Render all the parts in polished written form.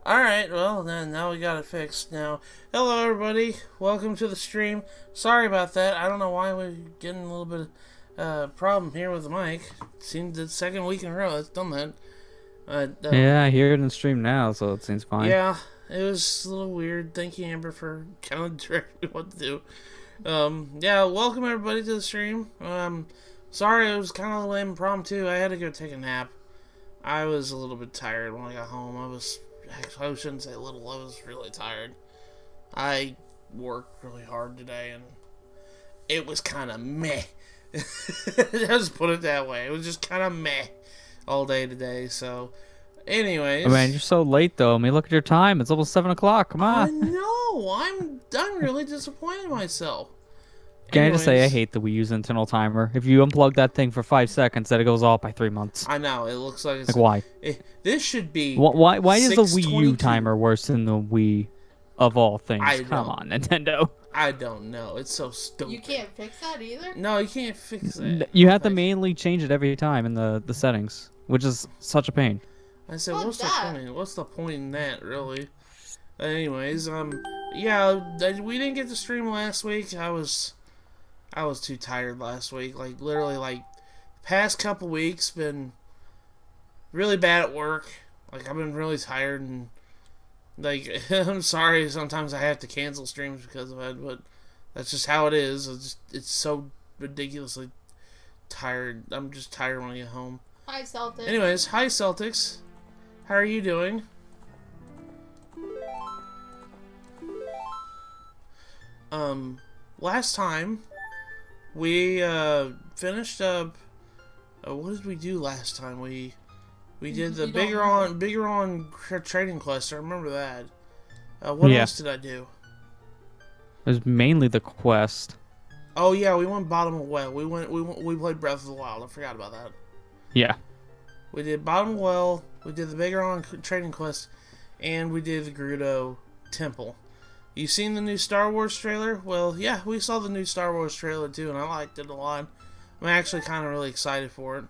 Alright, well, then now we got it fixed. Now, hello everybody. Welcome to the stream. Sorry about that. I don't know why we're getting a little bit of problem here with the mic. It seemed the second week in a row it's done that. Yeah, I hear it in the stream now, so it seems fine. Yeah, it was a little weird. Thank you, Amber, for kind of directing me what to do. Yeah, welcome everybody to the stream. Sorry, it was kind of a lame impromptu. I had to go take a nap. I was a little bit tired when I got home. I shouldn't say little, I was really tired. I worked really hard today, and it was kind of meh. Just put it that way. It was just kind of meh all day today, so... Anyways... Oh, man, you're so late, though. I mean, look at your time. It's almost 7 o'clock. Come on. I know! I'm really disappointed in myself. Can I just say I hate the Wii U's internal timer? If you unplug that thing for 5 seconds, then it goes off by 3 months. I know, it looks like it's... Like, why? This should be... Why is the Wii U timer worse than the Wii of all things? Come on, Nintendo. I don't know. It's so stupid. You can't fix that either? No, you can't fix it. You have to manually change it every time in the settings, which is such a pain. I said, what's the point? What's the point in that, really? Anyways, yeah, we didn't get to stream last week. I was too tired last week. Like, literally, like, past couple weeks been really bad at work. Like, I've been really tired, and, like, I'm sorry, sometimes I have to cancel streams because of it, but that's just how it is. It's so ridiculously tired. I'm just tired when I get home. Hi, Celtics. Anyways, hi, Celtics. How are you doing? Last time we finished up. What did we do last time? We did the bigger on trading quest. I remember that. What else did I do? It was mainly the quest. Oh yeah, we went bottom of well. We played Breath of the Wild. I forgot about that. Yeah. We did bottom of well. We did the bigger on trading quest, and we did the Gerudo Temple. You seen the new Star Wars trailer? Well, yeah, we saw the new Star Wars trailer too, and I liked it a lot. I'm actually kind of really excited for it.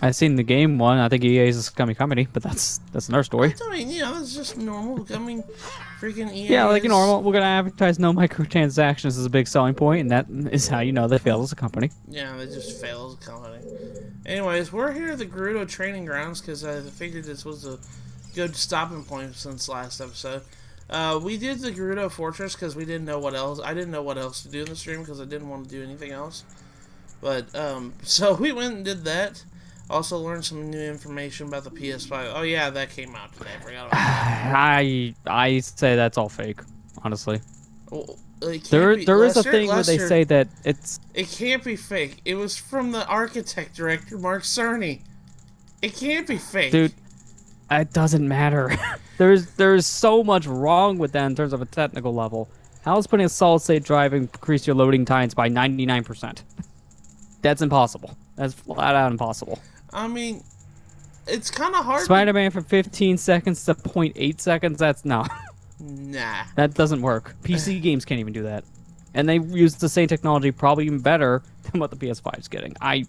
I've seen the game one. I think EA is a scummy company, but that's another story. I mean, that's just normal. I mean, freaking EA. Yeah, like normal. We're gonna advertise no microtransactions as a big selling point, and that is how you know they failed as a company. Yeah, they just fail as a company. Anyways, we're here at the Gerudo training grounds because I figured this was a good stopping point since last episode. We did the Gerudo Fortress because we didn't know what else. I didn't know what else to do in the stream because I didn't want to do anything else. But so we went and did that. Also learned some new information about the PS5. Oh yeah, that came out today. I forgot about that. I say that's all fake, honestly. Well, there is a thing where they say that it can't be fake. It was from the architect director Mark Cerny. It can't be fake. Dude, it doesn't matter. there's so much wrong with that in terms of a technical level. How is putting a solid state drive increase your loading times by 99%? That's impossible. That's flat out impossible. I mean, it's kind of hard. Spider-Man from 15 seconds to 0.8 seconds. That's no. Nah. That doesn't work. PC games can't even do that. And they use the same technology probably even better than what the PS5 is getting. I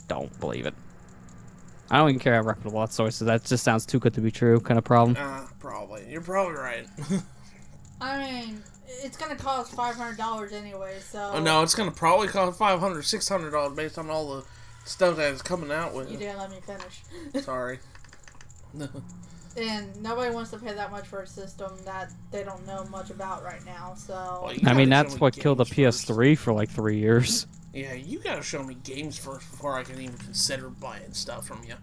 don't believe it. I don't even care how reputable that source is. That just sounds too good to be true kind of problem. Probably. You're probably right. I mean, it's going to cost $500 anyway, so... Oh, no, it's going to probably cost $500, $600 based on all the stuff that it's coming out with. You didn't let me finish. Sorry. And nobody wants to pay that much for a system that they don't know much about right now, so... Well, I mean, that's what killed the PS3 for like 3 years. Yeah, you gotta show me games first before I can even consider buying stuff from you.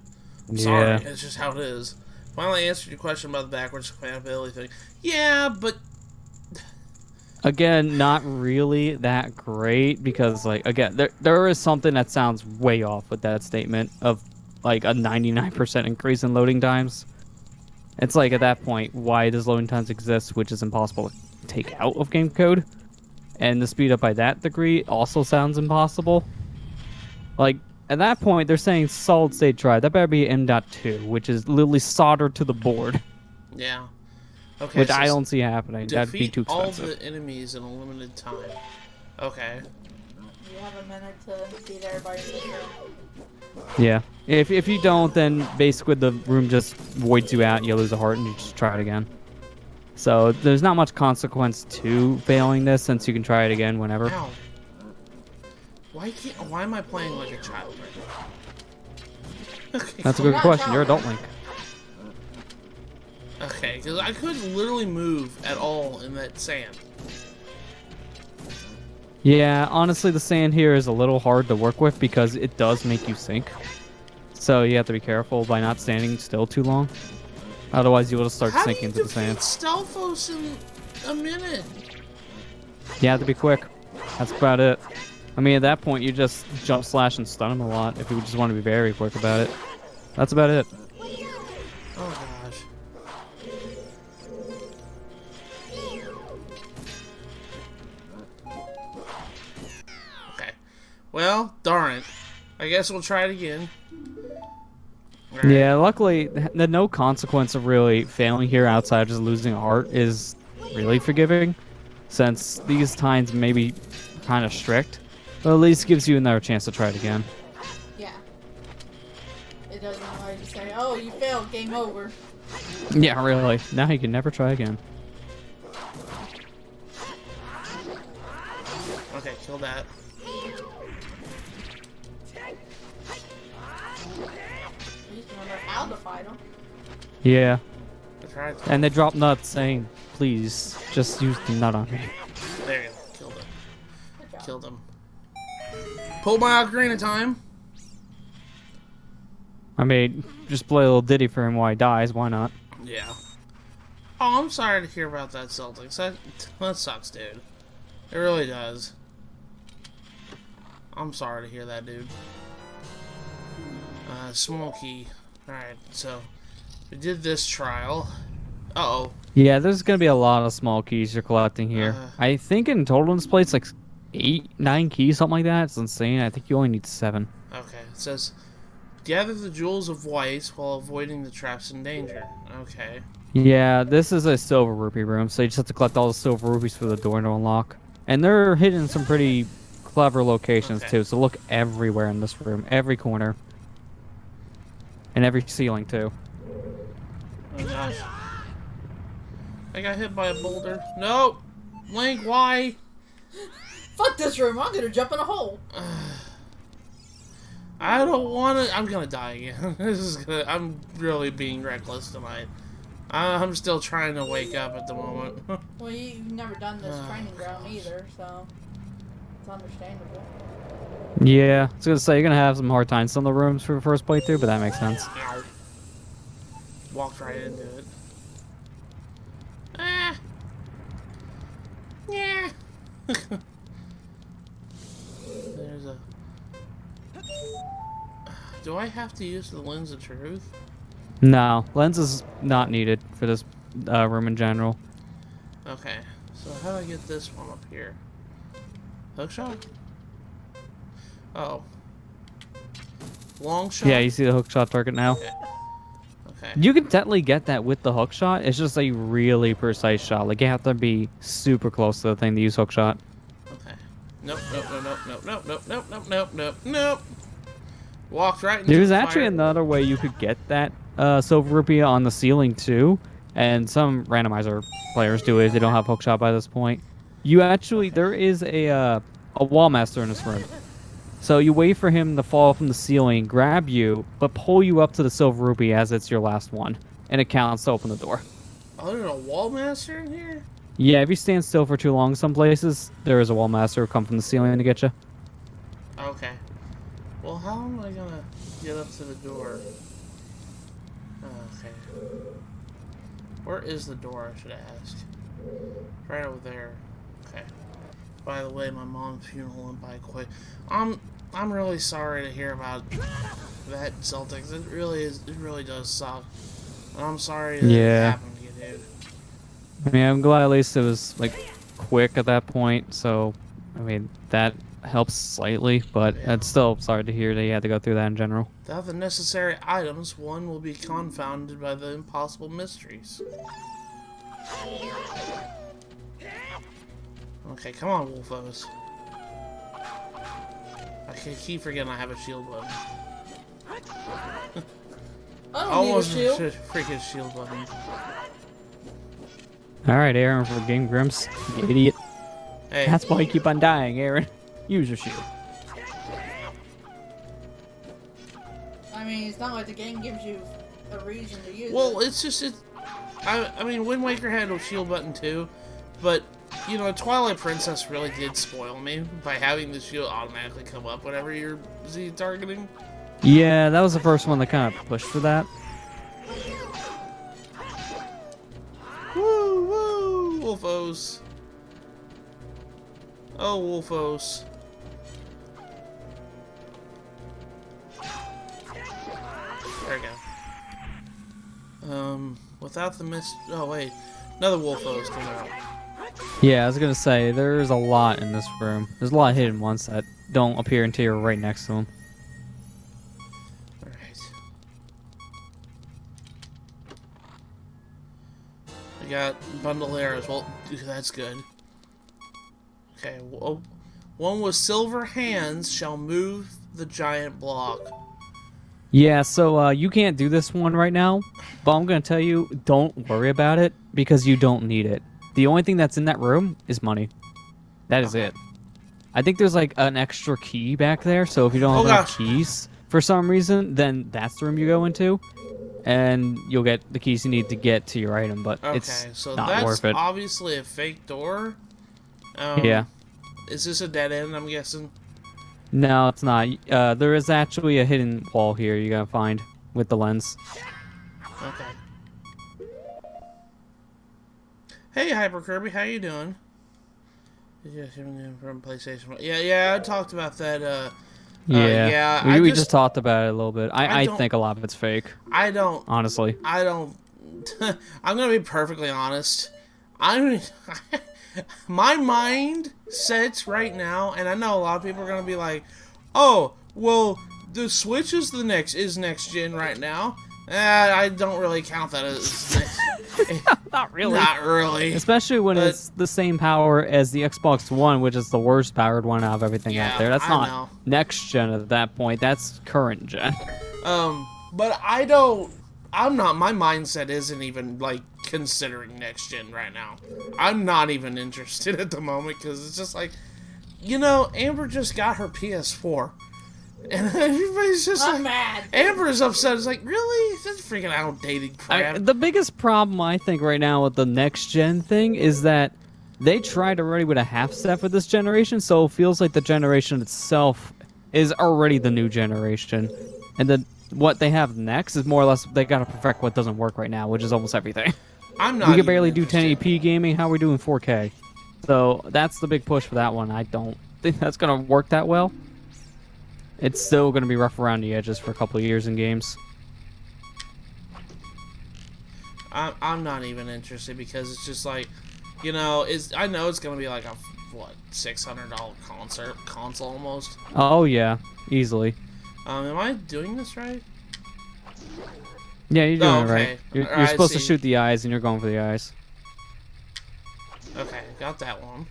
I'm Yeah. sorry, it's just how it is. Finally answered your question about the backwards compatibility thing. Yeah, but... Again, not really that great because, like, again, there is something that sounds way off with that statement of, like, a 99% increase in loading times. It's like, at that point, why does loading times exist, which is impossible to take out of game code? And to speed up by that degree also sounds impossible. Like, at that point, they're saying solid state drive. That better be M.2, which is literally soldered to the board. Yeah. Okay, which I don't see happening. That'd be too expensive. All the enemies in a limited time. Okay. You have a minute to beat everybody in this room. Yeah. If you don't, then basically the room just voids you out, you lose a heart, and you just try it again. So there's not much consequence to failing this, since you can try it again whenever. Ow. Why am I playing like a child right now? Okay, That's a You're good not question. You're child. Adult Link. okay, because I couldn't literally move at all in that sand. Yeah, honestly, the sand here is a little hard to work with because it does make you sink. So you have to be careful by not standing still too long. Otherwise, you will start How sinking do you to the sand. defeat Stelphos in a minute? You have to be quick. That's about it. I mean, at that point, you just jump, slash, and stun him a lot if you just want to be very quick about it. That's about it. Oh gosh. Okay. Well, darn it. I guess we'll try it again. Right. Yeah, luckily, the no consequence of really failing here outside of just losing a heart is really forgiving, since these times may be kind of strict, but at least gives you another chance to try it again. Yeah. It doesn't like say, "Oh, you failed. Game over." Yeah, really. Now you can never try again. Okay, kill that. At least remember how to fight them. Yeah, I tried. and they drop nuts saying, please, just use the nut on me. There you go. Killed him. Good job. Killed him. Pull my Ocarina time. I mean, just play a little ditty for him while he dies, why not? Yeah. Oh, I'm sorry to hear about that, Celtics. That sucks, dude. It really does. I'm sorry to hear that, dude. Small key. Alright, so we did this trial. Uh-oh. Yeah, there's gonna be a lot of small keys you're collecting here. I think in total in this place, like 8, 9 keys, something like that. It's insane. I think you only need 7. Okay, it says, gather the jewels of white while avoiding the traps and danger. Okay. Yeah, this is a silver rupee room, so you just have to collect all the silver rupees for the door to unlock. And they're hidden in some pretty clever locations, Okay. too, so look everywhere in this room. Every corner. And every ceiling, too. Oh gosh. I got hit by a boulder. No! Link, why? Fuck this room. I'm gonna jump in a hole. I don't want to. I'm gonna die again. I'm really being reckless tonight. I'm still trying to wake up at the moment. Well, you've never done this training ground either, so it's understandable. Yeah, I was gonna say, you're gonna have some hard times in the rooms for the first playthrough, but that makes sense. Ow. Walked right into it. Ah. Yeah. There's a. Do I have to use the lens of truth? No, lens is not needed for this room in general. Okay, so how do I get this one up here? Hookshot? Oh. Long shot? Yeah, you see the hookshot target now? Okay. Okay. You can definitely get that with the hookshot. It's just a really precise shot. Like, you have to be super close to the thing to use hookshot. Okay. Nope, nope, nope, nope, nope, nope, nope, nope, nope, nope, nope. Walked right into There's the actually fire. another way you could get that silver rupee on the ceiling, too. And some randomizer players do it if they don't have hookshot by this point. You actually, there is a wall master in this room. So you wait for him to fall from the ceiling, grab you, but pull you up to the silver rupee as it's your last one. And it counts to open the door. Oh, there's a wall master in here? Yeah, if you stand still for too long some places, there is a wall master who come from the ceiling to get you. Okay. Well, how am I gonna get up to the door? Okay. Where is the door, I should ask? Right over there. Okay. By the way, my mom's funeral went by quick. I'm really sorry to hear about that, Celtics. It really is. It really does suck. And I'm sorry that it Yeah. happened to you, dude. I mean, I'm glad at least it was, like, quick at that point, so, I mean, that helps slightly, but Yeah. it's still sorry to hear that you had to go through that in general. Without the necessary items, one will be confounded by the impossible mysteries. Okay, come on, Wolfos. I keep forgetting I have a shield button. I don't Almost need a shield. freaking shield button. All right, Aaron, for Game Grimps, you idiot. Hey, That's why you keep on dying, Aaron. Use your shield. I mean, it's not like the game gives you a reason to use well, it. it's just I mean, Wind Waker had a shield button too, but you know, Twilight Princess really did spoil me by having the shield automatically come up whenever you're Z targeting. Yeah, that was the first one that kind of pushed for that. Woo woo, Wolfos. Oh, Wolfos. There we go. Without the mist. Oh wait, another Wolfos came out. Yeah, I was gonna say there's a lot in this room. There's a lot of hidden ones that don't appear until you're right next to them. All right. We got bundle arrows. Well, that's good. Okay. Well, one with silver hands shall move the giant block. Yeah, so you can't do this one right now, but I'm gonna tell you, don't worry about it because you don't need it. The only thing that's in that room is money. That is it. I think there's like an extra key back there, so if you don't have enough keys for some reason, then that's the room you go into, and you'll get the keys you need to get to your item. But it's so not that's worth it. obviously a fake door. Yeah. Is this a dead end? I'm guessing. No, it's not. There is actually a hidden wall here you gotta find with the lens. Okay. Hey, Hyper Kirby, how you doing? From PlayStation. Yeah, I talked about that. Yeah, we just talked about it a little bit. I think a lot of it's fake. I don't. Honestly. I don't. I'm gonna be perfectly honest. I'm. My mind sets right now, and I know a lot of people are gonna be like, "Oh, well, the Switch is next gen right now." I don't really count that as Not really. Not really. Especially when it's the same power as the Xbox One, which is the worst powered one out of everything out there. That's not next gen at that point. That's current gen. But I don't. I'm not. My mindset isn't even like considering next gen right now. I'm not even interested at the moment because it's just like, you know, Amber just got her PS4. And everybody's just I'm mad. Amber's upset. It's like, really? That's freaking outdated crap. The biggest problem I think right now with the next gen thing is that they tried already with a half step for this generation, so it feels like the generation itself is already the new generation. And then what they have next is more or less they gotta perfect what doesn't work right now, which is almost everything. I'm not. We can barely do 1080p gaming. How are we doing 4K? So that's the big push for that one. I don't think that's gonna work that well. It's still going to be rough around the edges for a couple of years in games. I'm not even interested because it's just like, you know, I know it's going to be like a, what, $600 console almost. Oh, yeah. Easily. Am I doing this right? Yeah, you're doing it right. You're supposed to see. shoot the eyes, and you're going for the eyes. Okay, got that one.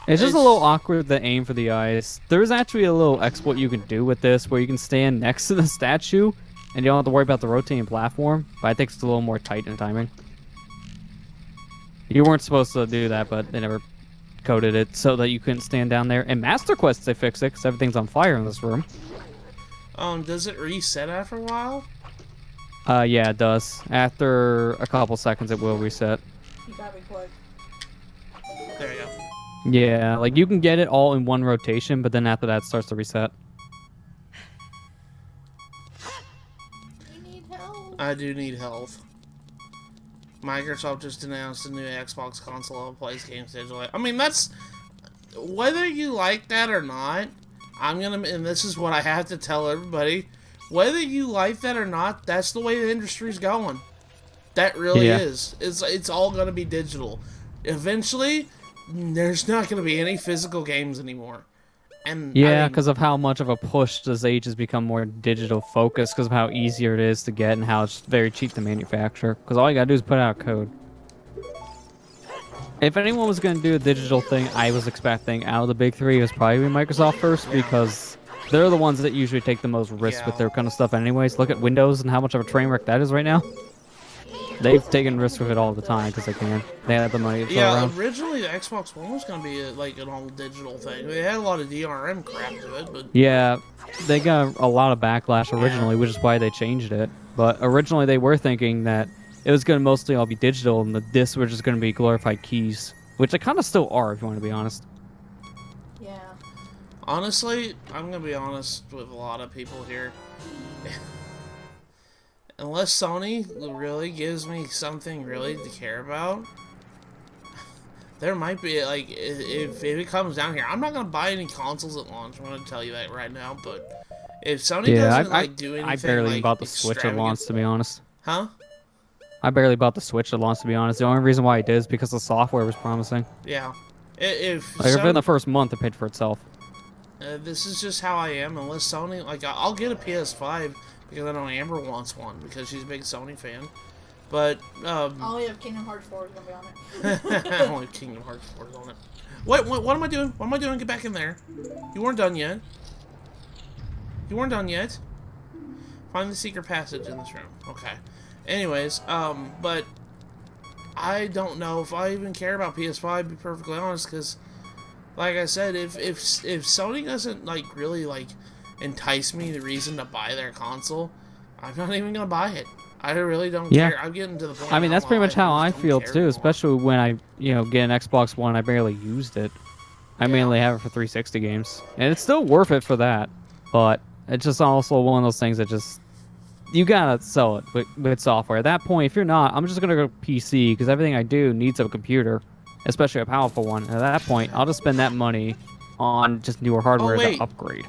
It's just a little awkward to aim for the eyes. There's actually a little exploit you can do with this where you can stand next to the statue and you don't have to worry about the rotating platform, but I think it's a little more tight in timing. You weren't supposed to do that, but they never coded it so that you couldn't stand down there. In Master Quest, they fixed it because everything's on fire in this room. Does it reset after a while? Yeah, it does. After a couple seconds, it will reset. You gotta be quick. There you go. Yeah, like you can get it all in one rotation, but then after that it starts to reset. You need help. I do need health. Microsoft just announced a new Xbox console that plays games digitally. I mean, that's whether you like that or not. And this is what I have to tell everybody. Whether you like that or not, that's the way the industry's going. That really is. It's all gonna be digital. Eventually, there's not going to be any physical games anymore. And yeah, because of how much of a push this age has become more digital focused, because of how easier it is to get and how it's very cheap to manufacture. Because all you gotta do is put out code. If anyone was going to do a digital thing, I was expecting out of the big three, it was probably Microsoft first, because They're the ones that usually take the most risks with their kind of stuff anyways. Look at Windows and how much of a train wreck that is right now. They've taken risks with it all the time because they can. They have the money to throw around. Originally the Xbox One was going to be like an all digital thing. They had a lot of DRM crap to it, but Yeah, they got a lot of backlash originally, which is why they changed it. But originally they were thinking that it was going to mostly all be digital and the discs were just going to be glorified keys, which they kind of still are, if you want to be honest. Yeah. honestly, I'm going to be honest with a lot of people here. Unless Sony really gives me something really to care about, there might be, like, if it comes down here, I'm not going to buy any consoles at launch. I'm going to tell you that right now, but if Sony doesn't, like, do anything, I barely like, bought the Switch at launch, to be honest. Huh? I barely bought the Switch at launch, to be honest. The only reason why I did is because the software was promising. Yeah. If Like, Sony, in the first month, it paid for itself. this is just how I am. Unless Sony, like, I'll get a PS5 because I know Amber wants one because she's a big Sony fan. But Only if Kingdom Hearts 4 is gonna be on it. only Kingdom Hearts 4 is on it. What am I doing? What am I doing? Get back in there. You weren't done yet. You weren't done yet. Find the secret passage in this room. Okay. Anyways, but I don't know if I even care about PS5, to be perfectly honest, because, like I said, if Sony doesn't, like, really, like, entice me the reason to buy their console, I'm not even gonna buy it. I really don't care. I'm getting to the point. I mean, that's pretty much how I feel too, especially when I, get an Xbox One. I barely used it. I mainly have it for 360 games, and it's still worth it for that. But it's just also one of those things that just you gotta sell it with software. At that point, if you're not, I'm just gonna go PC because everything I do needs a computer, especially a powerful one. And at that point, I'll just spend that money on just newer hardware to upgrade.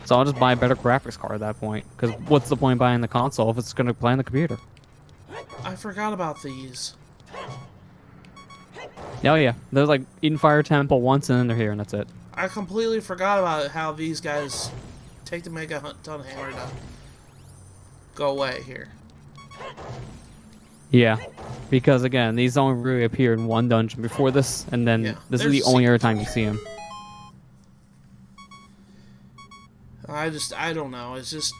So I'll just buy a better graphics card at that point. Because what's the point of buying the console if it's going to play on the computer? I forgot about these. Oh yeah, there's like Eden Fire Temple once and then they're here and that's it. I completely forgot about how these guys take the Mega Ton Hammer to go away here. Yeah, because again, these only really appear in one dungeon before this, and then this is the only other time you see them. I don't know. It's just,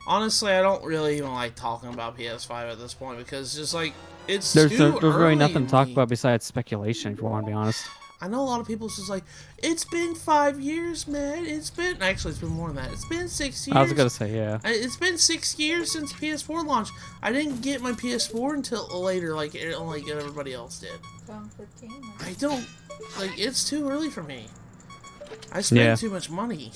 honestly, I don't really even like talking about PS5 at this point because just like it's there's too really early nothing to talk about besides speculation. If you want to be honest, I know a lot of people just like it's been 5 years, man. It's been it's been more than that. It's been 6 years. I was gonna say yeah. It's been 6 years since PS4 launched. I didn't get my PS4 until later, like everybody else did. 15. I don't like. It's too early for me. I spend too much money.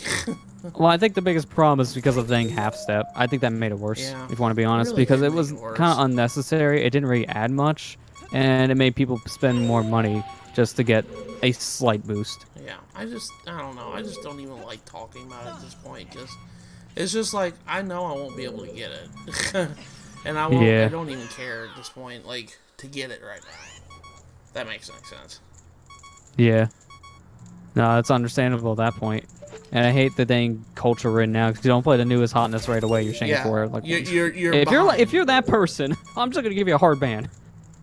Well, I think the biggest problem is because of the thing half step. I think that made it worse, if you want to be honest, really because it was kind of unnecessary. It didn't really add much, and it made people spend more money just to get a slight boost. Yeah, I don't know. I just don't even like talking about it at this point because it's just like I know I won't be able to get it, and I won't. I don't even care at this point, like to get it right now. If that makes any sense. Yeah. No, it's understandable at that point. And I hate the dang culture right now because you don't play the newest hotness right away. You're shamed for it. Like, if you're that person, I'm just gonna give you a hard ban.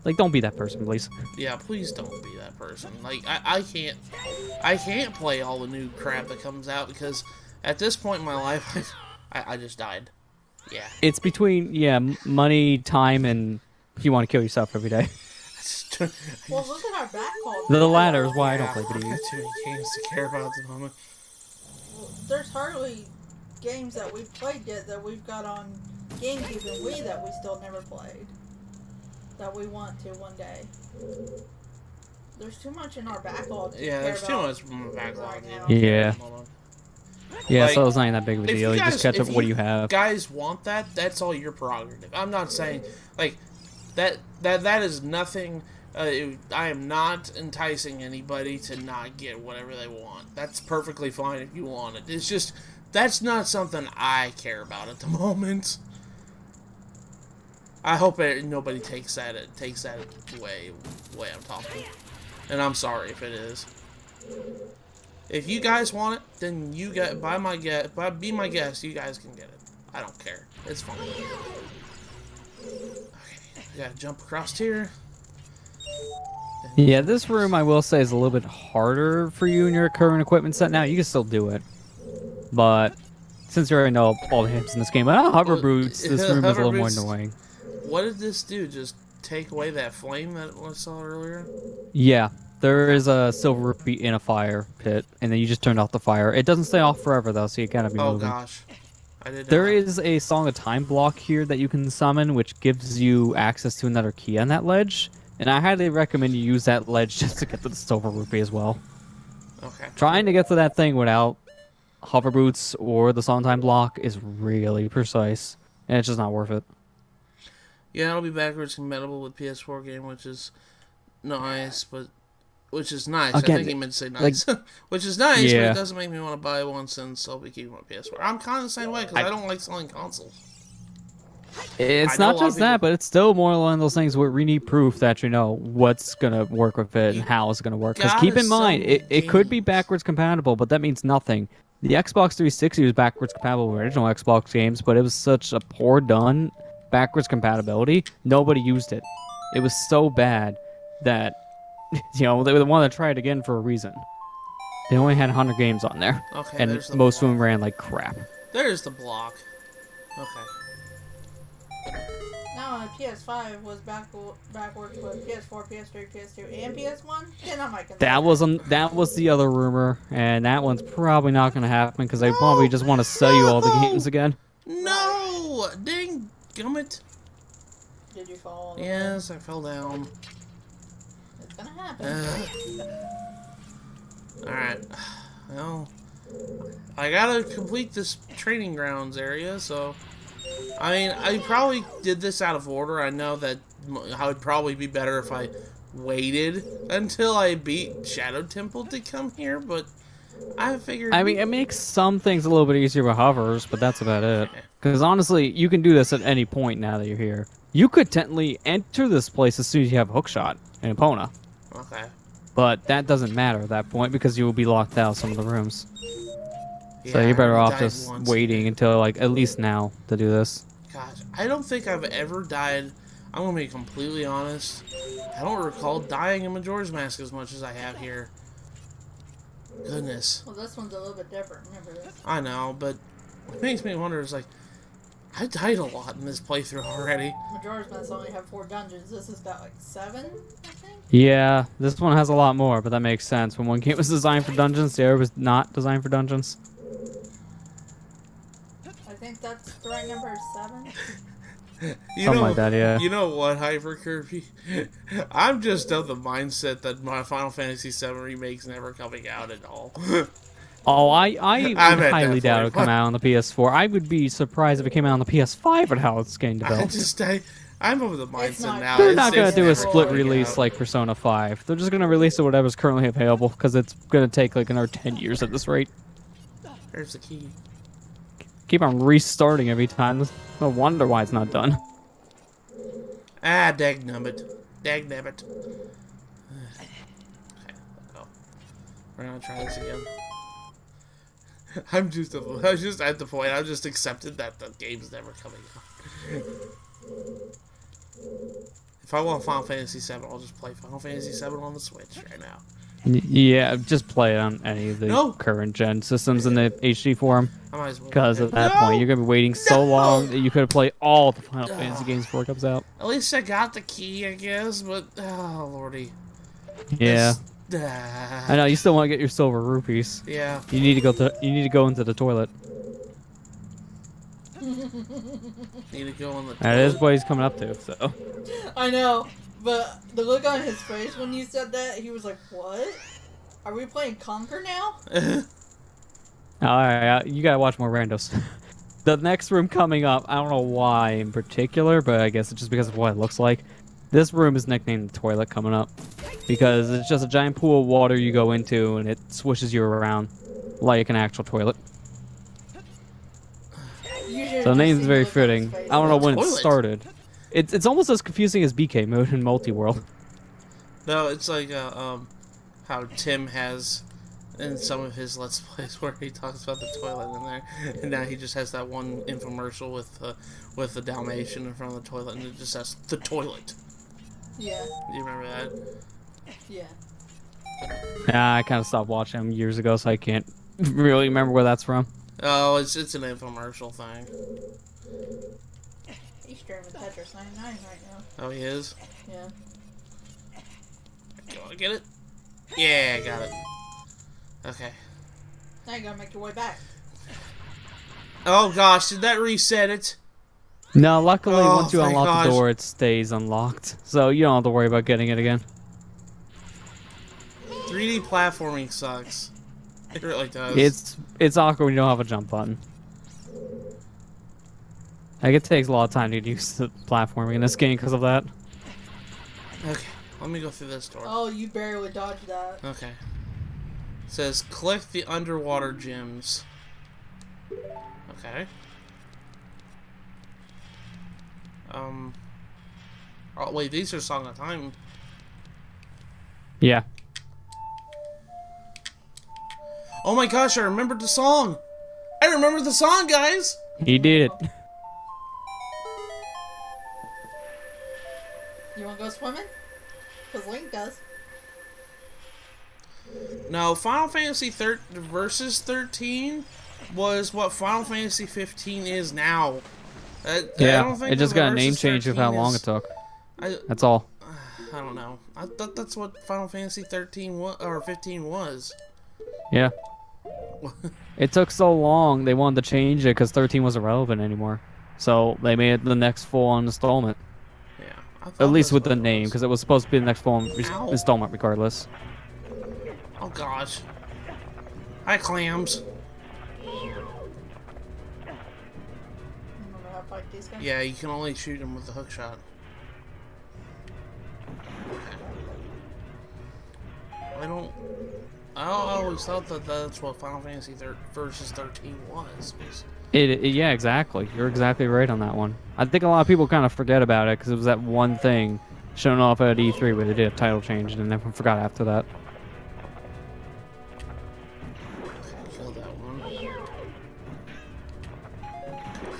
Like, don't be that person, please. Yeah, please don't be that person. Like, I can't play all the new crap that comes out because at this point in my life, I just died. Yeah. It's between money, time, and you want to kill yourself every day. Well, look at our backlog. The latter is why I don't play video games. Too many games to care about at the moment. There's hardly games that we've played yet that we've got on GameCube and Wii that we still never played. That we want to one day. There's too much in our backlog. There's too much in our backlog. Right now. Yeah. Yeah, like, so it's not even that big of a deal. You just catch up with what you have. Guys want that? That's all your prerogative. I'm not saying like that is nothing. I am not enticing anybody to not get whatever they want. That's perfectly fine if you want it. It's just that's not something I care about at the moment. I hope nobody takes that way I'm talking, and I'm sorry if it is. If you guys want it, then you get be my guest. You guys can get it. I don't care. It's fine. Okay, we gotta jump across here. Yeah, this room I will say is a little bit harder for you in your current equipment set now. You can still do it. But since you already know all the hits in this game, hover Well, boots, this room is a hover little more boots- annoying. What did this do? Just take away that flame that I saw earlier? Yeah, there is a silver rupee in a fire pit, and then you just turn off the fire. It doesn't stay off forever though, so you gotta be Oh moving. gosh. I didn't know There that. is a Song of Time block here that you can summon, which gives you access to another key on that ledge. And I highly recommend you use that ledge just to get to the silver rupee as well. Okay. Trying to get to that thing without hover boots or the Song of Time block is really precise, and it's just not worth it. Yeah, it'll be backwards compatible with PS4 game, which is nice, but which is nice. Again, I think he meant to say nice, which is nice, but Yeah. it doesn't make me want to buy one since I'll be keeping my PS4. I'm kind of the same way because I don't like selling consoles. It's I know a not lot of just that, people- but it's still more one of those things where we need proof that you know what's gonna work with it and how it's gonna work. Because keep gotta in mind, sell it could be games. backwards compatible, but that means nothing. The Xbox 360 was backwards compatible with original Xbox games, but it was such a poor done backwards compatibility. Nobody used it. It was so bad that they wanted to try it again for a reason. They only had 100 games on there, Okay, and there's the most of block. them ran like crap. There's the block. Okay. Now, PS5 was backwards with PS4, PS3, PS2, and PS1. Then I might consider That was the other rumor, and that one's probably not going to happen because they probably just want to sell you all the No! games again. No! Dang gummit. Did you fall? all the way? Yes, I fell down. It's gonna happen. Alright. Well, I gotta complete this training grounds area, so... I mean, I probably did this out of order. I know that I would probably be better if I waited until I beat Shadow Temple to come here, but I figured... I mean, it makes some things a little bit easier with hovers, but that's about it. Because honestly, you can do this at any point now that you're here. You could technically enter this place as soon as you have a hookshot in Epona. Okay. But that doesn't matter at that point because you will be locked out of some of the rooms. So Yeah, you're better I off died just once. waiting until, like, at least now to do this. Gosh, I don't think I've ever died. I'm gonna be completely honest. I don't recall dying in Majora's Mask as much as I have here. Goodness. Well, this one's a little bit different. Remember this? I know, but what makes me wonder is, like, I died a lot in this playthrough already. Majora's Mask only have 4 dungeons. This has got like 7, I think. Yeah, this one has a lot more, but that makes sense. When one game was designed for dungeons, the other was not designed for dungeons. I think that's the right number is 7. Something like that, yeah. You know what, Hyper Kirby? I'm just of the mindset that my Final Fantasy VII Remake's never coming out at all. Oh, I I'm would at that highly doubt it would point. come out on the PS4. I would be surprised if it came out on the PS5 and how it's getting developed. I'm of the mindset not- now. They're it's- not going it's to do a never split coming release out. like Persona 5. They're just going to release it whatever's currently available because it's going to take like another 10 years at this rate. There's the key. Keep on restarting every time. No wonder why it's not done. Ah, dagnabbit. Dagnabbit. Okay, let's go. We're gonna try this again. I'm just at the point. I've just accepted that the game's never coming out. If I want Final Fantasy VII, I'll just play Final Fantasy VII on the Switch right now. Yeah, just play it on any of the No. current gen systems in the HD form. I might as well. Because at that No! point, you're going to be waiting so No! long that you could have played all the Final Fantasy games before it comes out. At least I got the key, I guess. But oh lordy. Yeah. This- I know, you still want to get your silver rupees. Yeah. You need to go into the toilet. Need to go on the. That is what he's coming up to, so. I know, but the look on his face when you said that, he was like, "What? Are we playing Conquer now?" Alright, you gotta watch more randos. The next room coming up, I don't know why in particular, but I guess it's just because of what it looks like. This room is nicknamed the toilet coming up. Because it's just a giant pool of water you go into and it swishes you around like an actual toilet. You should've So the just name's seen very the look on his fitting. face. I don't know when it Toilet? started. It's almost as confusing as BK mode in multi-world. No, it's like how Tim has in some of his Let's Plays where he talks about the toilet in there, and now he just has that one infomercial with the Dalmatian in front of the toilet, and it just says the toilet. Yeah, Do you remember that? yeah. Yeah, I kind of stopped watching them years ago, so I can't really remember where that's from. Oh, it's an infomercial thing. He's streaming Tetris 99 right now. Oh, he is? Yeah. Can I get it? Yeah, I got it. Okay. Now you gotta make your way back. Oh gosh, did that reset it? No, luckily Oh, once you thank unlock gosh. the door, it stays unlocked. So you don't have to worry about getting it again. 3D platforming sucks. It really does. It's awkward when you don't have a jump button. Like, it takes a lot of time to get used to platforming in this game because of that. Okay, let me go through this door. Oh, you barely dodged that. Okay. It says, collect the underwater gems. Okay. Oh, wait, these are Song of Time. Yeah. Oh my gosh, I remembered the song! I remember the song, guys! He did it. You wanna go swimming? Because Link does. No, Final Fantasy Versus 13 was what Final Fantasy 15 is now. I don't think it just that got a name Versus change of how 13 long is- it took. I That's all. don't know. I thought that's what Final Fantasy 13 or 15 was. Yeah. It took so long, they wanted to change it because 13 wasn't relevant anymore. So they made it the next full-on installment. Yeah. I thought At least that's with what the it name, was. because it was supposed to be the next full Ow. installment regardless. Oh gosh. Hi, clams. Remember how to fight these guys? Yeah, you can only shoot them with the hook shot. Okay. I always thought that that's what Final Fantasy Versus 13 was. Yeah, exactly. You're exactly right on that one. I think a lot of people kind of forget about it because it was that one thing shown off at E3 where they did a title change and then everyone forgot after that. Killed that one.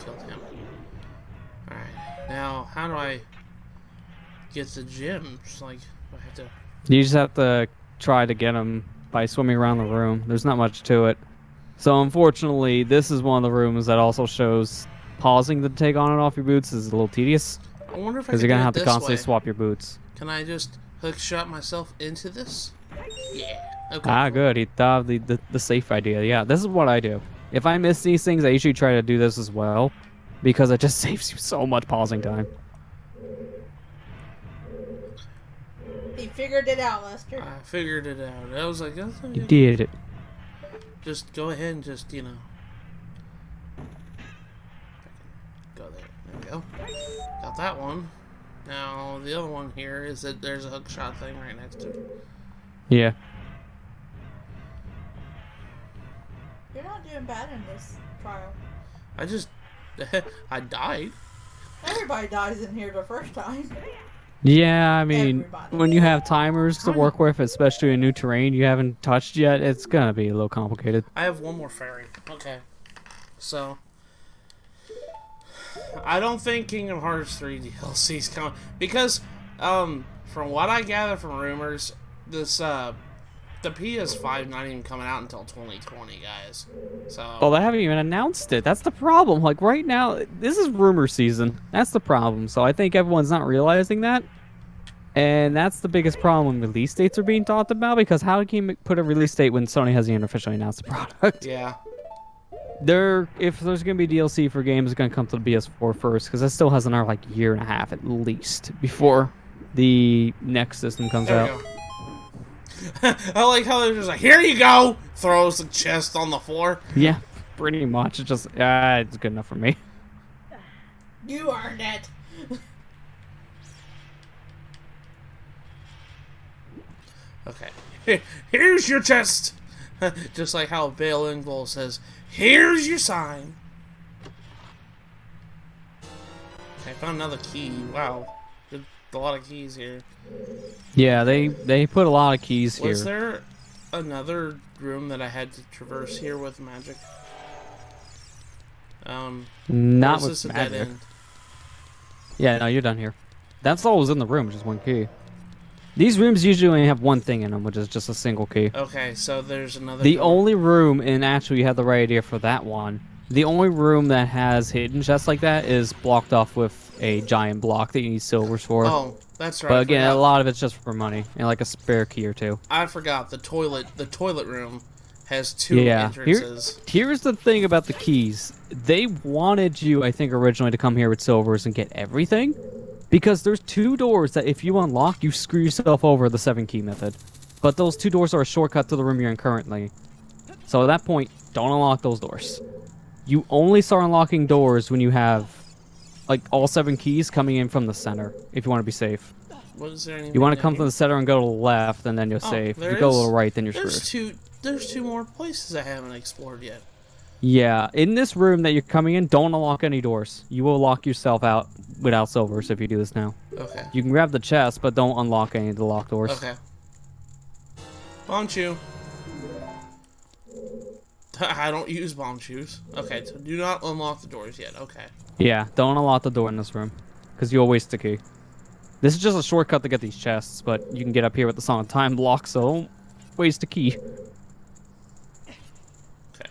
Killed him. Alright. Now, how do I get the gems? Like, I have to... You just have to try to get them by swimming around the room. There's not much to it. So unfortunately, this is one of the rooms that also shows pausing to take on and off your boots is a little tedious. I wonder if I Because can you're going to do have it to this constantly way. swap your boots. Can I just hook shot myself into this? Yeah. Okay. Ah, good. He thought of the safe idea. Yeah, this is what I do. If I miss these things, I usually try to do this as well. Because it just saves you so much pausing time. He figured it out, Lester. I figured it out. I was like, that's You did it. just go ahead and just, you know. Go there. There we go. Got that one. Now, the other one here is that there's a hook shot thing right next to it. Yeah. You're not doing bad in this trial. I just... I died. Everybody dies in here the first time. Yeah, I mean, Everybody. when you have timers to work with, especially in new terrain you haven't touched yet, it's gonna be a little complicated. I have one more fairy. Okay. So... I don't think Kingdom Hearts 3 DLC's coming. Because, from what I gather from rumors, this, the PS5 not even coming out until 2020, guys. So... Well, they haven't even announced it. That's the problem. Like, right now, this is rumor season. That's the problem. So I think everyone's not realizing that. And that's the biggest problem when release dates are being talked about, because how can you put a release date when Sony hasn't even officially announced the product? Yeah. If there's going to be DLC for games, it's going to come to the PS4 first, because that still has another, like, year and a half at least before the next system comes There out. we go. I like how they're just like, here you go! Throws the chest on the floor. Yeah, pretty much. It's just, it's good enough for me. You earned it. Okay. Here's your chest! Just like how Bale Engvall says, here's your sign. Okay, I found another key. Wow. There's a lot of keys here. Yeah, they put a lot of keys here. Was there another room that I had to traverse here with magic? Not or is with this a dead magic. end? Yeah, no, you're done here. That's all was in the room, just one key. These rooms usually only have one thing in them, which is just a single key. Okay, so there's another The door. only room, and actually you had the right idea for that one, the only room that has hidden chests like that is blocked off with a giant block that you need silvers for. Oh, that's right. But again, a lot of it's just for money, and like a spare key or two. I forgot the toilet room has 2 entrances. Here's the thing about the keys. They wanted you, I think, originally to come here with silvers and get everything. Because there's 2 doors that if you unlock, you screw yourself over the 7 key method. But those 2 doors are a shortcut to the room you're in currently. So at that point, don't unlock those doors. You only start unlocking doors when you have like all 7 keys coming in from the center, if you want to be safe. What is there? You want to come from the center and go to the left, and then you're safe. If you go to the right, then you're screwed. There's 2 more places I haven't explored yet. Yeah, in this room that you're coming in, don't unlock any doors. You will lock yourself out without silvers if you do this now. Okay. You can grab the chest, but don't unlock any of the locked doors. Okay. Bomb chew. I don't use bomb chews. Okay, so do not unlock the doors yet. Okay. Yeah, don't unlock the door in this room, because you'll waste the key. This is just a shortcut to get these chests, but you can get up here with the Song of Time block, so don't waste a key. Okay.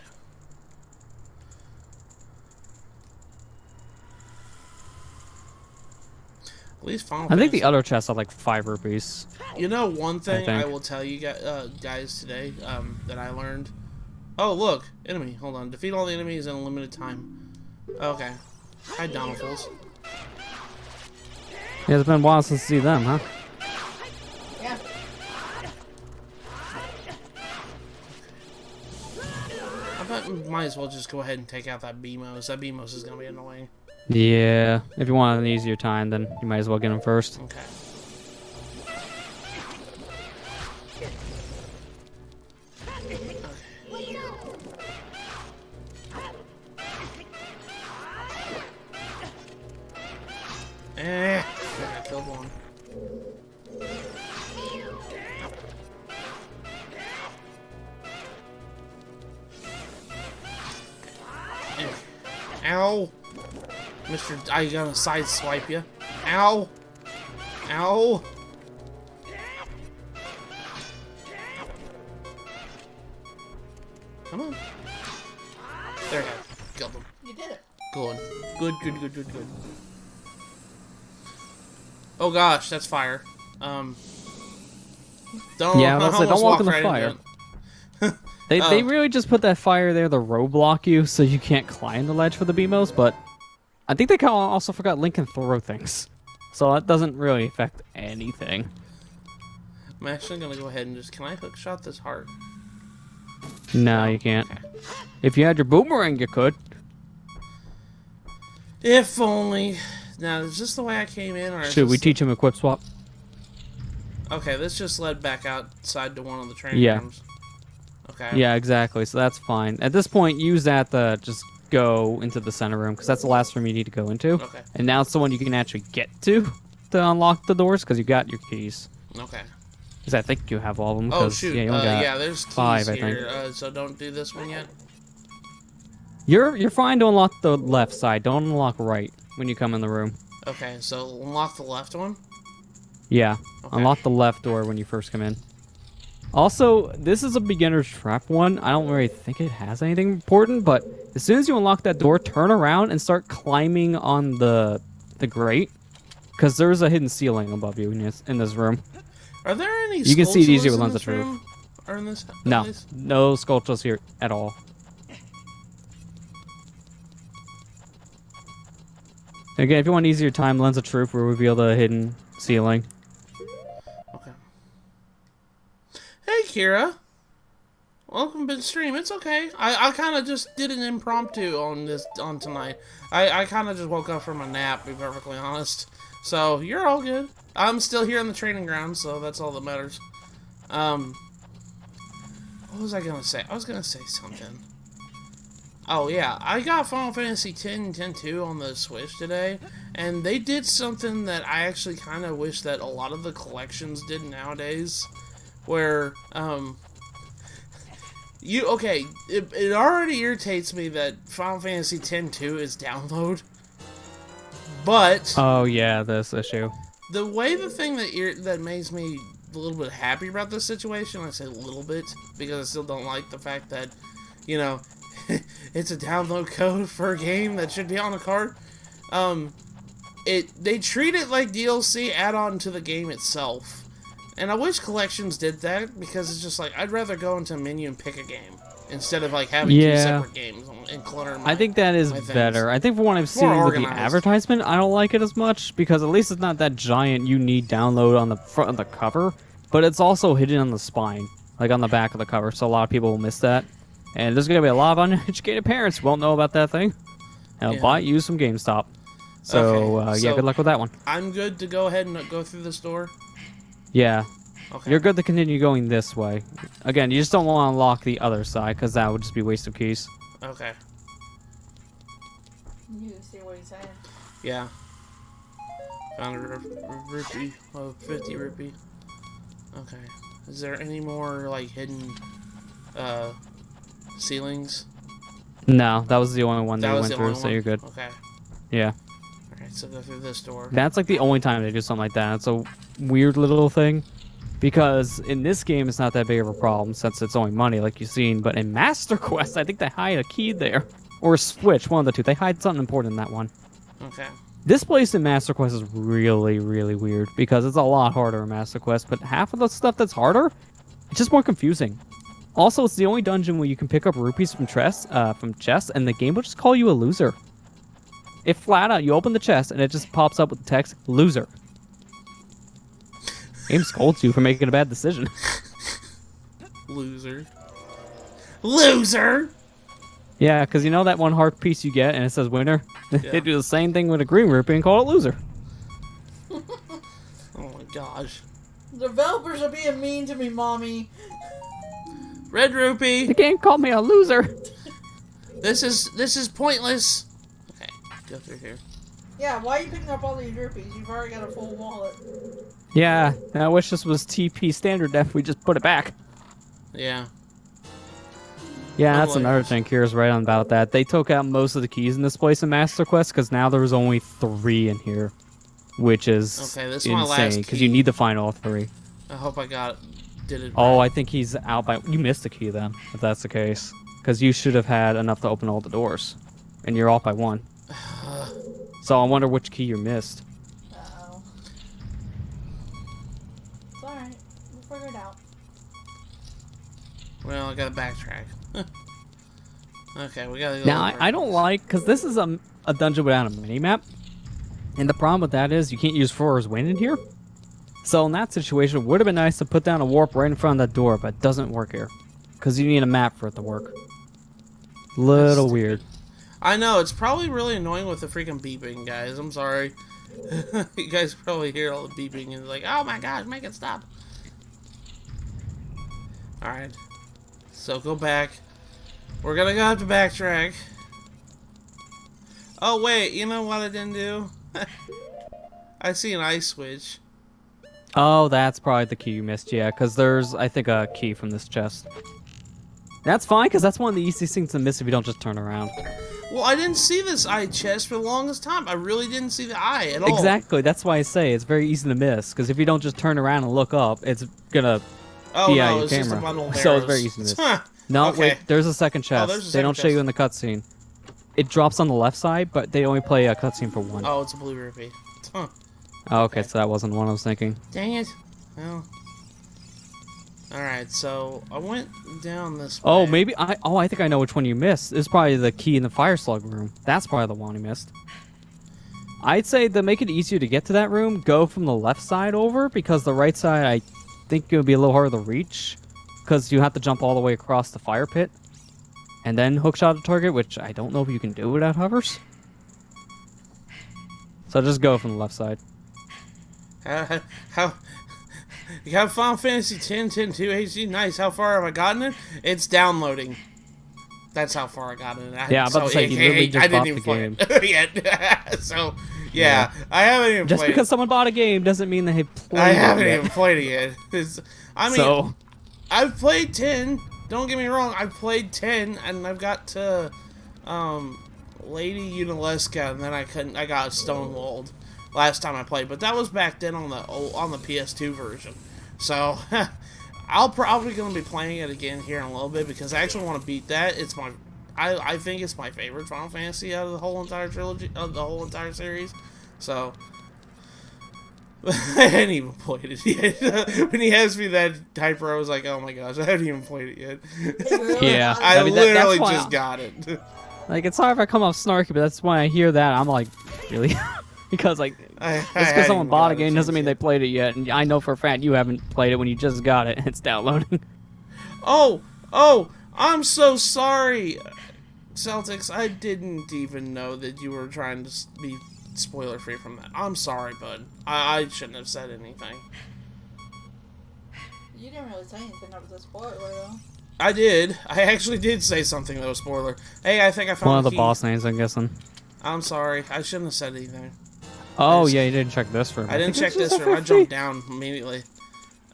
At least Final I think Fantasy. the other chests are like 5 rupees. You know, one thing I think. will tell you guys today that I learned. Oh, look, enemy. Hold on. Defeat all the enemies in a limited time. Okay. Hi, Donalfuls. Yeah, it's been a while since I see them, huh? Yeah. I bet we might as well just go ahead and take out that BMOS. That BMOS is going to be annoying. Yeah, if you want an easier time, then you might as well get them first. Okay. I killed one. Ow! Mr. I gotta sideswipe you. Ow! Ow! Come on. There you go. Killed him. You did it. Good. Good. Oh gosh, that's fire. Don't. Yeah, I don't walk in the right fire. into it. They really just put that fire there to roadblock you so you can't climb the ledge for the BMOs, but I think they also forgot Link can throw things. So that doesn't really affect anything. I'm actually gonna go ahead and just. Can I hookshot this heart? No, you can't. Okay. If you had your boomerang, you could. If only. Now, is this the way I came in, or is Should we this teach him equip swap? Okay, this just led back outside to one of the training Yeah. rooms. Okay. Yeah, exactly. So that's fine. At this point, use that to just go into the center room, because that's the last room you need to go into. Okay. And now it's the one you can actually get to unlock the doors, because you got your keys. Okay. Because I think you have all of them. Oh 'cause, shoot! Yeah, you only got yeah, there's keys 5, I here. think. So don't do this one yet. You're fine to unlock the left side. Don't unlock right when you come in the room. Okay, so unlock the left one. Yeah, Okay. unlock the left door when you first come in. Also, this is a beginner's trap one. I don't really think it has anything important, but as soon as you unlock that door, turn around and start climbing on the grate, because there's a hidden ceiling above you in this room. Are there any? You can see it easier Skulltulas with in Lens of this Truth. room? Or in this? No, place? no sculptures here at all. Again, if you want easier time, Lens of Truth will reveal the hidden ceiling. Okay. Hey, Kira. Welcome to the stream. It's okay. I kind of just did an impromptu on tonight. I kind of just woke up from a nap, to be perfectly honest. So you're all good. I'm still here on the training ground, so that's all that matters. What was I gonna say? I was gonna say something. Oh yeah, I got Final Fantasy X and X-2 on the Switch today, and they did something that I actually kind of wish that a lot of the collections did nowadays, where it already irritates me that Final Fantasy X-2 is download, but Oh yeah, this issue. the way the thing that makes me a little bit happy about this situation. I say a little bit because I still don't like the fact that, you know, it's a download code for a game that should be on a card. They treat it like DLC add-on to the game itself. And I wish collections did that, because it's just like, I'd rather go into a menu and pick a game instead of like having two separate games and clutter I think that is better. I think from what I've seen with the advertisement, I don't like it as much, because at least it's not that giant you need download on the front of the cover, but it's also hidden on the spine, like on the back of the cover, so a lot of people will miss that. And there's going to be a lot of uneducated parents who won't know about that thing. And they'll buy you some GameStop. So, yeah, good luck with that one. I'm good to go ahead and go through this door? Yeah. Okay. You're good to continue going this way. Again, you just don't want to unlock the other side, because that would just be a waste of keys. Okay. You see what he's saying? Yeah. Found a rupee. Oh, 50 rupee. Okay. Is there any more, like, hidden, ceilings? No, that was the only one that you went through, one? so you're good. Okay. Yeah. Alright, so go through this door. That's like the only time they do something like that. It's a weird little thing. Because in this game, it's not that big of a problem since it's only money, like you've seen. But in Master Quest, I think they hide a key there. Or a switch, one of the two. They hide something important in that one. Okay. This place in Master Quest is really, really weird. Because it's a lot harder in Master Quest. But half of the stuff that's harder, it's just more confusing. Also, it's the only dungeon where you can pick up rupees from chests, and the game will just call you a loser. If flat out, you open the chest, and it just pops up with the text, loser. Game scolds you for making a bad decision. Loser. Loser! Yeah, because you know that one heart piece you get and it says winner? Yeah. They do the same thing with a green rupee and call it loser. Oh my gosh. Developers are being mean to me, Mommy. Red rupee! The game called me a loser! This is pointless! Okay, go through here. Yeah, why are you picking up all these rupees? You've already got a full wallet. Yeah, and I wish this was TP standard def, we just put it back. Yeah. Yeah, that's another thing. Kira's right on about that. They took out most of the keys in this place in Master Quest because now there's only 3 in here, which is this is my last insane because you need to find all 3. I hope I did it. Oh, right. I think he's out by. You missed a key then, if that's the case, because you should have had enough to open all the doors, and you're off by 1. So I wonder which key you missed. Uh-oh. It's alright. We'll figure it out. Well, I gotta backtrack. Okay, we gotta go. Now, I don't like, because this is a dungeon without a mini-map, and the problem with that is you can't use Flora's Wind in here. So in that situation, it would have been nice to put down a warp right in front of that door, but it doesn't work here. Because you need a map for it to work. Little weird. I know, it's probably really annoying with the freaking beeping, guys. I'm sorry. You guys probably hear all the beeping and like, oh my gosh, make it stop. Alright. So go back. We're gonna have to backtrack. Oh wait, you know what I didn't do? I see an ice switch. Oh, that's probably the key you missed, yeah, because there's, I think, a key from this chest. That's fine, because that's one of the easiest things to miss if you don't just turn around. Well, I didn't see this eye chest for the longest time. I really didn't see the eye at all. Exactly, that's why I say it's very easy to miss, because if you don't just turn around and look up, it's gonna be out your Just a camera. bundle of So it's arrows. very easy to miss. No, Okay. wait, there's a second chest. there's a They don't second show you chest. in the cutscene. It drops on the left side, but they only play a cutscene for 1. Oh, it's a blue rupee. Huh. Oh, okay, so that wasn't the one I was thinking. Dang it. Well. Alright, so I went down this way. Oh, maybe I think I know which one you missed. It's probably the key in the fire slug room. That's probably the one you missed. I'd say to make it easier to get to that room, go from the left side over, because the right side I think it would be a little harder to reach, because you have to jump all the way across the fire pit and then hookshot the target, which I don't know if you can do without hovers. So just go from the left side. How you got Final Fantasy X, 10, 2 HD. Nice. How far have I gotten it? It's downloading. That's how far I got it. Yeah, I'm about to say, you literally just bought the game. Play it yet. So, yeah, I haven't even Just played because it. someone bought a game doesn't mean they played I it haven't yet. even played it yet. I mean, So, I've played 10. Don't get me wrong. I've played 10, and I've got to Lady Unalesca, and then I got stonewalled last time I played. But that was back then on the PS2 version. So, I'll probably gonna be playing it again here in a little bit because I actually want to beat that. It's my, I think it's my favorite Final Fantasy out of the whole entire trilogy, of the whole entire series. So, I hadn't even played it yet. When he asked me that hyper, I was like, oh my gosh, I haven't even played it yet. Really? Yeah. I mean, literally that's why just got it. Like, it's sorry if I come off snarky, but that's when I hear that, I'm like, really? Because, like, just because someone bought a game doesn't mean they played it yet. And I know for a fact you haven't played it when you just got it and it's downloading. Oh, I'm so sorry, Celtics. I didn't even know that you were trying to be spoiler-free from that. I'm sorry, bud. I shouldn't have said anything. You didn't really say anything that was a spoiler, though. I did. I actually did say something that was spoiler. Hey, I think I found One of the key. boss names, I'm guessing. I'm sorry. I shouldn't have said anything. Oh, yeah, you didn't check this room. I didn't check this room. I jumped down immediately.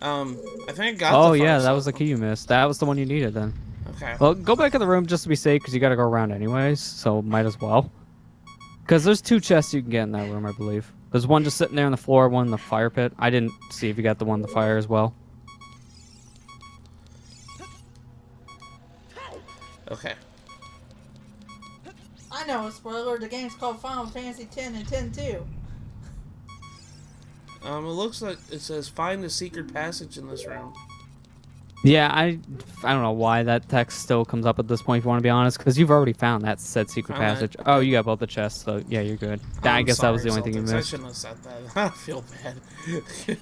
I think I got Oh, the yeah, fire that was the circle. key you missed. That was the one you needed, then. Okay. Well, go back in the room just to be safe, because you got to go around anyways, so might as well. Because there's 2 chests you can get in that room, I believe. There's one just sitting there on the floor, one in the fire pit. I didn't see if you got the one in the fire as well. Okay. I know a spoiler. The game's called Final Fantasy X and X 2. It looks like it says find the secret passage in this room. Yeah, I don't know why that text still comes up at this point, if you want to be honest, because you've already found that said secret Found passage. that. Oh, you got both the chests, so yeah, you're good. I I'm guess that was the sorry, only thing you Celtics. I missed. shouldn't have said that. I feel bad.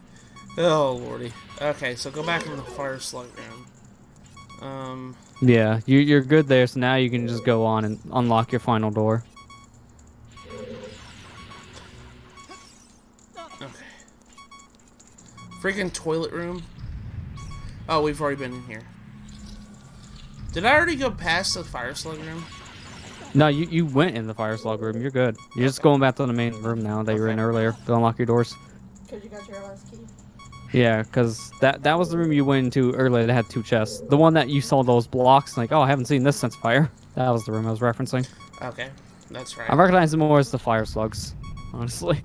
Oh, lordy. Okay, so go back into the fire slug room. Yeah, you're good there, so now you can just go on and unlock your final door. Okay. Freaking toilet room. Oh, we've already been in here. Did I already go past the fire slug room? No, you went in the fire slug room. You're good. You're just going back to the main room now that you were in earlier to unlock your doors. Because you got your last key. Yeah, because that was the room you went into earlier that had 2 chests. The one that you saw those blocks, like, oh, I haven't seen this since fire. That was the room I was referencing. Okay, that's right. I recognize it more as the fire slugs, honestly.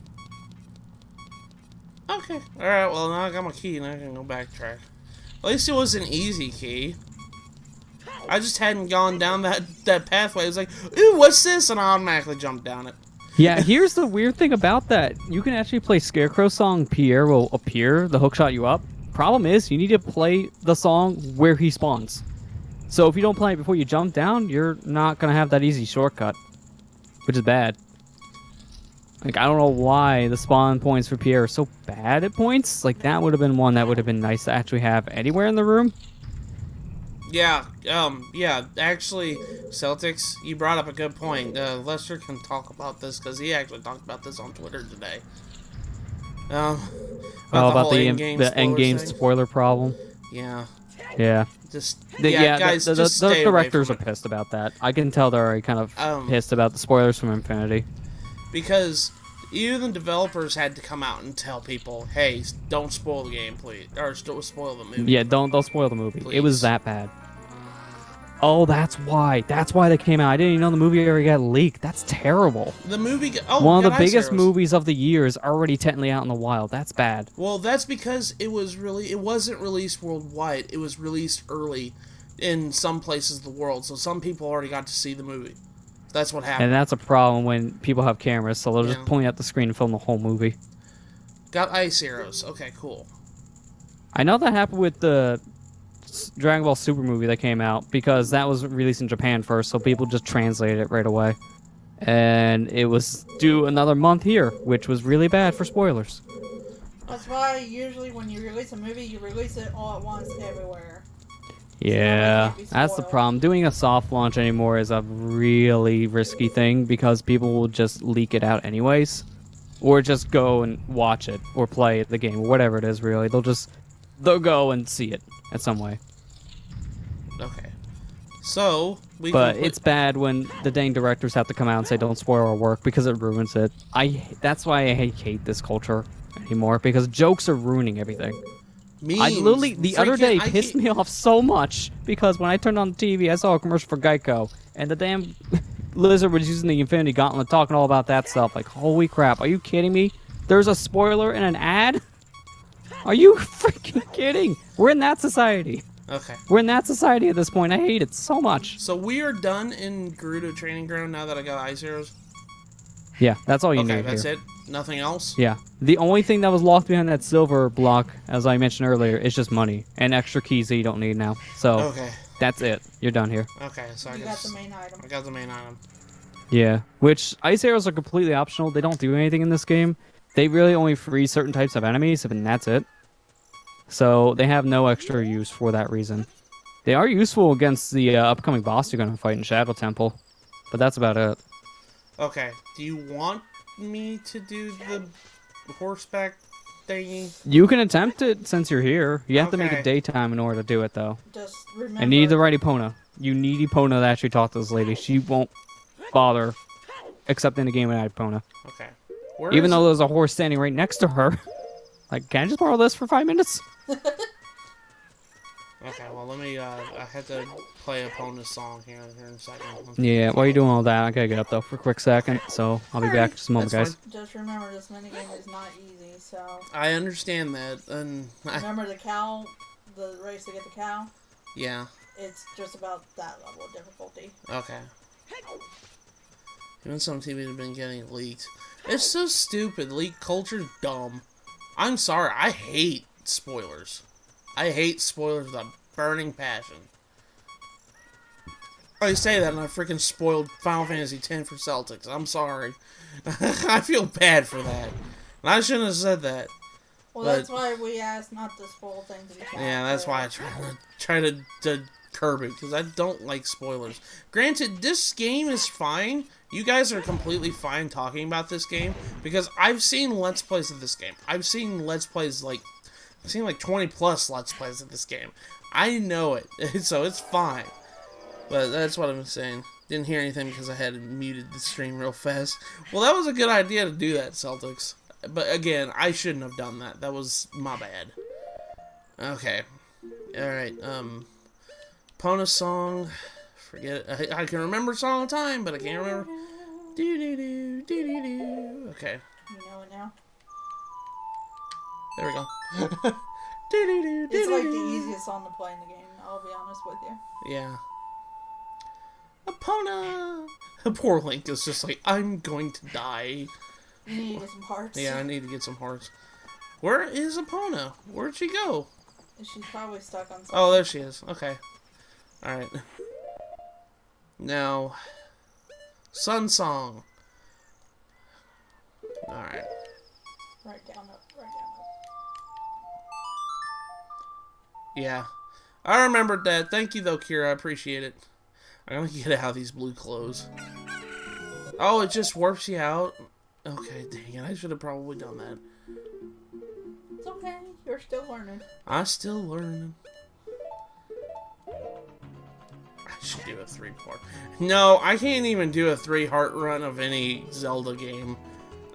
Okay, alright, well now I got my key and I can go backtrack. At least it was an easy key. I just hadn't gone down that pathway. It was like, ooh, what's this? And I automatically jumped down it. Yeah, here's the weird thing about that. You can actually play Scarecrow song, Pierre will appear, the hookshot you up. Problem is, you need to play the song where he spawns. So if you don't play it before you jump down, you're not going to have that easy shortcut. Which is bad. Like, I don't know why the spawn points for Pierre are so bad at points. Like, that would have been one that would have been nice to actually have anywhere in the room. Yeah, actually, Celtics, you brought up a good point. Lester can talk about this because he actually talked about this on Twitter today. About the endgame endgame thing. spoiler problem. Yeah, Yeah. guys, the just stay away directors from are it. pissed about that. I can tell they're already kind of pissed about the spoilers from Infinity. Because even the developers had to come out and tell people, hey, don't spoil the game, please. Or don't spoil the movie. Yeah, don't spoil the movie. It was Please. that bad. Oh, that's why. That's why they came out. I didn't even know the movie already got leaked. That's terrible. The movie... One of the got ice biggest arrows. movies of the year is already technically out in the wild. That's bad. Well, that's because it wasn't released worldwide. It was released early in some places of the world. So some people already got to see the movie. That's what happened. And that's a problem when people have cameras, so they'll Yeah. just point at the screen and film the whole movie. Got ice arrows. Okay, cool. I know that happened with the Dragon Ball Super movie that came out because that was released in Japan first, so people just translated it right away. And it was due another month here, which was really bad for spoilers. That's why usually when you release a movie, you release it all at once everywhere. Yeah, can't be that's the spoiled. problem. Doing a soft launch anymore is a really risky thing because people will just leak it out anyways. Or just go and watch it or play the game or whatever it is really. They'll go and see it in some way. Okay. So, But it's bad when the dang directors have to come out and say don't spoil our work because it ruins it. That's why I hate this culture anymore because jokes are ruining everything. I literally the other day pissed me off so much because when I turned on the TV, I saw a commercial for Geico, and the damn lizard was using the Infinity Gauntlet, talking all about that stuff. Like, holy crap! Are you kidding me? There's a spoiler in an ad. Are you freaking kidding? We're in that society. Okay. We're in that society at this point. I hate it so much. So we are done in Gerudo Training Ground now that I got Ice Arrows? Yeah, that's all you Okay, need that's here. it? Nothing else? Yeah. The only thing that was locked behind that silver block, as I mentioned earlier, is just money and extra keys that you don't need now. So Okay. that's it. You're done here. Okay, so You got the main item. I got the main item. Yeah. Which ice arrows are completely optional. They don't do anything in this game. They really only freeze certain types of enemies, and that's it. So they have no extra use for that reason. They are useful against the upcoming boss you're going to fight in Shadow Temple, but that's about it. Okay, do you want me to do the horseback thingy? You can attempt it since you're here. You have to make Okay. it daytime in order to do it, though. Just remember. And you need the right Epona. You need Epona to actually talk to this lady. She won't bother except in the game without Epona. Okay. Where Even is though there's a horse standing right next to her. Like, can I just borrow this for 5 minutes? Okay, well, let me, I had to play Epona's song here in a second. Yeah, while you're doing all that, I gotta get up, though, for a quick second. So, I'll be back in just a moment, That's guys. Just remember, this minigame is not easy, so. I understand that, and Remember the cow? The race to get the cow? yeah, It's just about that level of difficulty. okay. Even some TVs have been getting leaked. It's so stupid. Leak culture's dumb. I'm sorry, I hate spoilers. I hate spoilers with a burning passion. I say that and I freaking spoiled Final Fantasy X for Celtics. I'm sorry. I feel bad for that. And I shouldn't have said that. Well, But- that's why we ask not to spoil things in chat. Yeah, that's why I try to curb it, because I don't like spoilers. Granted, this game is fine. You guys are completely fine talking about this game, because I've seen Let's Plays of this game. I've seen Let's Plays, like, I've seen like 20 plus Let's Plays of this game. I know it, so it's fine. But that's what I'm saying. Didn't hear anything because I had muted the stream real fast. Well, that was a good idea to do that, Celtics. But again, I shouldn't have done that. That was my bad. Okay. Alright, Pona song. Forget it. I can remember Song of Time, but I can't remember. Do-do-do, do-do-do. Okay. You know it now? There we go. Do-do-do, It's like the do-do-do. easiest song to play in the game, I'll be honest with you. Yeah. Epona! Poor Link is just like, I'm going to die. You need to get some hearts. Yeah, I need to get some hearts. Where is Epona? Where'd she go? She's probably stuck on something. Oh, there she is. Okay. Alright. Now, Sun Song. Alright. Right down up, right down up. Yeah. I remembered that. Thank you, though, Kira. I appreciate it. I'm gonna get out of these blue clothes. Oh, it just warps you out? Okay, dang it. I should have probably done that. It's okay, you're still learning. I'm still learning. I should do a 3-part. No, I can't even do a 3-heart run of any Zelda game.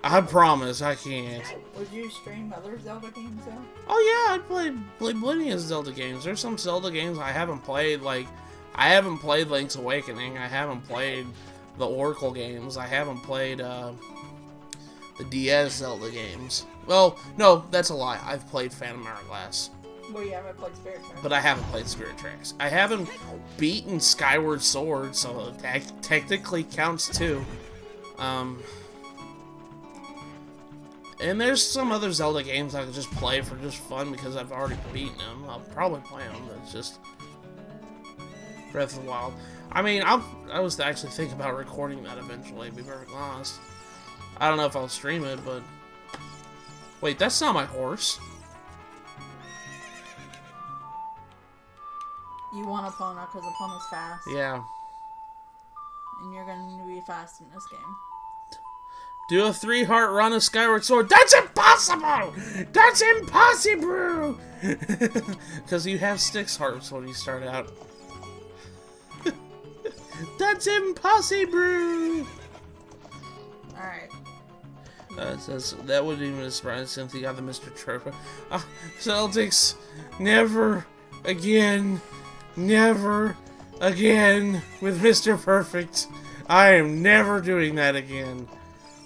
I promise, I can't. Would you stream other Zelda games though? Oh yeah, I played plenty of Zelda games. There's some Zelda games I haven't played, like, I haven't played Link's Awakening, I haven't played the Oracle games, I haven't played, the DS Zelda games. Well, no, that's a lie. I've played Phantom Hourglass. Well, you haven't played Spirit Tracks. But I haven't played Spirit Tracks. I haven't beaten Skyward Sword, so that technically counts too. And there's some other Zelda games I could just play for just fun because I've already beaten them. I'll probably play them, but it's just Breath of the Wild. I mean, I was actually thinking about recording that eventually, to be perfectly honest. I don't know if I'll stream it, but... Wait, that's not my horse. You want Epona because Epona's fast. Yeah. And you're going to be fast in this game. Do a 3-heart run of Skyward Sword. That's impossible! That's impossible! Because you have 6 hearts when you start out. That's impossible! Alright. Says, that wouldn't even surprise Cynthia got the Mr. Tropa. Celtics, never again with Mr. Perfect. I am never doing that again.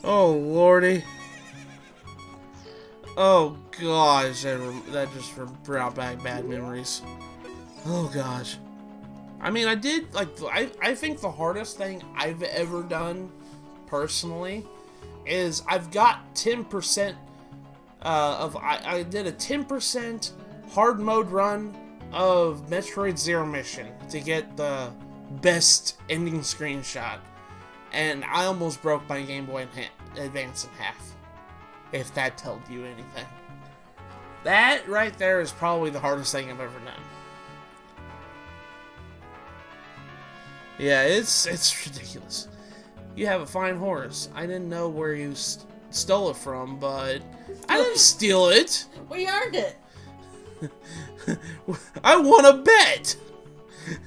Oh, lordy. Oh gosh, that just brought back bad memories. Oh gosh. I mean, I did, like, I think the hardest thing I've ever done, personally, is I've got 10% I did a 10% hard mode run of Metroid Zero Mission to get the best ending screenshot. And I almost broke my Game Boy Advance in half. If that told you anything. That right there is probably the hardest thing I've ever done. Yeah, it's ridiculous. You have a fine horse. I didn't know where you stole it from, but I didn't steal it. We earned it. I want a bet.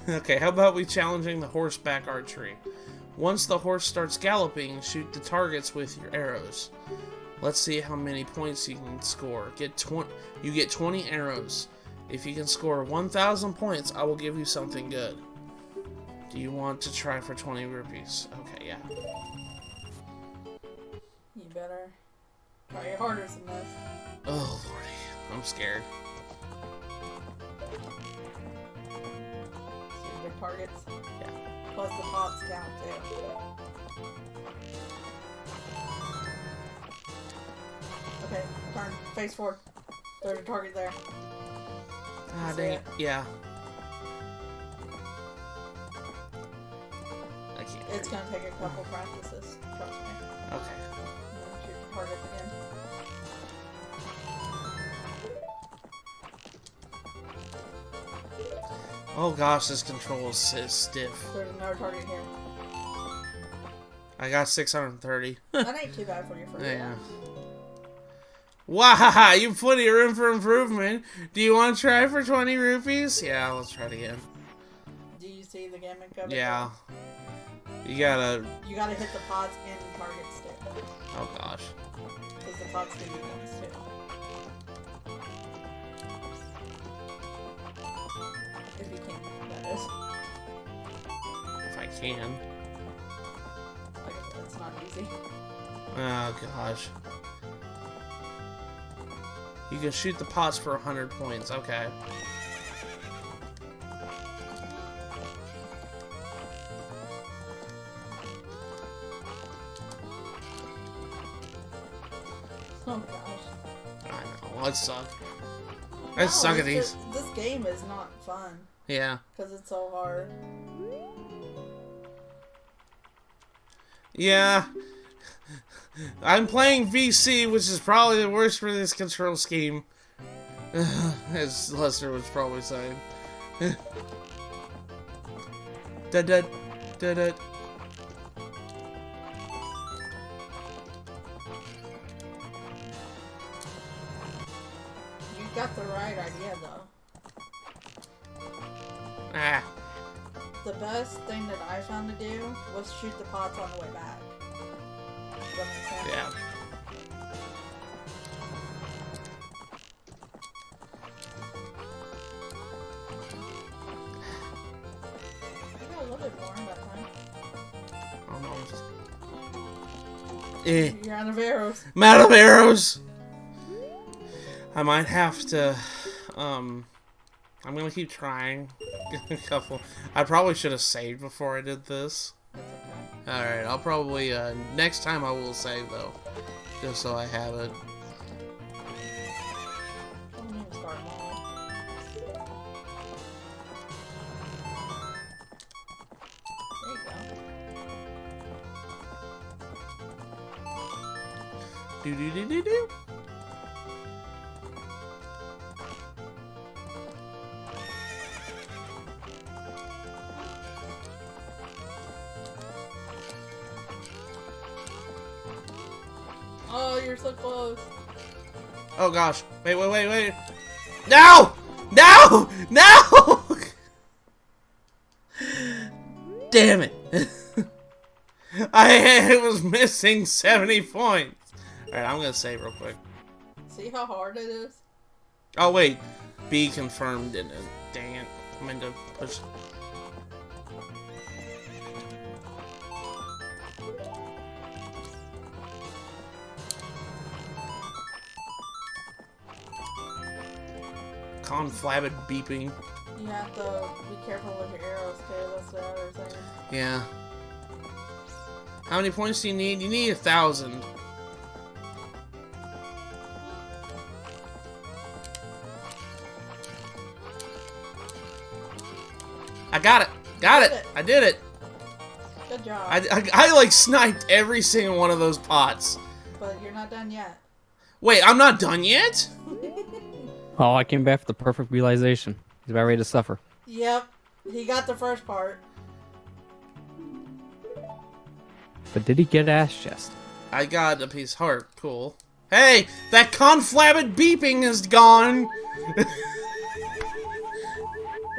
Okay, how about we challenging the horseback archery? Once the horse starts galloping, shoot the targets with your arrows. Let's see how many points you can score. You get 20 arrows. If you can score 1,000 points, I will give you something good. Do you want to try for 20 rupees? Okay, yeah. You better try harder than this. Oh, lordy. I'm scared. See the targets? Yeah. Plus the pots count too. Okay, turn. Face forward. There's a target there. Ah, dang it. Yeah. I can't. It's gonna take a couple practices. Trust me. Okay. And then shoot the target again. Oh gosh, this control is stiff. There's another target here. I got 630. That ain't too bad for your first Yeah. one. Wow, you plenty of room for improvement. Do you want to try for 20 rupees? Yeah, let's try it again. Do you see the gimmick of it? Yeah. You gotta... You gotta hit the pots and the targets too. Oh gosh. Because the pots give you points too. If you can, that is. If I can. Like I said, it's not easy. Oh gosh. You can shoot the pots for 100 points. Okay. Oh gosh. I know. I suck. I suck at these. This game is not fun. Yeah. Because it's so hard. Yeah. I'm playing VC, which is probably the worst for this control scheme. As Lester was probably saying. da da da da. You got the right idea though. Ah. The best thing that I found to do was shoot the pots on the way back. Does that make sense? Yeah. I got a little bit more in that time. Almost. Eh. You're out of arrows. I'm out of arrows. I might have to, I'm gonna keep trying. A couple. I probably should have saved before I did this. Alright, I'll probably, next time I will save though. Just so I have it. I don't even start mowing. There you go. Do do do do do. Oh, you're so close. Oh gosh. Wait. No! No! No! Damn it. I was missing 70 points. Alright, I'm gonna save real quick. See how hard it is? Oh wait. B confirmed didn't it? Dang it. I meant to push. conflabbed beeping. You have to be careful with your arrows too. That's the other thing. Yeah. How many points do you need? You need 1,000. I got it. Got it. I did it. Good job. I like sniped every single one of those pots. But you're not done yet. Wait, I'm not done yet? Oh, I came back for the perfect realization. He's about ready to suffer. Yep. He got the first part. But did he get ass chest? I got a piece of heart. Cool. Hey, that conflabbed beeping is gone.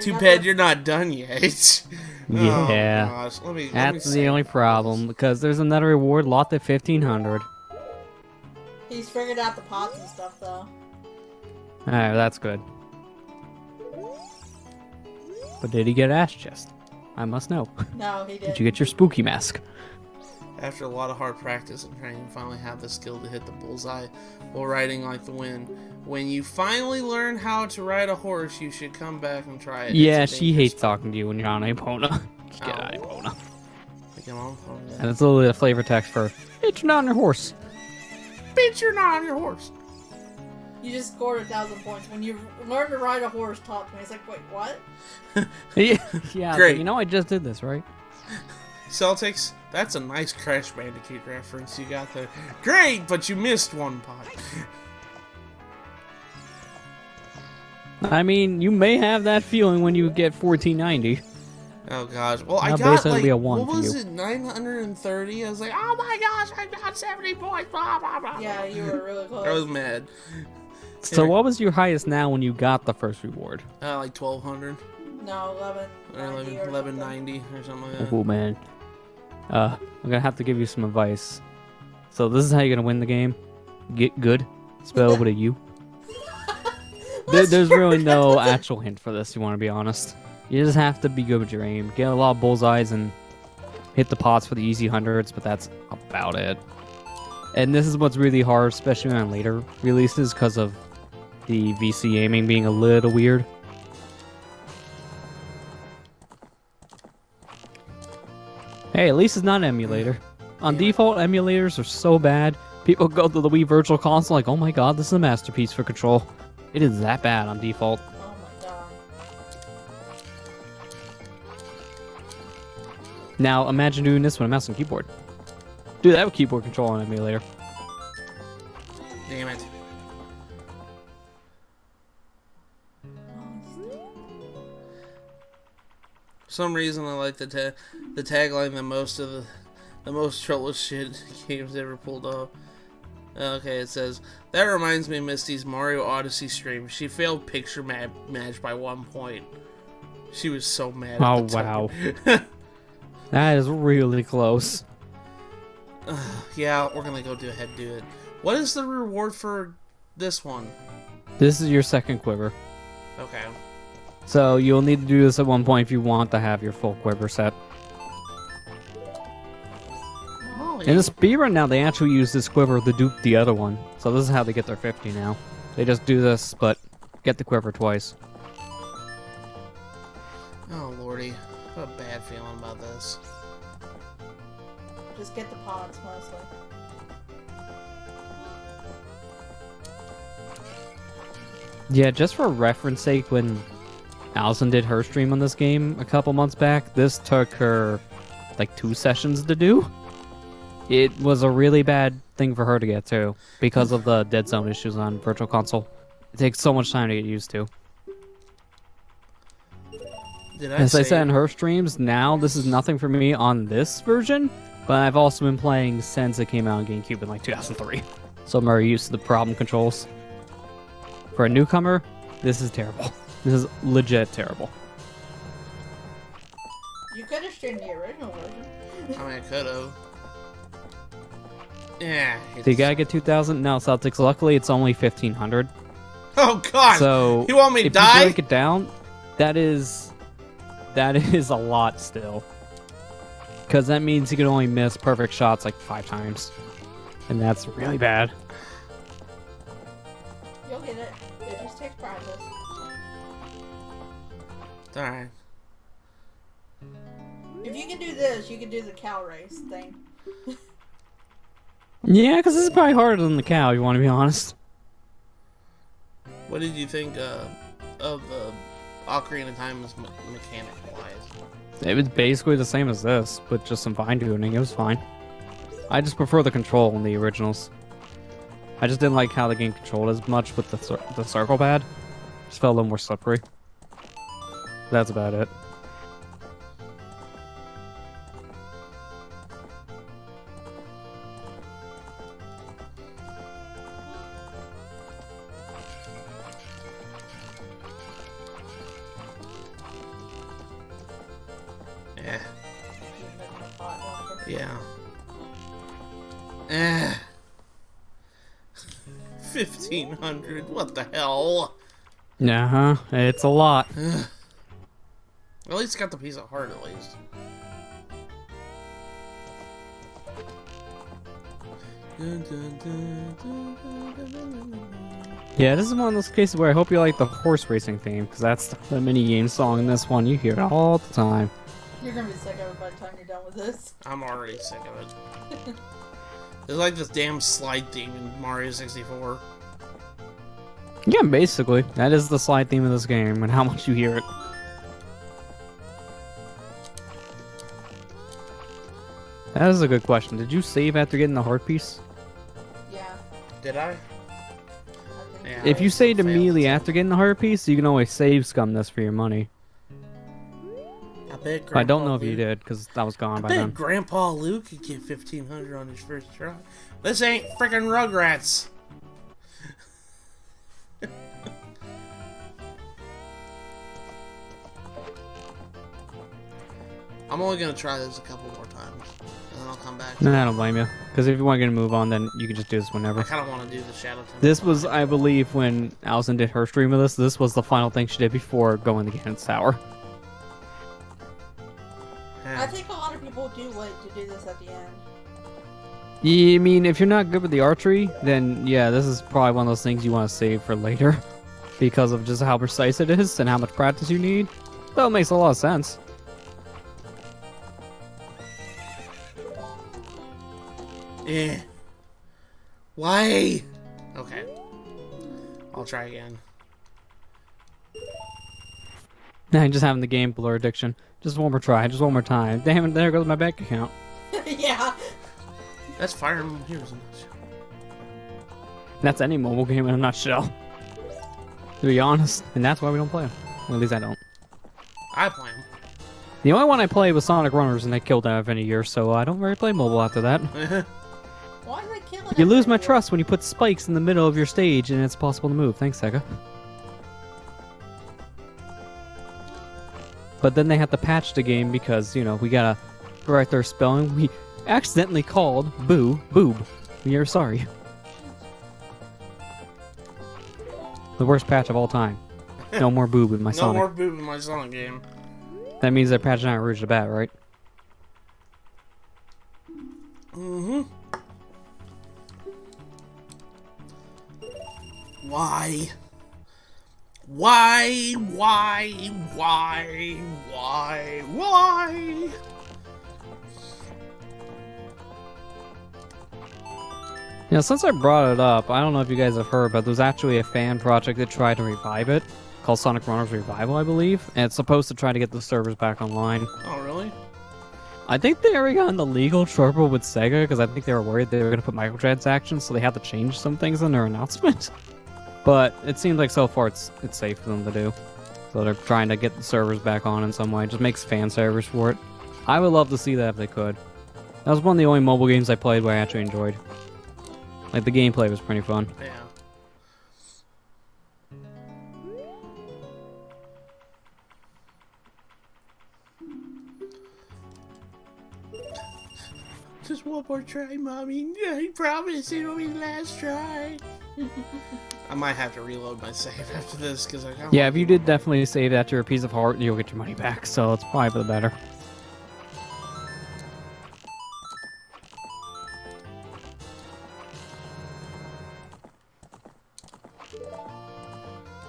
Too bad you're not done yet. Yeah. Oh, gosh. Let me That's the only problem, because there's another reward locked at 1,500. He's figured out the pots and stuff, though. Alright, that's good. But did he get ass chest? I must know. No, he didn't. Did you get your spooky mask? After a lot of hard practice and training, you finally have the skill to hit the bullseye while riding like the wind. When you finally learn how to ride a horse, you should come back and try it. Yeah, she hates talking to you when you're on Epona. Just get on Epona. And it's literally a flavor text for, bitch, you're not on your horse. Bitch, you're not on your horse. You just scored 1,000 points. When you learn to ride a horse, talk to me. It's like, wait, what? Yeah, Great. You know I just did this, right? Celtics, that's a nice Crash Bandicoot reference you got there. Great, but you missed one pot. I mean, you may have that feeling when you get 1490. Oh gosh. Well, I Now got basically like, be a 1 what for was you. it, 930? I was like, oh my gosh, I got 70 points, blah, blah, blah. Yeah, you were really close. I was mad. So what was your highest now when you got the first reward? Like 1,200. No, 1190 or 1190 or something like that. Oh, man. I'm gonna have to give you some advice. So this is how you're gonna win the game. Get good. Spell with a U. There's really no actual hint for this, you want to be honest. You just have to be good with your aim. Get a lot of bullseyes and hit the pots for the easy hundreds, but that's about it. And this is what's really hard, especially on later releases, because of the VC aiming being a little weird. Hey, at least it's not an emulator. On default, emulators are so bad. People go to the Wii Virtual Console like, oh my god, this is a masterpiece for control. It is that bad on default. Oh my god. Now, imagine doing this with a mouse and keyboard. Do that with keyboard control on emulator. Damn it. For some reason, I like the tagline the most of the most trollest shit games ever pulled off. Okay, it says, that reminds me of Misty's Mario Odyssey stream. She failed picture match by 1 point. She was so mad. Oh, wow. That is really close. Yeah, we're gonna go ahead and do it. What is the reward for this one? This is your second quiver. Okay. So you'll need to do this at one point if you want to have your full quiver set. In the speedrun now, they actually use this quiver to dupe the other one. So this is how they get their 50 now. They just do this, but get the quiver twice. Oh, lordy. I have a bad feeling about this. Just get the pods, mostly. Yeah, just for reference sake, when Allison did her stream on this game a couple months back, this took her like 2 sessions to do. It was a really bad thing for her to get to because of the dead zone issues on Virtual Console. It takes so much time to get used to. As I said in her streams, now this is nothing for me on this version, but I've also been playing since it came out on GameCube in like 2003. So I'm already used to the problem controls. For a newcomer, this is terrible. This is legit terrible. You could have streamed the original version. I mean, I could have. Yeah. So you gotta get 2,000? No, Celtics. Luckily, it's only 1,500. Oh, God! So you want me to if die? you break it down, that is a lot still. Because that means you can only miss perfect shots like 5 times. And that's really bad. You'll get it. It just takes practice. Alright. If you can do this, you can do the cow race thing. Yeah, because this is probably harder than the cow, you want to be honest. What did you think of the Ocarina of Time's mechanic-wise? It was basically the same as this, but just some fine-tuning. It was fine. I just prefer the control in the originals. I just didn't like how the game controlled as much with the circle pad. Just felt a little more slippery. That's about it. Eh. Yeah. Eh. 1,500. What the hell? Yeah, it's a lot. At least got the piece of heart, at least. Yeah, this is one of those cases where I hope you like the horse racing theme, because that's the mini-game song in this one. You hear it all the time. You're gonna be sick of it by the time you're done with this. I'm already sick of it. It's like this damn slide theme in Mario 64. Yeah, basically. That is the slide theme of this game, and how much you hear it. That is a good question. Did you save after getting the heart piece? Yeah. Did I? I think Yeah. If you saved failed immediately to. after getting the heart piece, you can always save scum this for your money. I bet I don't Grandpa know if you Luke- did, because I was gone I by bet then. Grandpa Luke could get 1,500 on his first try. This ain't freaking Rugrats. I'm only gonna try this a couple more times, and then I'll come back. No, I don't blame you. Because if you want to get a move on, then you can just do this I whenever. kind of want to do the Shadow Temple. This was, I believe, when Allison did her stream of this, this was the final thing she did before going to Ganon's Tower. I think a lot of people do wait to do this at the end. Yeah, I mean, if you're not good with the archery, then yeah, this is probably one of those things you want to save for later. Because of just how precise it is and how much practice you need. So it makes a lot of sense. Eh. Why? Okay. I'll try again. Nah, just having the game blur addiction. Just one more try, just one more time. Damn it, there goes my bank account. Yeah. That's Fire Emblem Heroes in this. That's any mobile game in a nutshell. To be honest, and that's why we don't play them. Well, at least I don't. I play them. The only one I played was Sonic Runners, and they killed that within a year, so I don't really play mobile after that. Why are they killing You lose my everybody? trust when you put spikes in the middle of your stage and it's possible to move. Thanks, Sega. But then they had to patch the game because, you know, we gotta correct their spelling. We accidentally called Boo Boob. We are sorry. The worst patch of all time. No more boob in my No Sonic. more boob in my Sonic game. That means they're patching out Rouge the Bat, right? Mm-hmm. Why? Why? Yeah, since I brought it up, I don't know if you guys have heard, but there's actually a fan project that tried to revive it, called Sonic Runners Revival, I believe, and it's supposed to try to get the servers back online. Oh, really? I think they already got into legal trouble with Sega, because I think they were worried they were going to put microtransactions, so they had to change some things in their announcement. But it seems like so far it's safe for them to do. So they're trying to get the servers back on in some way, just makes fan servers for it. I would love to see that if they could. That was one of the only mobile games I played where I actually enjoyed. Like, the gameplay was pretty fun. Yeah. Just one more try, Mommy. I promise it'll be the last try. I might have to reload my save after this because I got. Yeah, if you did definitely save that to your piece of heart, you'll get your money back, so it's probably for the better.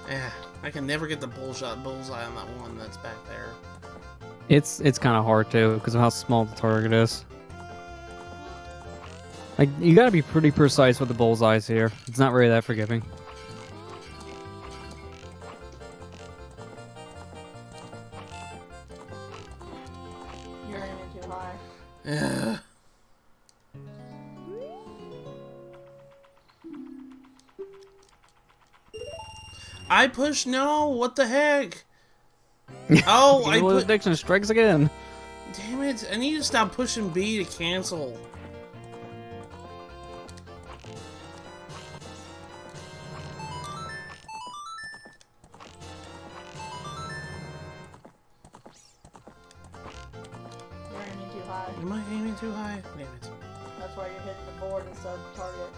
Yeah, I can never get the bullseye on that one that's back there. It's kind of hard too because of how small the target is. Like you gotta be pretty precise with the bullseyes here. It's not really that forgiving. You're aiming too high. Yeah. I push no. What the heck? Oh, I Evil put. addiction strikes again. Damn it! I need to stop pushing B to cancel. You're aiming too high. Am I aiming too high? Damn it! That's why you're hitting the board instead of the target.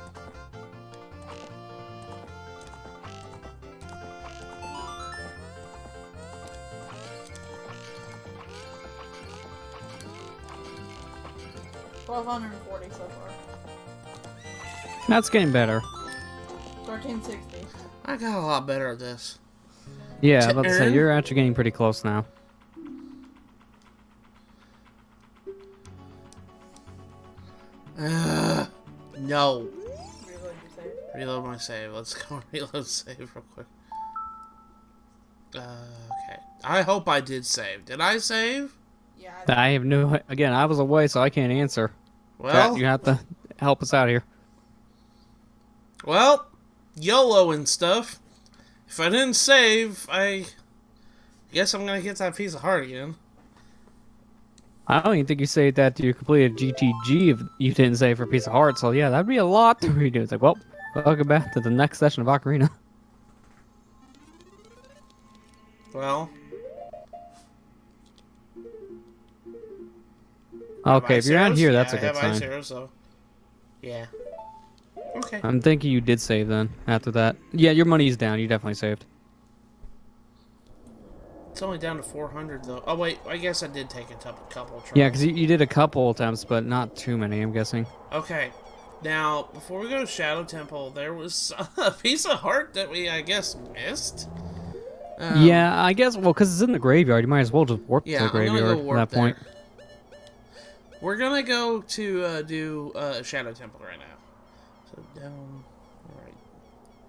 $1,240 so far. That's getting better. 1360. I got a lot better at this. Yeah, I was about to say Turn. you're actually getting pretty close now. No. Reload your save. Reload my save. Let's go reload save real quick. Okay. I hope I did save. Did I save? Yeah. I have no. Again, I was away, so I can't answer. Well, Chat, you have to help us out here. well, YOLO and stuff. If I didn't save, I guess I'm gonna get that piece of heart again. I don't even think you saved that you completed GTG if you didn't save for a piece of heart. So yeah, that'd be a lot to redo. It's like, well, welcome back to the next session of Ocarina. Well. Okay, if you're out here, that's a good I have sign. ice so yeah. Okay. I'm thinking you did save then. After that, yeah, your money's down. You definitely saved. It's only down to 400 though. Oh wait, I guess I did take a couple tries. Yeah, because you did a couple attempts, but not too many. I'm guessing. Okay. Now, before we go to Shadow Temple, there was a piece of heart that we, I guess, missed. Yeah, I guess. Well, because it's in the graveyard, you might as well just warp Yeah, to the I'm gonna graveyard go warp at that point. there. We're gonna go to do Shadow Temple right now. So down, right,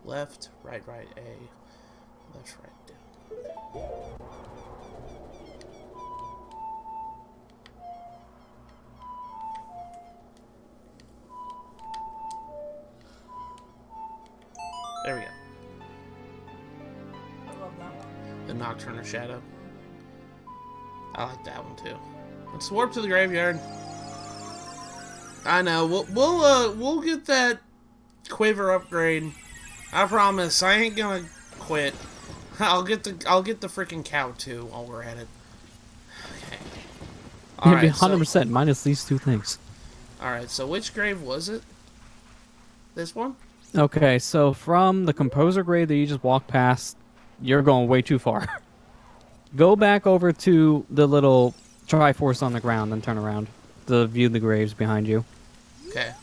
left, right, A, left, right, down. There we go. I love that one. The Nocturne Shadow. I like that one too. Let's warp to the graveyard. I know. We'll get that quiver upgrade. I promise. I ain't gonna quit. I'll get the freaking cow too while we're at it. Okay. You'd be 100% minus these two things. All right. So which grave was it? This one? Okay, so from the composer grave that you just walked past, you're going way too far. Go back over to the little Triforce on the ground and turn around to view the graves behind you. Okay.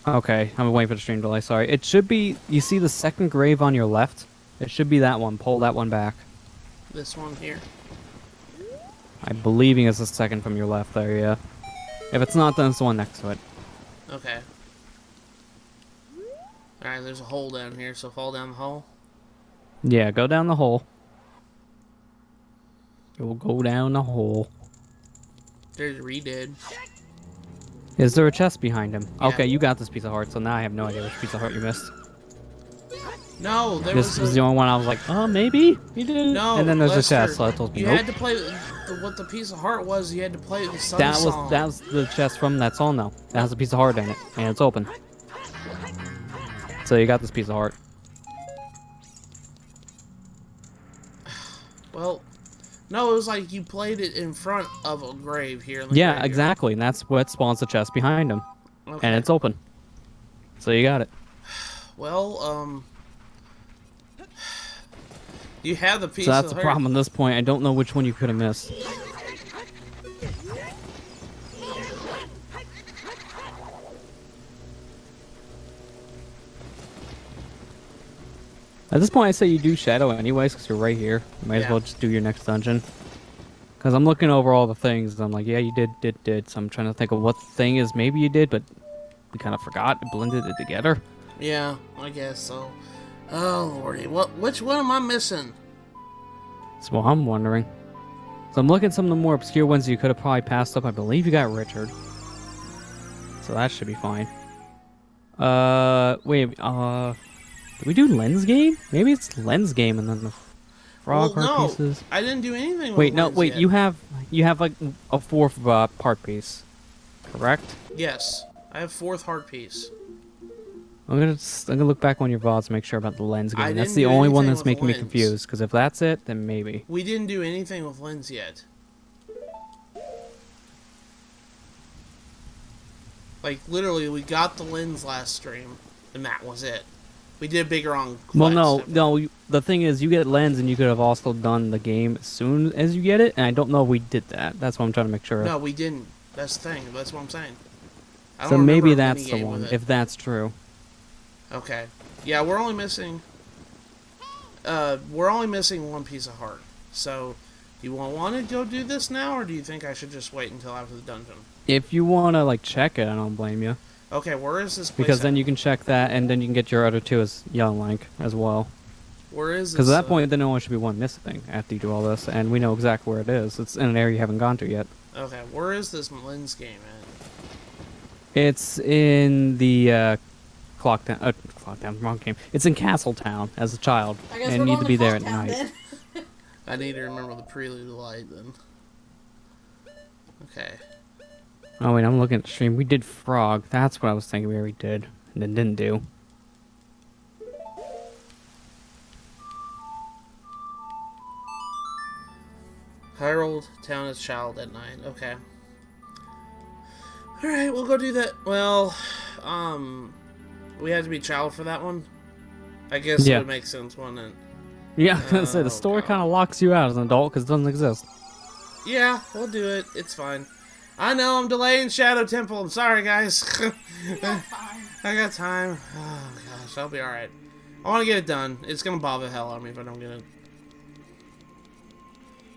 Okay, I'm waiting for the stream delay, sorry. It should be, you see the second grave on your left? It should be that one. Pull that one back. This one here. I'm believing it's the second from your left there, yeah. If it's not, then it's the one next to it. Okay. All right. There's a hole down here, so fall down the hole. Yeah, go down the hole. You'll go down the hole. There's Redid. Is there a chest behind him? Yeah. Okay, you got this piece of heart, so now I have no idea which piece of heart you missed. No, there This was was the only one I was like, oh, maybe? You did. No, And then there's Lester, a chest, so I told me, you nope. had to play what the piece of heart was. You had to play the sun That song. was the chest from that song, though. That has a piece of heart in it, and it's open. So you got this piece of heart. Well, no, it was like you played it in front of a grave here. In the Yeah, graveyard. exactly, and that's what spawns the chest behind him. Okay. And it's open. So you got it. Well, you have the piece So that's of the heart. problem at this point. I don't know which one you could have missed. At this point, I say you do Shadow anyways, because you're right here. You might as Yeah. well just do your next dungeon. Because I'm looking over all the things, and I'm like, yeah, you did. So I'm trying to think of what thing is maybe you did, but we kind of forgot. Blended it together. Yeah, I guess so. Oh, lordy. Which one am I missing? That's what I'm wondering. So I'm looking at some of the more obscure ones you could have probably passed up. I believe you got Richard. So that should be fine. Wait, did we do Lens Game? Maybe it's Lens Game and then the frog Well, heart no, pieces. I didn't do anything with Wait, no, Lens wait, yet. you have like a fourth part piece, correct? Yes, I have fourth heart piece. I'm gonna look back on your VODs to make sure about the Lens I Game. That's didn't the do only one anything that's with making me Lens. confused. Because if that's it, then maybe. We didn't do anything with Lens yet. Like, literally, we got the Lens last stream, and that was it. We did bigger on quest. Well, no. The thing is, you get Lens, and you could have also done the game as soon as you get it. And I don't know if we did that. That's what I'm trying to make sure of. No, we didn't. That's the thing. That's what I'm saying. I So don't remember maybe a that's the minigame one. with it. If that's true. Okay. Yeah, we're only missing one piece of heart. So, do you want to go do this now, or do you think I should just wait until after the dungeon? If you want to like check it, I don't blame you. Okay, where is this place Because then at? you can check that, and then you can get your other two as Young Link as well. Where is this? Because at that point, then there only should be one missing after you do all this, and we know exactly where it is. It's in an area you haven't gone to yet. Okay, where is this Lens game at? It's in the Clock Town, wrong game. It's in Castletown as a child, I guess and we're you need going to be there at Clock Town night. then. I need to remember the prelude light then. Okay. Oh wait, I'm looking at the stream. We did Frog. That's what I was thinking we already did, and then didn't do. Harold Town as child at night. Okay. Alright, we'll go do that. Well, we had to be child for that one? I guess Yeah. it would make sense, wouldn't it? Yeah, I was gonna say the Oh, story God. kind of locks you out as an adult because it doesn't exist. Yeah, we'll do it. It's fine. I know I'm delaying Shadow Temple. I'm sorry, guys. Yeah, fine. I got time. Oh, gosh, I'll be alright. I want to get it done. It's going to bother the hell out of me if I don't get it.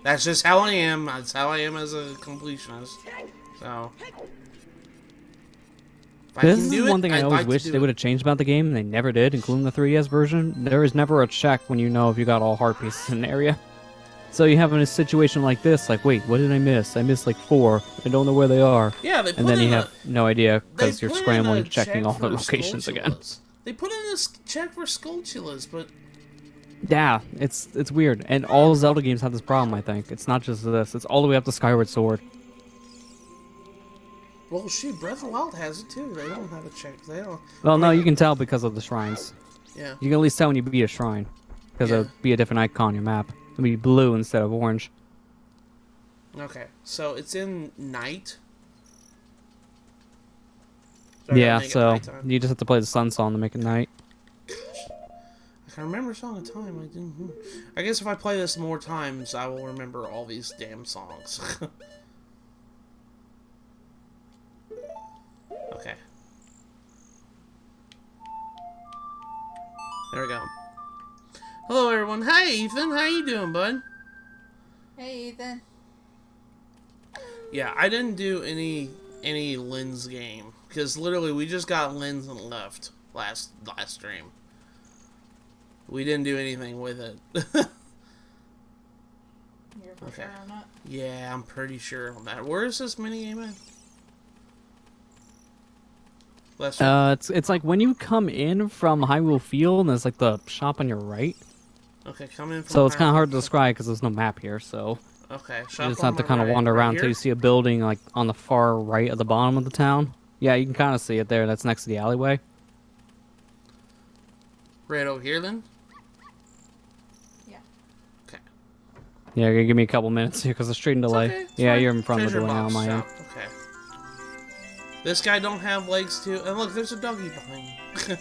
That's just how I am. That's how I am as a completionist. So. If I This can is do one it, thing I I'd always like to wish do they it. would have changed about the game, and they never did, including the 3DS version. There is never a check when you know if you got all heart pieces in an area. So you have in a situation like this, like, wait, what did I miss? I missed like 4. I don't know where they are. Yeah, they put And then in you a- have no idea they because you're put in scrambling, a checking check all the for locations again. Skulltulas. They put in a check for Skulltulas, but Yeah, it's weird. And all Zelda games have this problem, I think. It's not just this. It's all the way up to Skyward Sword. well, shoot, Breath of the Wild has it too. They don't have a check. They don't. Well, no, you can tell because of the shrines. Yeah. You can at least tell when you beat a shrine. Because Yeah. it'll be a different icon on your map. It'll be blue instead of orange. Okay, so it's in night. So I gotta Yeah, make it so nighttime. you just have to play the sun song to make it night. I can remember Song of Time. I didn't. I guess if I play this more times, I will remember all these damn songs. Okay. There we go. Hello, everyone. Hi, Ethan. How you doing, bud? Hey, Ethan. Yeah, I didn't do any Lens game because literally we just got Lens and left last stream. We didn't do anything with it. You're for Okay. sure or not? Yeah, I'm pretty sure on that. Where is this minigame at? Last It's like when you come in from Hyrule Field, and there's like the shop on your right. Okay, come in from So it's kind of hard to Hyrule. describe because there's no map here. So Okay, you shop just on have to my kind of right. wander Right around here? until you see a building like on the far right at the bottom of the town. Yeah, you can kind of see it there. That's next to the alleyway. Right over here, then? Yeah. Okay. Yeah, give me a couple minutes here because the stream It's delay. okay, it's Yeah, fine. you're in front of the Treasure delay on box my end. shop. Okay. This guy don't have legs too. And look, there's a doggy behind me.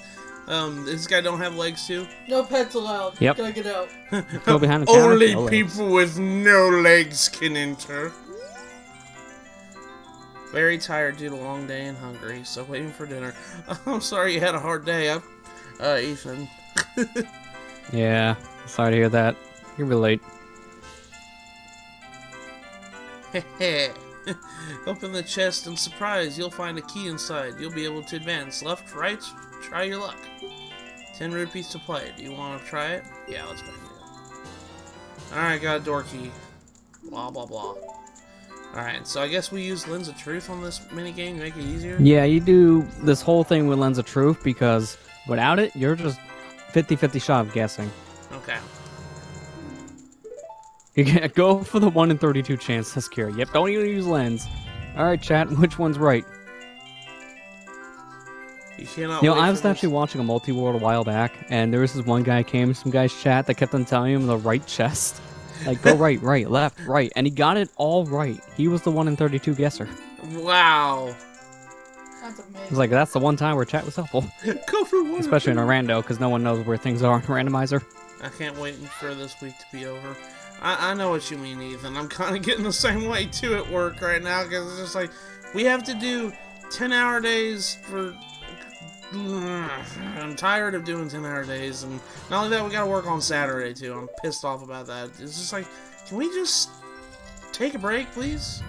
This guy don't have legs too. No pets allowed. Yep. Gotta get out. Go behind the counter. Only No legs. people with no legs can enter. Very tired due to a long day and hungry, so waiting for dinner. I'm sorry you had a hard day. Ethan. Yeah, sorry to hear that. You're late. Open the chest and surprise, you'll find a key inside. You'll be able to advance. Left, right, try your luck. 10 rupees to play. Do you want to try it? Yeah, let's go ahead and do it. Alright, got a door key. Blah, blah, blah. Alright, so I guess we use Lens of Truth on this minigame to make it easier? Yeah, you do this whole thing with Lens of Truth because without it, you're just 50-50 shot of guessing. Okay. You can't go for the 1 in 32 chance to secure. Yep, don't even use Lens. Alright, chat, which one's right? You cannot You know, wait I for was this. actually watching a multi-world a while back, and there was this one guy came in some guy's chat that kept on telling him the right chest. Like, go right, right, left, right. And he got it all right. He was the 1 in 32 guesser. Wow. That's I was amazing. like, that's the one time where chat was helpful. Go for one. Especially in a rando, because no one knows where things are in a randomizer. I can't wait for this week to be over. I know what you mean, Ethan. I'm kind of getting the same way, too, at work right now, because it's just like, we have to do 10-hour days for... I'm tired of doing 10-hour days, and not only that, we gotta work on Saturday, too. I'm pissed off about that. It's just like, can we just take a break, please?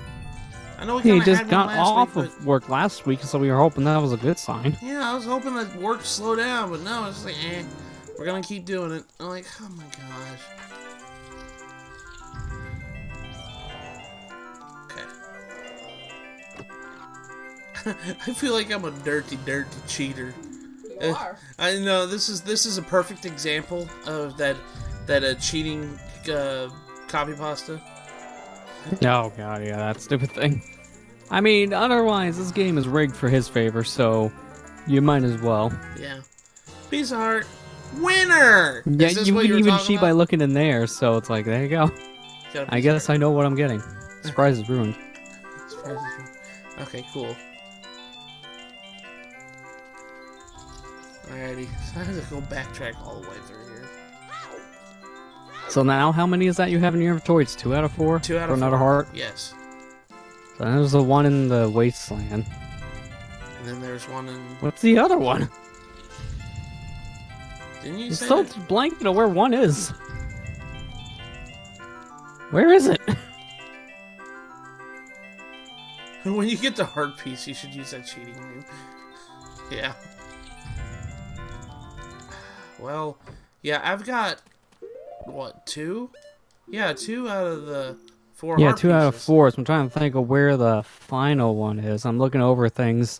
I know we He kind of just had got one last off week, of work last week, so we were hoping that was a good sign. but yeah, I was hoping that work slow down, but no, it's like, we're gonna keep doing it. I'm like, oh my gosh. I feel like I'm a dirty cheater. You are. I know this is a perfect example of that cheating copy pasta. Oh god, yeah, that stupid thing. I mean, otherwise, this game is rigged for his favor, so you might as well. Yeah, piece of heart, winner. Yeah, Is this you what can were even talking cheat by about? looking in there, so it's like, there you go. Got a piece I of guess heart. I know what I'm getting. Surprise is ruined. Okay, cool. Alrighty, so I have to go backtrack all the way through here. So now, how many is that you have in your inventory? It's 2 out of 4? 2 out for of another 4. heart? Yes. So there's the one in the wasteland. And then there's one in. What's the other one? Didn't you I'm say so that? blank to where one is. Where is it? When you get the heart piece, you should use that cheating move. Yeah. Well, yeah, I've got what, 2? Yeah, 2 out of the 4 Yeah, heart 2 out of pieces. 4. So I'm trying to think of where the final one is. I'm looking over things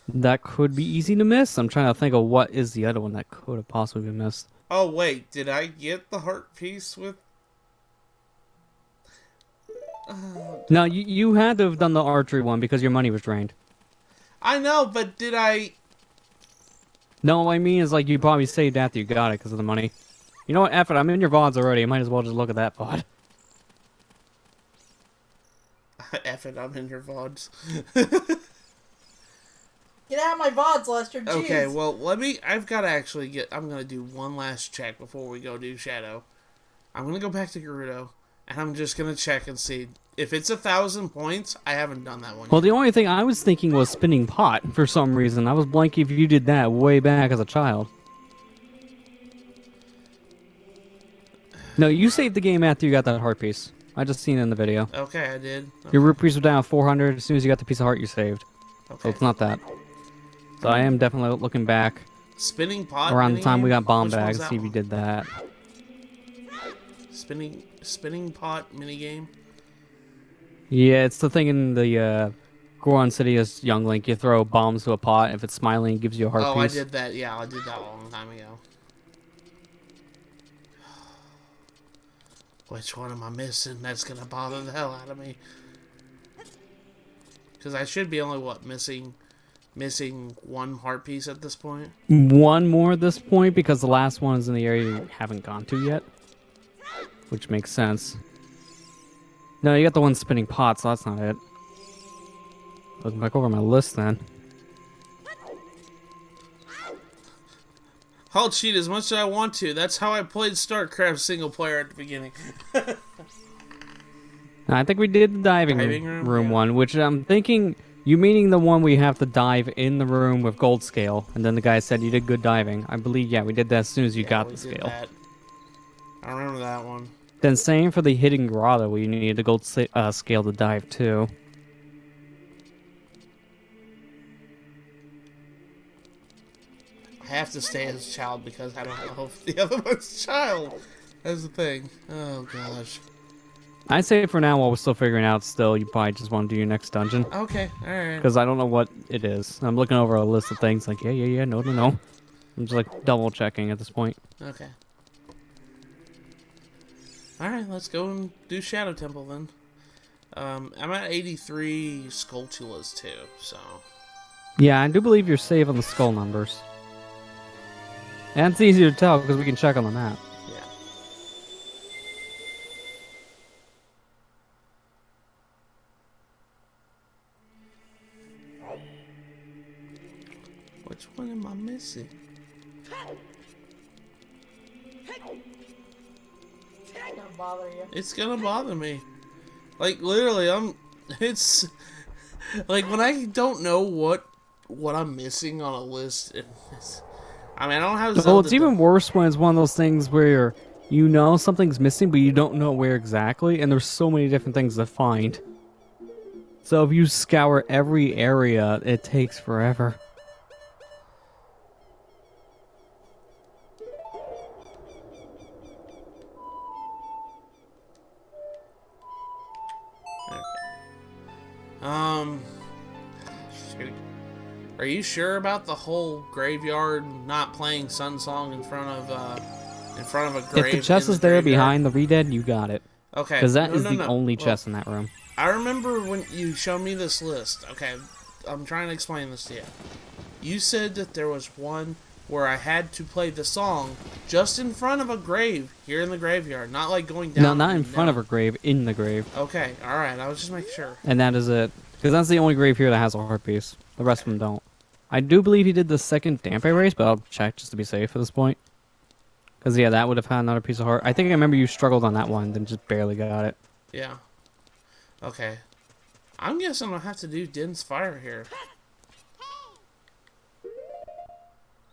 that could be easy to miss. I'm trying to think of what is the other one that could have possibly been missed. Oh wait, did I get the heart piece with? No, you had to have done the archery one because your money was drained. I know, but did I? No, what I mean is like you probably saved after you got it because of the money. You know what? F it, I'm in your VODs already. I might as well just look at that VOD. F it, I'm in your VODs. Get out of my VODs, Lester. Jeez. Okay, well, I've got to actually get. I'm gonna do one last check before we go do Shadow. I'm gonna go back to Gerudo, and I'm just gonna check and see if it's 1,000 points. I haven't done that one Well, yet. the only thing I was thinking was spinning pot for some reason. I was blanking if you did that way back as a child. No, you saved the game after you got that heart piece. I just seen it in the video. Okay, I did. Your rupees were down 400 as soon as you got the piece of heart you saved. Okay. So it's not that. So I am definitely looking back Spinning pot. around the time we got bomb Which one's bags to that see if you one? did that. Spinning pot minigame. Yeah, it's the thing in the Goron City as Young Link. You throw bombs to a pot. If it's smiling, it gives you a heart Oh, piece. I did that. Yeah, I did that a long time ago. Which one am I missing? That's gonna bother the hell out of me. Because I should be only missing 1 heart piece at this point. One more at this point because the last one is in the area you haven't gone to yet. Which makes sense. No, you got the one spinning pot, so that's not it. Looking back over my list then. I'll cheat as much as I want to. That's how I played StarCraft single player at the beginning. I think we did the diving room yeah. one, which I'm thinking you meaning the one where you have to dive in the room with gold scale, and then the guy said you did good diving. I believe, yeah, we did that as soon as you Yeah, got we the did scale. that. I remember that one. Then same for the hidden grotto, where you need a gold scale to dive too. I have to stay as child because I don't know if the other one's child. That's the thing. Oh gosh. I'd say for now, while we're still figuring out, still you probably just want to do your next dungeon. Okay, all right. Because I don't know what it is. I'm looking over a list of things like, yeah, no. I'm just like double checking at this point. Okay. Alright, let's go and do Shadow Temple then. I'm at 83 Skulltulas too, so. Yeah, I do believe you're safe on the skull numbers. And it's easier to tell because we can check on the map. Yeah. Which one am I missing? It's gonna bother you. It's gonna bother me. Like, literally, it's like when I don't know what I'm missing on a list. I mean, I don't have. Well, it's even worse when it's one of those things where you know something's missing, but you don't know where exactly, and there's so many different things to find. So if you scour every area, it takes forever. Shoot. Are you sure about the whole graveyard not playing Sun Song in front of a grave? If the chest is there behind the Redead, you got it. Okay. Because that is the only chest in that room. I remember when you showed me this list. Okay, I'm trying to explain this to you. You said that there was one where I had to play the song just in front of a grave here in the graveyard, not like going down. No, not in front of a grave, in the grave. Okay, all right. I was just making sure. And that is it. Because that's the only grave here that has a heart piece. The rest of them don't. I do believe he did the second Dampe race, but I'll check just to be safe at this point. Because, yeah, that would have had another piece of heart. I think I remember you struggled on that one, then just barely got it. Yeah. Okay. I'm guessing I'll have to do Din's Fire here.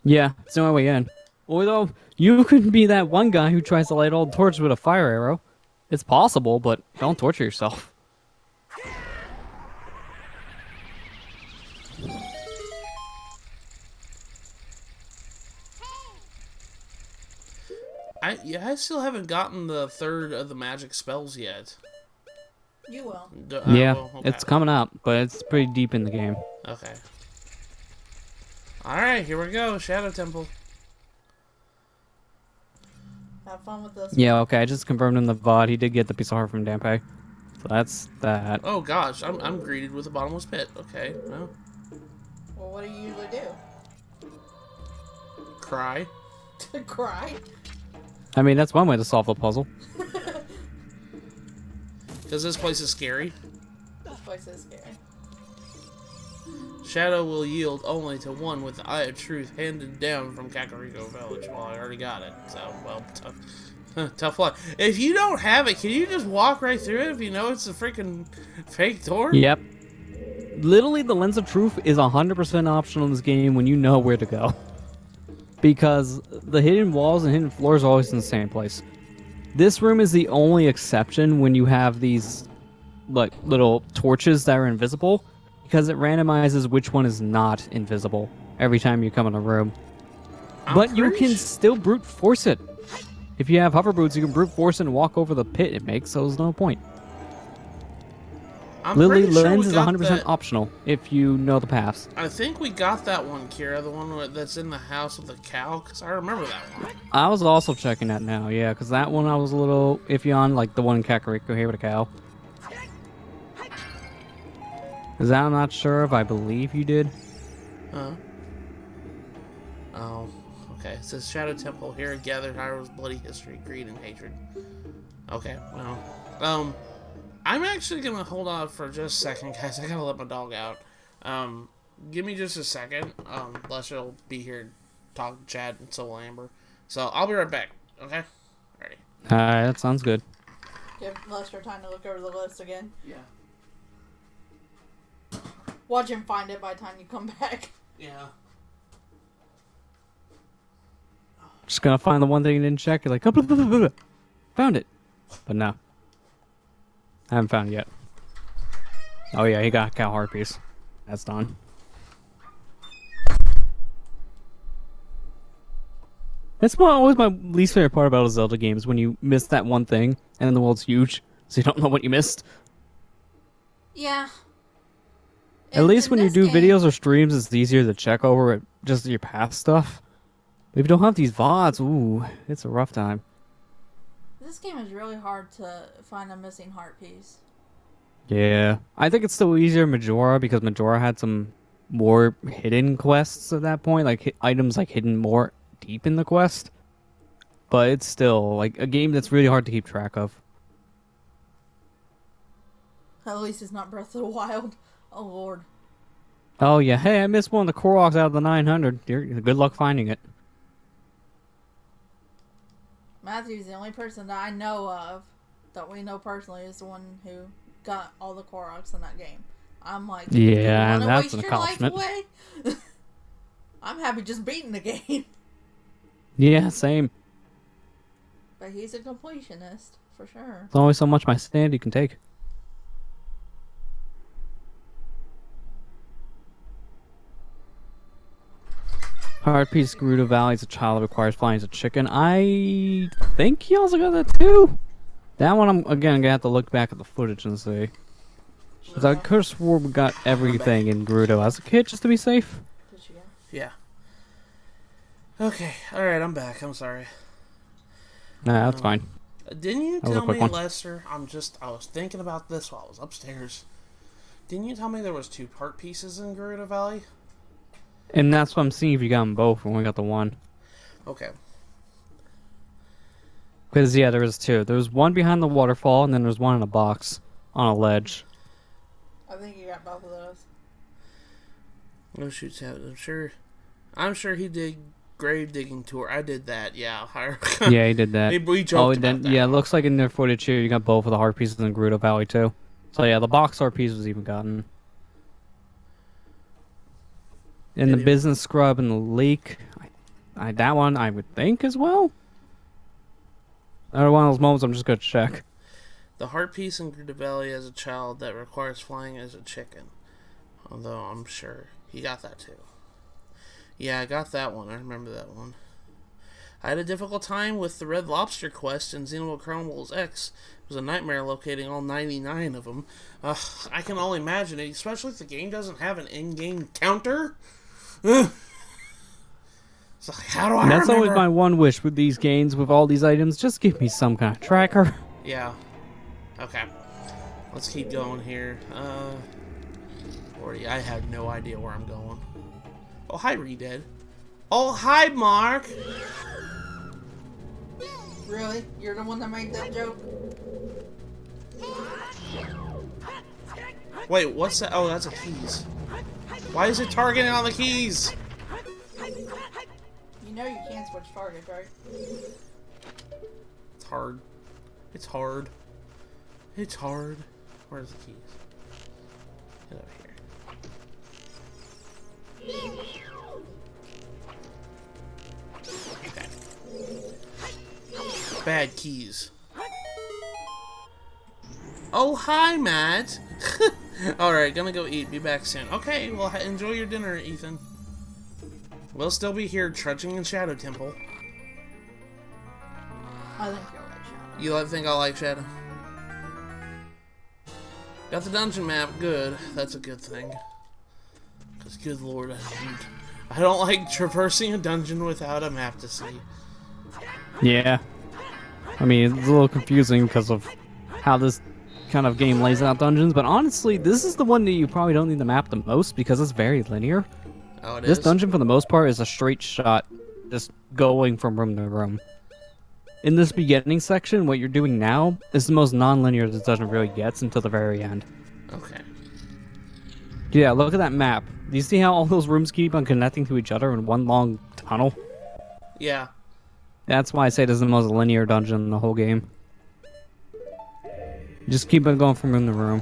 Yeah, it's the only way in. Although, you could be that one guy who tries to light all the torches with a fire arrow. It's possible, but don't torture yourself. I still haven't gotten the third of the magic spells yet. You will. Yeah, okay. it's coming up, but it's pretty deep in the game. Okay. Alright, here we go. Shadow Temple. Have fun with this. Yeah, okay, I just confirmed in the VOD he did get the piece of heart from Dampe. So that's that. Oh gosh, I'm greeted with a bottomless pit. Okay, well. Well, what do you usually do? Cry. Cry? I mean, that's one way to solve the puzzle. Because this place is scary. This place is scary. Shadow will yield only to one with the Eye of Truth handed down from Kakariko Village. Well, I already got it, so, well, tough luck. If you don't have it, can you just walk right through it if you know it's a freaking fake door? Yep. Literally, the Lens of Truth is 100% optional in this game when you know where to go. Because the hidden walls and hidden floors are always in the same place. This room is the only exception when you have these like little torches that are invisible, because it randomizes which one is not invisible every time you come in a room. But you can still brute force it. If you have hover boots, you can brute force it and walk over the pit it makes, so there's no point. Lily Lens is 100% optional if you know the paths. I think we got that one, Kira, the one that's in the house with the cow, because I remember that one. I was also checking that now, yeah, because that one I was a little iffy on, like the one in Kakariko here with a cow. Because I'm not sure if I believe you did. Huh? Oh, okay. It says Shadow Temple here gathered Hyrule's bloody history, greed, and hatred. Okay, well, I'm actually gonna hold on for just a second, guys. I gotta let my dog out. Give me just a second. Lester will be here, talk, chat, and so will Amber. So I'll be right back. Okay. Ready. Alright, that sounds good. Give Lester time to look over the list again. Yeah. Watch him find it by the time you come back. Yeah. Just gonna find the one thing you didn't check. You're like, oh, blah, blah, blah, blah. Found it. But no. I haven't found it yet. Oh yeah, he got a cow heart piece. That's done. That's always my least favorite part about a Zelda game is when you miss that one thing and then the world's huge, so you don't know what you missed. Yeah. At least when you do videos or streams, it's easier to check over it, just your past stuff. But if you don't have these VODs, ooh, it's a rough time. This game is really hard to find a missing heart piece. Yeah. I think it's still easier in Majora because Majora had some more hidden quests at that point, like items like hidden more deep in the quest. But it's still like a game that's really hard to keep track of. At least it's not Breath of the Wild. Oh lord. Oh yeah, hey, I missed one of the Koroks out of the 900. Good luck finding it. Matthew's the only person that I know of, that we know personally, is the one who got all the Koroks in that game. I'm like, yeah, you that's waste an your life accomplishment. away? I'm happy just beating the game. Yeah, same. But he's a completionist, for sure. There's only so much my sanity can take. Heart piece Gerudo Valley is a child that requires flying as a chicken. I think he also got that too. That one I'm again gonna have to look back at the footage and see. Cause I could have swore we got everything in Gerudo as a kid just to be safe. Did you go? Yeah. Okay, alright, I'm back. I'm sorry. Nah, that's fine. Didn't you That was a tell quick me, one. Lester, I was thinking about this while I was upstairs. Didn't you tell me there was 2 heart pieces in Gerudo Valley? And that's what I'm seeing if you got them both when we got the one. Okay. Because, yeah, there was 2. There was one behind the waterfall, and then there's one in a box on a ledge. I think you got both of those. Oh, shoot, I'm sure he did grave digging tour. I did that, yeah. Yeah, he did that. We joked about that. Yeah, it looks like in their footage here, you got both of the heart pieces in Gerudo Valley, too. So, yeah, the box heart piece was even gotten. And the business scrub and the leak, that one I would think as well. Another one of those moments I'm just gonna check. The heart piece in Gerudo Valley as a child that requires flying as a chicken. Although I'm sure he got that too. Yeah, I got that one. I remember that one. I had a difficult time with the Red Lobster quest in Xenoblade Chronicles X. It was a nightmare locating all 99 of them. I can only imagine it, especially if the game doesn't have an in-game counter. It's like, how do I That's remember? always my one wish with these games, with all these items. Just give me some kind of tracker. Yeah. Okay. Let's keep going here. 40. I have no idea where I'm going. Oh, hi, Redead. Oh, hi, Mark. Really? You're the one that made that joke? Wait, what's that? Oh, that's a keys. Why is it targeting on the keys? You know you can't switch targets, right? It's hard. It's hard. It's hard. Where's the keys? Get over here. Okay. Bad keys. Oh, hi, Matt. Alright, gonna go eat. Be back soon. Okay, well, enjoy your dinner, Ethan. We'll still be here trudging in Shadow Temple. I think you'll like Shadow. You think I like Shadow? Got the dungeon map. Good. That's a good thing. Because, good lord, I don't like traversing a dungeon without a map to see. Yeah. I mean, it's a little confusing because of how this kind of game lays out dungeons, but honestly, this is the one that you probably don't need the map the most because it's very linear. Oh, This dungeon, for the most part, is a straight shot, just going from room to room. In this beginning section, what you're doing now is the most non-linear this dungeon really gets until the very end. Okay. Yeah, look at that map. Do you see how all those rooms keep on connecting to each other in one long tunnel? Yeah. That's why I say this is the most linear dungeon in the whole game. Just keep on going from room to room.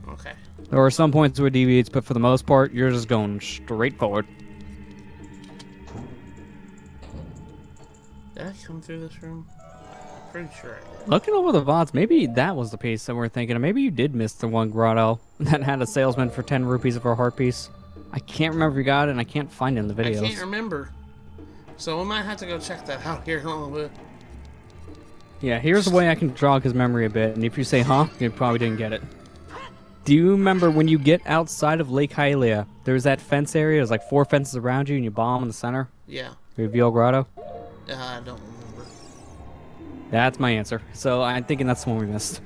Okay. There are some points where it deviates, but for the most part, you're just going straight forward. Did I come through this room? Pretty sure I did. Looking over the VODs, maybe that was the piece that we're thinking of. Maybe you did miss the one grotto that had a salesman for 10 rupees for a heart piece. I can't remember if you got it, and I can't find it in the videos. I can't remember. So we might have to go check that out here in a little bit. Yeah, here's the way I can jog his memory a bit, and if you say, huh, you probably didn't get it. Do you remember when you get outside of Lake Hylia, there's that fence area, there's like 4 fences around you, and you bomb in the center? Yeah. Reveal grotto? I don't remember. That's my answer. So I'm thinking that's the one we missed.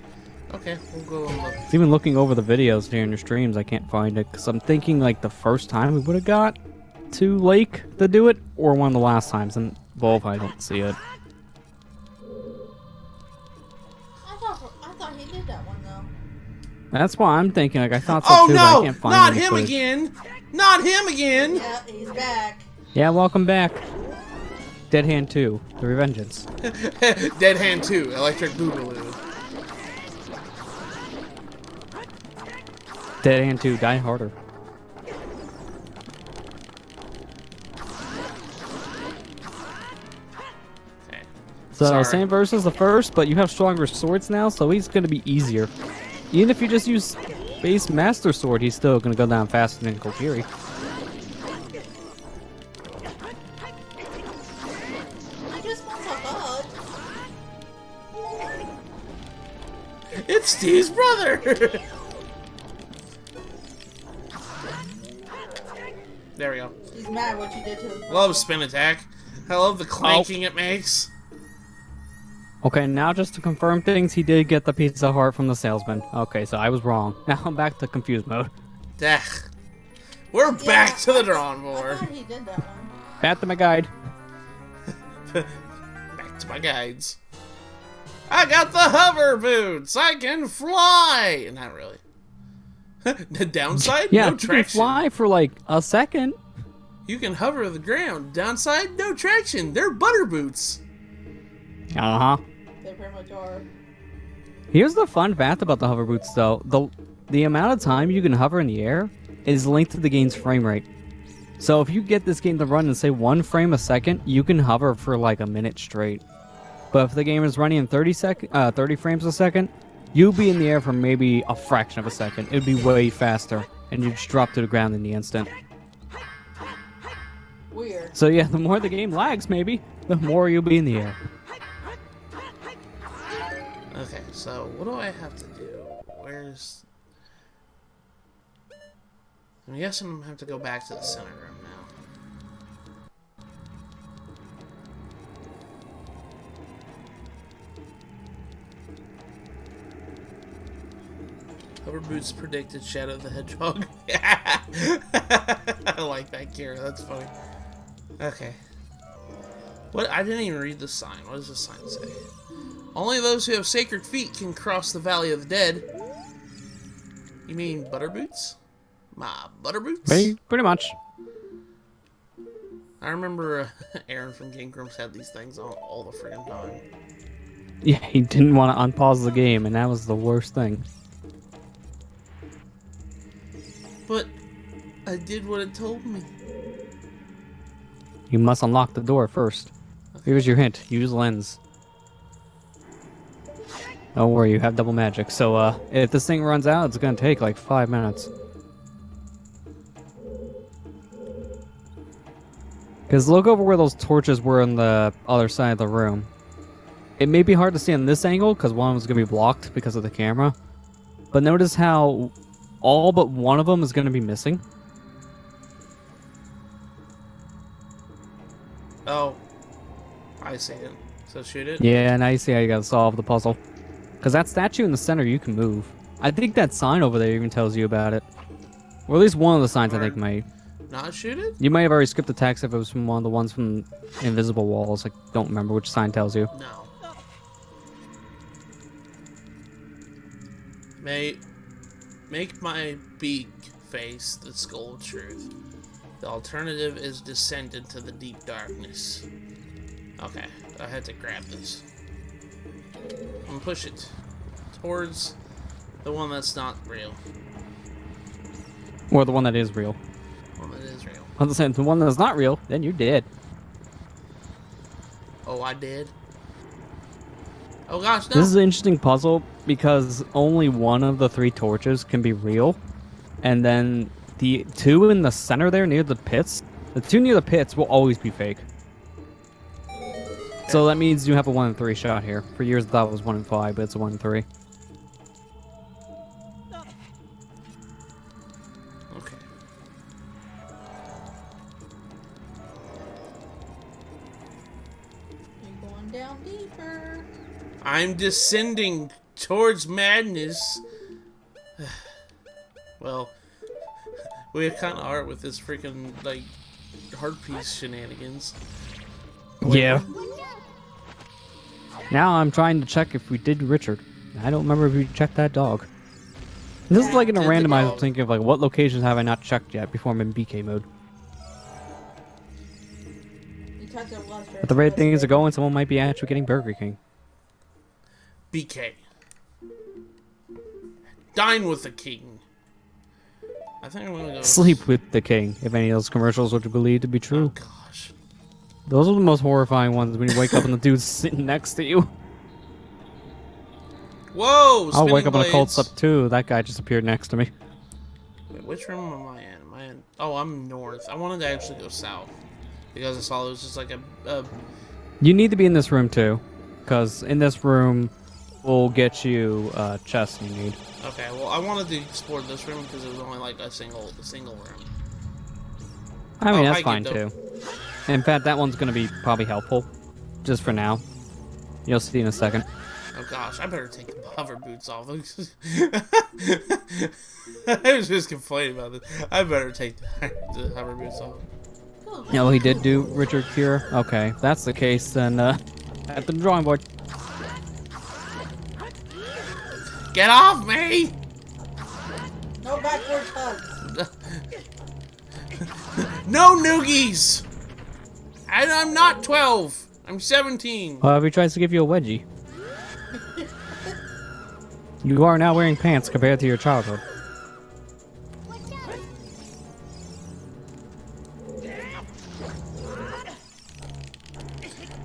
Okay, we'll go and look. Even looking over the videos here in your streams, I can't find it, because I'm thinking like the first time we would have got to Lake to do it, or one of the last times, and both I don't see it. I thought he did that one though. That's why I'm thinking, like, I thought so Oh too, no! but I can't find Not any him footage. again! Not him again! Yeah, he's back. Yeah, welcome back. Dead Hand 2, The Revengeance. Dead Hand 2, Electric Boogaloo. Dead Hand 2, Die Harder. Okay. So, Sorry. same verse as the first, but you have stronger swords now, so he's going to be easier. Even if you just use base Master Sword, he's still going to go down faster than Kokiri. He just wants a hug. It's Steve's brother! There we go. He's mad what you did to his brother. Love spin attack. I love the clanking it makes. Okay, now just to confirm things, he did get the Pizza Heart from the salesman. Okay, so I was wrong. Now I'm back to confused mode. Ugh. We're back Yeah, to the drawing I board. thought he did that one. Back to my guide. Back to my guides. I got the hover boots! I can fly! Not really. The downside? Yeah, No you can traction. fly for like a second. You can hover the ground. Downside? No traction. They're butter boots. Uh-huh. They pretty much are. Here's the fun fact about the hover boots, though. The amount of time you can hover in the air is linked to the game's frame rate. So if you get this game to run in, say, 1 frame a second, you can hover for like a minute straight. But if the game is running in 30 frames a second, you'll be in the air for maybe a fraction of a second. It'd be way faster, and you'd just drop to the ground in the instant. Weird. So yeah, the more the game lags, maybe, the more you'll be in the air. Okay, so what do I have to do? Where's... I'm guessing I'm going to have to go back to the center room now. Hover boots predicted Shadow the Hedgehog. I like that, Kira. That's funny. Okay. What? I didn't even read the sign. What does the sign say? Only those who have sacred feet can cross the Valley of the Dead. You mean butter boots? My butter boots? Pretty much. I remember Aaron from Game Grumps had these things on all the friggin' time. Yeah, he didn't want to unpause the game, and that was the worst thing. But I did what it told me. You must unlock the door first. Here's your hint. Use lens. Don't worry, you have double magic. So, if this thing runs out, it's gonna take like 5 minutes. Because look over where those torches were on the other side of the room. It may be hard to see on this angle, because one of them is going to be blocked because of the camera. But notice how all but one of them is going to be missing. Oh. I see it. So shoot it? Yeah, now you see how you gotta solve the puzzle. Because that statue in the center, you can move. I think that sign over there even tells you about it. Or at least one of the signs I think might. Not shoot it? You might have already skipped the text if it was from one of the ones from Invisible Walls. I don't remember which sign tells you. No. Make my big face the skull of truth. The alternative is descent into the deep darkness. Okay, I had to grab this. I'm gonna push it towards the one that's not real. Or the one that is real. One that is real. On the one that's not real, then you're dead. Oh, I did? Oh gosh, no. This is an interesting puzzle because only one of the 3 torches can be real, and then the 2 in the center there near the pits, the 2 near the pits will always be fake. So that means you have a 1 in 3 shot here. For years I thought it was 1 in 5, but it's a 1 in 3. Okay. You're going down deeper. I'm descending towards madness. Well, we kind of are with this freaking, like, heart piece shenanigans. Yeah. Now I'm trying to check if we did Richard. I don't remember if we checked that dog. This is like in a Did the randomizer dog. thinking of like what locations have I not checked yet before I'm in BK mode. You talked to Lester. But the rate things are going, someone might be actually getting Burger King. BK. Dine with the king. I think I'm gonna go Sleep with the king, if any of those commercials were to believe to be Oh true. gosh. Those are the most horrifying ones when you wake up and the dude's sitting next to you. Whoa! I'll wake spinning up in a cold blades. sleep too. That guy just appeared next to me. Wait, which room am I in? Am I in? Oh, I'm north. I wanted to actually go south because I saw it was just like a You need to be in this room too, because in this room will get you chests you need. Okay, well, I wanted to explore this room because it was only like a single room. I mean, Oh, that's I fine get too. them. In fact, that one's going to be probably helpful, just for now. You'll see in a second. Oh gosh, I better take the hover boots off. I was just complaining about this. I better take the hover boots off. Yeah, well, he did do Richard Cure. Okay, if that's the case, then at the drawing board. Get off me! No backwards hugs. No noogies! I'm not 12. I'm 17. If he tries to give you a wedgie. You are now wearing pants compared to your childhood.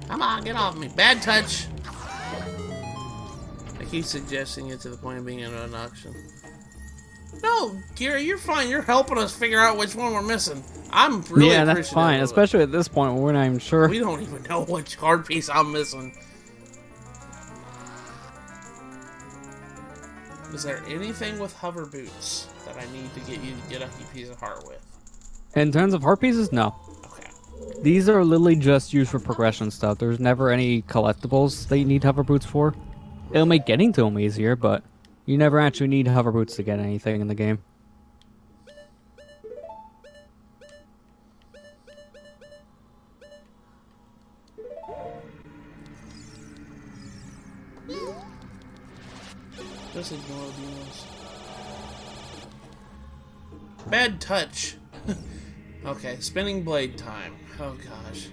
Come on, get off me. Bad touch. I keep suggesting it to the point of being an obnoxious. No, Kira, you're fine. You're helping us figure out which one we're missing. I'm really Yeah, that's appreciative fine, of it. especially at this point when we're not even sure. We don't even know which hard piece I'm missing. Is there anything with hover boots that I need to get you to get a piece of heart with? In terms of heart pieces, no. Okay. These are literally just used for progression stuff. There's never any collectibles that you need hover boots for. It'll make getting to them easier, but you never actually need hover boots to get anything in the game. Just ignore these. Bad touch. Okay, spinning blade time. Oh gosh.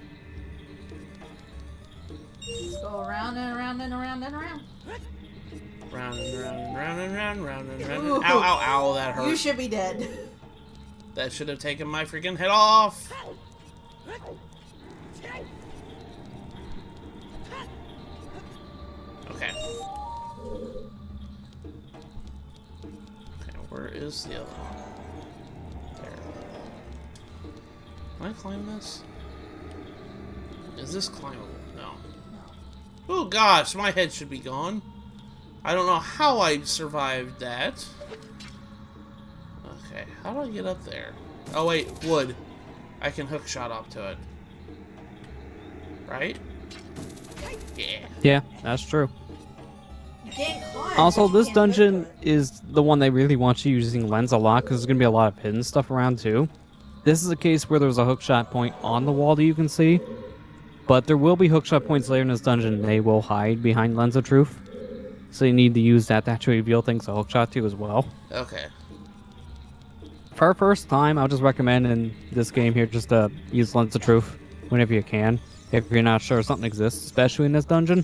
Let's go around and around and around and around. Round and round and round and round, round and round. Ooh. Ow, ow, ow, that hurt. You should be dead. That should have taken my freaking head off. Okay. Okay, where is the other one? There. Can I climb this? Is this climbable? No. Oh gosh, my head should be gone. I don't know how I survived that. Okay, how do I get up there? Oh wait, wood. I can hook shot up to it. Right? Yeah. Yeah, that's true. You can't climb. Also, you this can't dungeon hook to it. is the one they really want you using lens a lot because there's going to be a lot of hidden stuff around too. This is a case where there's a hookshot point on the wall that you can see, but there will be hookshot points later in this dungeon and they will hide behind Lens of Truth. So you need to use that to actually reveal things to hookshot to as well. Okay. For our first time, I'll just recommend in this game here just to use Lens of Truth whenever you can, if you're not sure something exists, especially in this dungeon.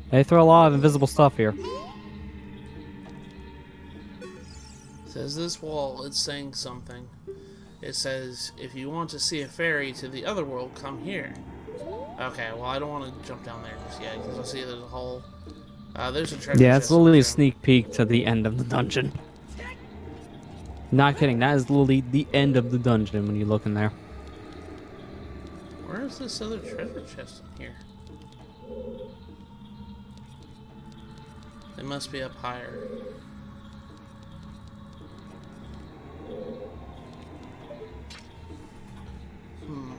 They throw a lot of invisible stuff here. Says this wall, it's saying something. It says, if you want to see a ferry to the other world, come here. Okay, well, I don't want to jump down there just yet, because I see there's a hole. There's a treasure Yeah, chest it's literally over a there. sneak peek to the end of the dungeon. Not kidding, that is literally the end of the dungeon when you look in there. Where is this other treasure chest in here? It must be up higher. Hmm.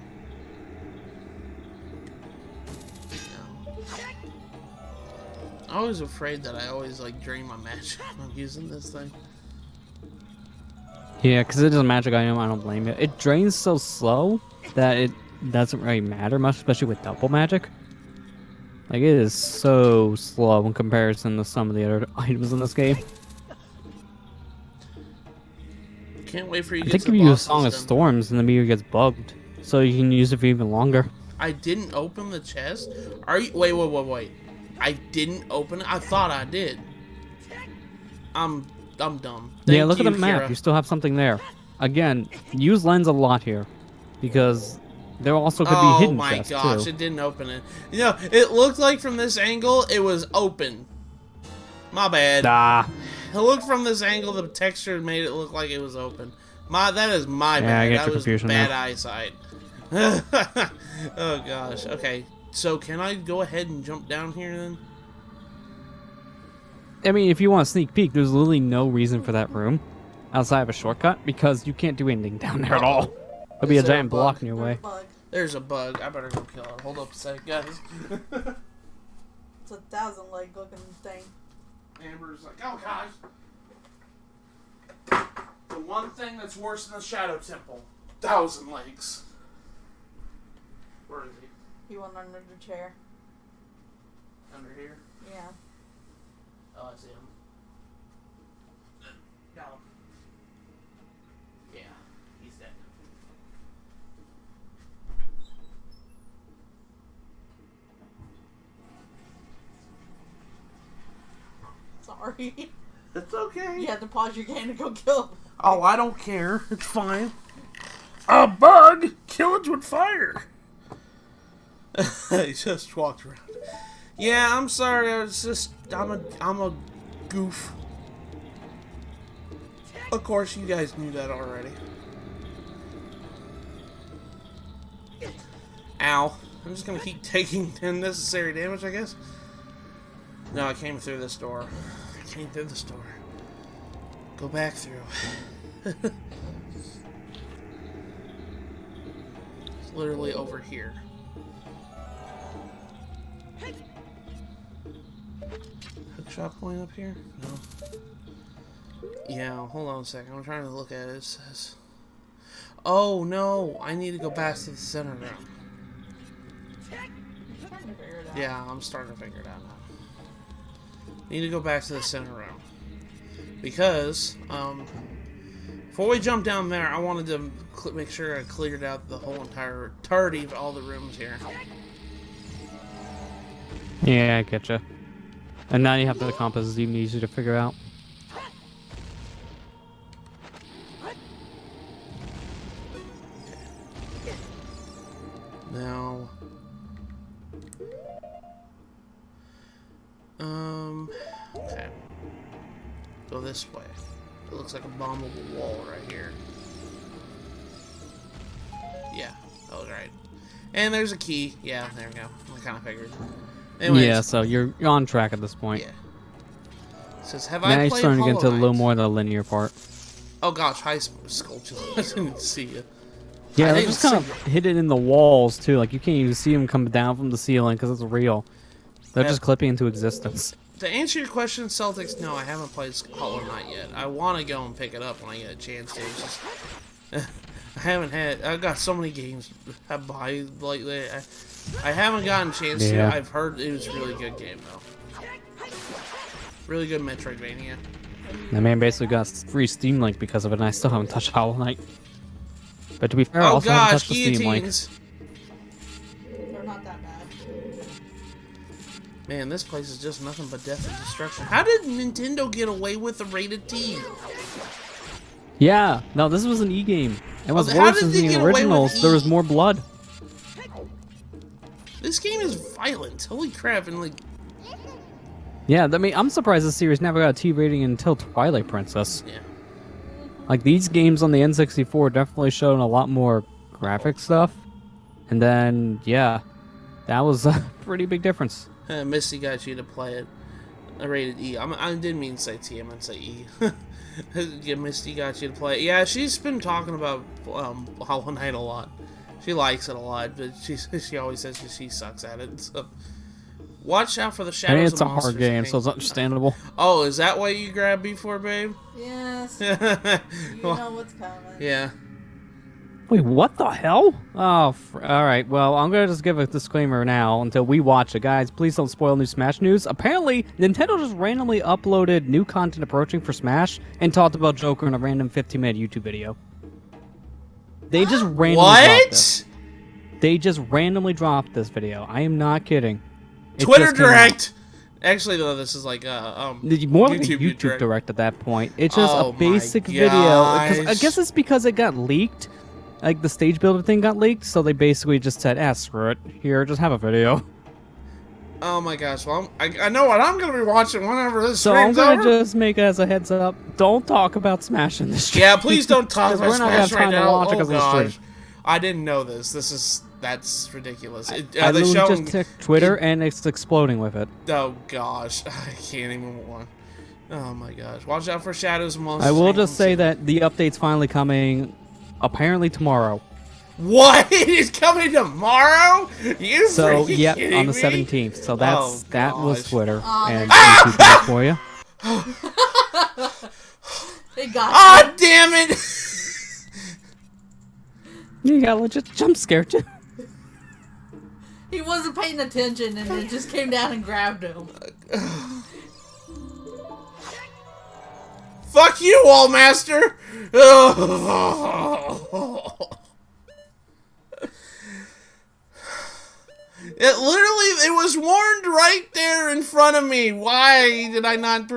No. I'm always afraid that I always like drain my magic when I'm using this thing. Yeah, because it is a magic item, I don't blame you. It drains so slow that it doesn't really matter much, especially with double magic. Like, it is so slow in comparison to some of the other items in this game. Can't wait for you I to get think to if the you use bosses Song of then. Storms and the meter gets bugged, so you can use it for even longer. I didn't open the chest? Are you... Wait. I didn't open it? I thought I did. I'm dumb. Yeah, look Thank at the you, map. Kira. You still have something there. Again, use lens a lot here, because there also could be hidden chests Oh my gosh, too. it didn't open it. You know, it looked like from this angle it was open. My bad. Ah, It looked from this angle, the texture made it look like it was open. That is my Yeah, I bad. get That your was confusion bad there. eyesight. Oh gosh. Okay, so can I go ahead and jump down here then? I mean, if you want a sneak peek, there's literally no reason for that room outside of a shortcut, because you can't do anything down there at all. There'll be a Is there a giant bug? block in your way. Bug. There's a bug. I better go kill it. Hold up a sec, guys. It's a 1,000-leg looking thing. Amber's like, oh gosh. The one thing that's worse than the Shadow Temple. 1,000 legs. Where is he? You went under the chair. Under here? Yeah. Oh, I see him. Got him. Yeah, he's dead. Sorry. It's okay. You had to pause your game to go kill him. Oh, I don't care. It's fine. A bug? Kill it with fire. He just walked around. Yeah, I'm sorry. I'm a goof. Of course, you guys knew that already. Ow. I'm just gonna keep taking unnecessary damage, I guess. No, I came through this door. I came through this door. Go back through. It's literally over here. Hookshot point up here? No. Yeah, hold on a second. I'm trying to look at it. It says... Oh, no! I need to go back to the center room. Trying to figure it out. Yeah, I'm starting to figure it out now. Need to go back to the center room. Because, before we jump down there, I wanted to make sure I cleared out the whole entirety of all the rooms here. Yeah, I getcha. And now you have the compass, is even easier to figure out. Now, okay. Go this way. It looks like a bombable wall right here. Yeah, that was right. And there's a key. Yeah, there we go. I kind of figured. Anyways, Yeah, so you're on track at this point. yeah. It says, have Now I you're played starting to get Hollow into a little Knight? more of the linear part. Oh gosh, hi Sculpture. I didn't see you. Yeah, I they're didn't just kind see of hidden in the walls too. Like you can't even see them come down from the ceiling because it's real. They're Yeah. just clipping into existence. To answer your question, Celtics, no, I haven't played Hollow Knight yet. I want to go and pick it up when I get a chance to. It's just, I haven't had. I've got so many games I buy lately. I haven't gotten a chance Yeah. to. I've heard it was a really good game though. Really good Metroidvania. That man basically got free Steam Link because of it, and I still haven't touched Hollow Knight. But to be fair, I Oh also haven't gosh, touched the Steam Link. guillotines! They're not that bad. Man, this place is just nothing but death and destruction. How did Nintendo get away with the rated T? Yeah, no, this was an E game. It was How worse did than they the get away with originals. There was E? more blood. This this game is violent. Holy crap! And like, Yeah, I mean, I'm surprised the series never got a T rating until Twilight Princess. yeah. Like, these games on the N64 definitely showed a lot more graphic stuff. And then, yeah, that was a pretty big difference. Misty got you to play it. I rated E. I didn't mean to say T. I meant to say E. Yeah, Misty got you to play it. Yeah, she's been talking about Hollow Knight a lot. She likes it a lot, but she always says she sucks at it. So watch out for the shadows. I mean, it's of a monsters hard game, so it's understandable. Oh, is that what you grabbed me for, babe? Yes. You know what's coming. Yeah. Wait, what the hell? Oh, all right. Well, I'm going to just give a disclaimer now until we watch it. Guys, please don't spoil new Smash news. Apparently, Nintendo just randomly uploaded new content approaching for Smash and talked about Joker in a random 15-minute YouTube video. They just randomly dropped this. They just randomly dropped this video. I am not kidding. It Twitter Direct! Actually, though, this is like more like a YouTube direct at that point. It's just a basic video. I guess it's because it got leaked. Like, the stage builder thing got leaked, so they basically just said, screw it. Here, just have a video. Oh my gosh, well, I know what I'm going to be watching whenever this So I'm stream's going to over. just make it as a heads up. Don't talk about Smash in this stream. Yeah, please don't talk about we're not Smash gonna have right time to now. watch it Oh 'cause of the gosh. stream. I didn't know this. That's ridiculous. I They literally showing... just checked Twitter, and it's exploding with it. Oh gosh, I can't even want. Oh my gosh, watch out for shadows and monsters. I will just say that the update's finally coming, apparently tomorrow. What? It's coming tomorrow? You So, freaking yep, kidding on the me? 17th. So that was gosh. Twitter. And Ah! YouTube for you. It got Ah, damn it! You got legit jump scared too. He wasn't paying attention and it just came down and grabbed him. Fuck you, Wallmaster! Oh. It was warned right there in front of me. Why did I not?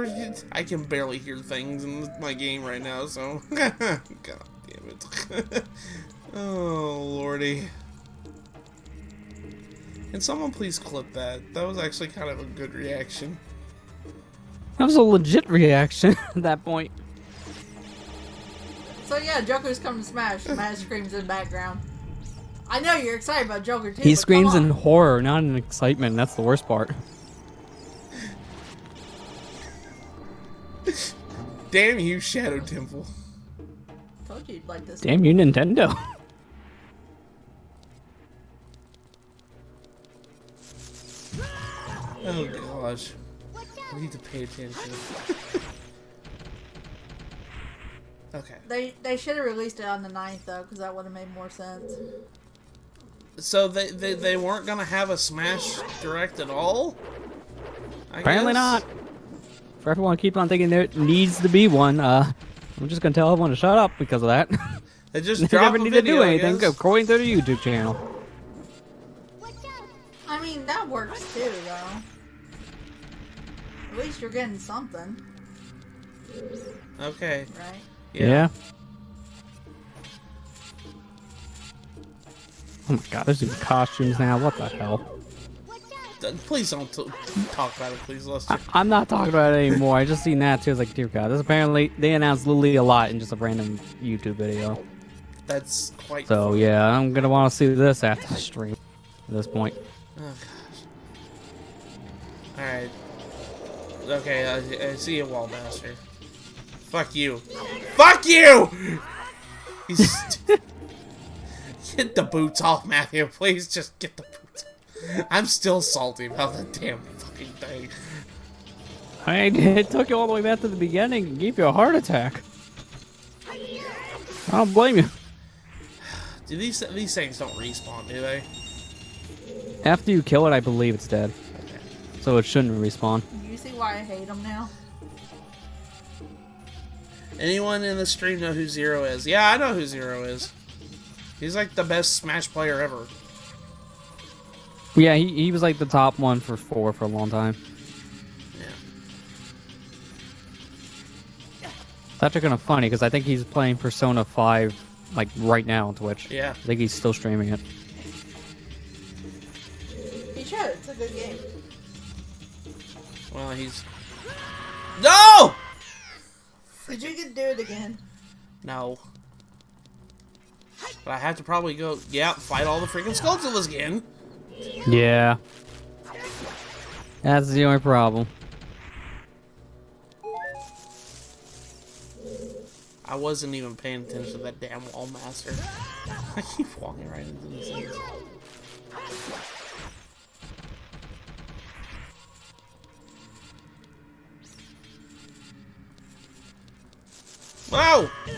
I can barely hear things in my game right now, so. God damn it. Oh, lordy. Can someone please clip that? That was actually kind of a good reaction. That was a legit reaction at that point. So yeah, Joker's coming to Smash. Smash screams in the background. I know you're excited about Joker too. He but screams come in on. horror, not in excitement. That's the worst part. Damn you, Shadow Temple. Told you you'd like this. Damn you, Nintendo. Oh gosh. I need to pay attention. Okay. They should have released it on the 9th though, because that would have made more sense. So they weren't gonna have a Smash Direct at all? Apparently not. For everyone keep on thinking there needs to be one, I'm just gonna tell everyone to shut up because of that. They just They dropped never a need video, to do I anything guess. according to the YouTube channel. I mean, that works too, though. At least you're getting something, Okay. right? Yeah. Oh my god, there's even costumes now. What the hell? Please don't talk about it, please, Lester. I'm not talking about it anymore. I just seen that too. I was like, dear god. This apparently, they announced Lily a lot in just a random YouTube video. That's quite. So yeah, I'm gonna want to see this after the stream at this point. Oh gosh. Alright. Okay, I see a Wallmaster. Fuck you. Fuck you! Get the boots off, Matthew. Please just get the boots off. I'm still salty about that damn fucking thing. It took you all the way back to the beginning and gave you a heart attack. I don't blame you. Do these things don't respawn, do they? After you kill it, I believe it's dead. Okay. So it shouldn't respawn. You see why I hate them now? Anyone in the stream know who Zero is? Yeah, I know who Zero is. He's like the best Smash player ever. Yeah, he was like the top one for 4 for a long time. Yeah. It's actually kind of funny because I think he's playing Persona 5 like right now on Twitch. Yeah. I think he's still streaming it. a good game. Well, he's... No! Did you get to do it again? No. But I have to probably go, yeah, fight all the freaking Skulltulas again. Yeah. That's the only problem. I wasn't even paying attention to that damn wall master. I keep walking right into these things. Whoa! Shit.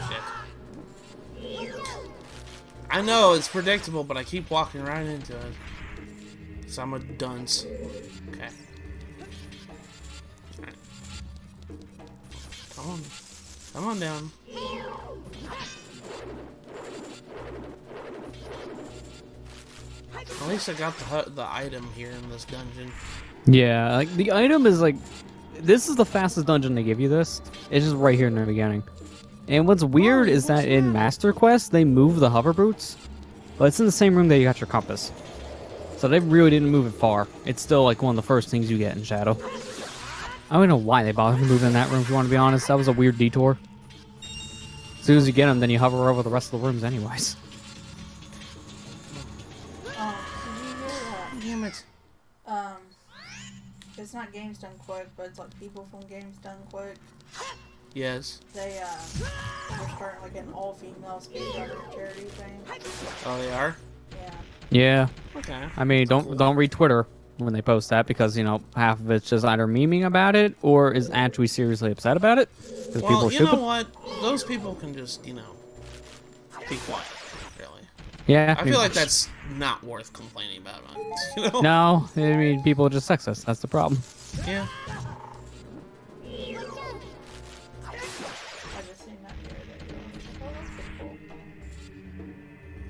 I know, it's predictable, but I keep walking right into it. So I'm a dunce. Okay. Alright. Come on. Come on down. At least I got the item here in this dungeon. Yeah, like the item is like, this is the fastest dungeon they give you. This it's just right here in the beginning. And what's weird is that in Master Quest they move the hover boots, but it's in the same room that you got your compass. So they really didn't move it far. It's still like one of the first things you get in Shadow. I don't know why they bothered to move in that room. If you want to be honest, that was a weird detour. As soon as you get them, then you hover over the rest of the rooms, anyways. Did you hear that? Damn it. It's not Games Done Quick, but it's like people from Games Done Quick. Yes. They're starting like an all-female speedrunner charity thing. Oh, they are? Yeah. Yeah. Okay. I mean, don't read Twitter when they post that, because, you know, half of it's just either memeing about it or is actually seriously upset about it. Because people Well, are you stupid. know what? Those people can just, you know, be quiet, really. Yeah. I feel like that's not worth complaining about, you know? No, I mean, people are just sexist. That's the problem. Yeah. I just seen that here. Oh, that's pretty cool.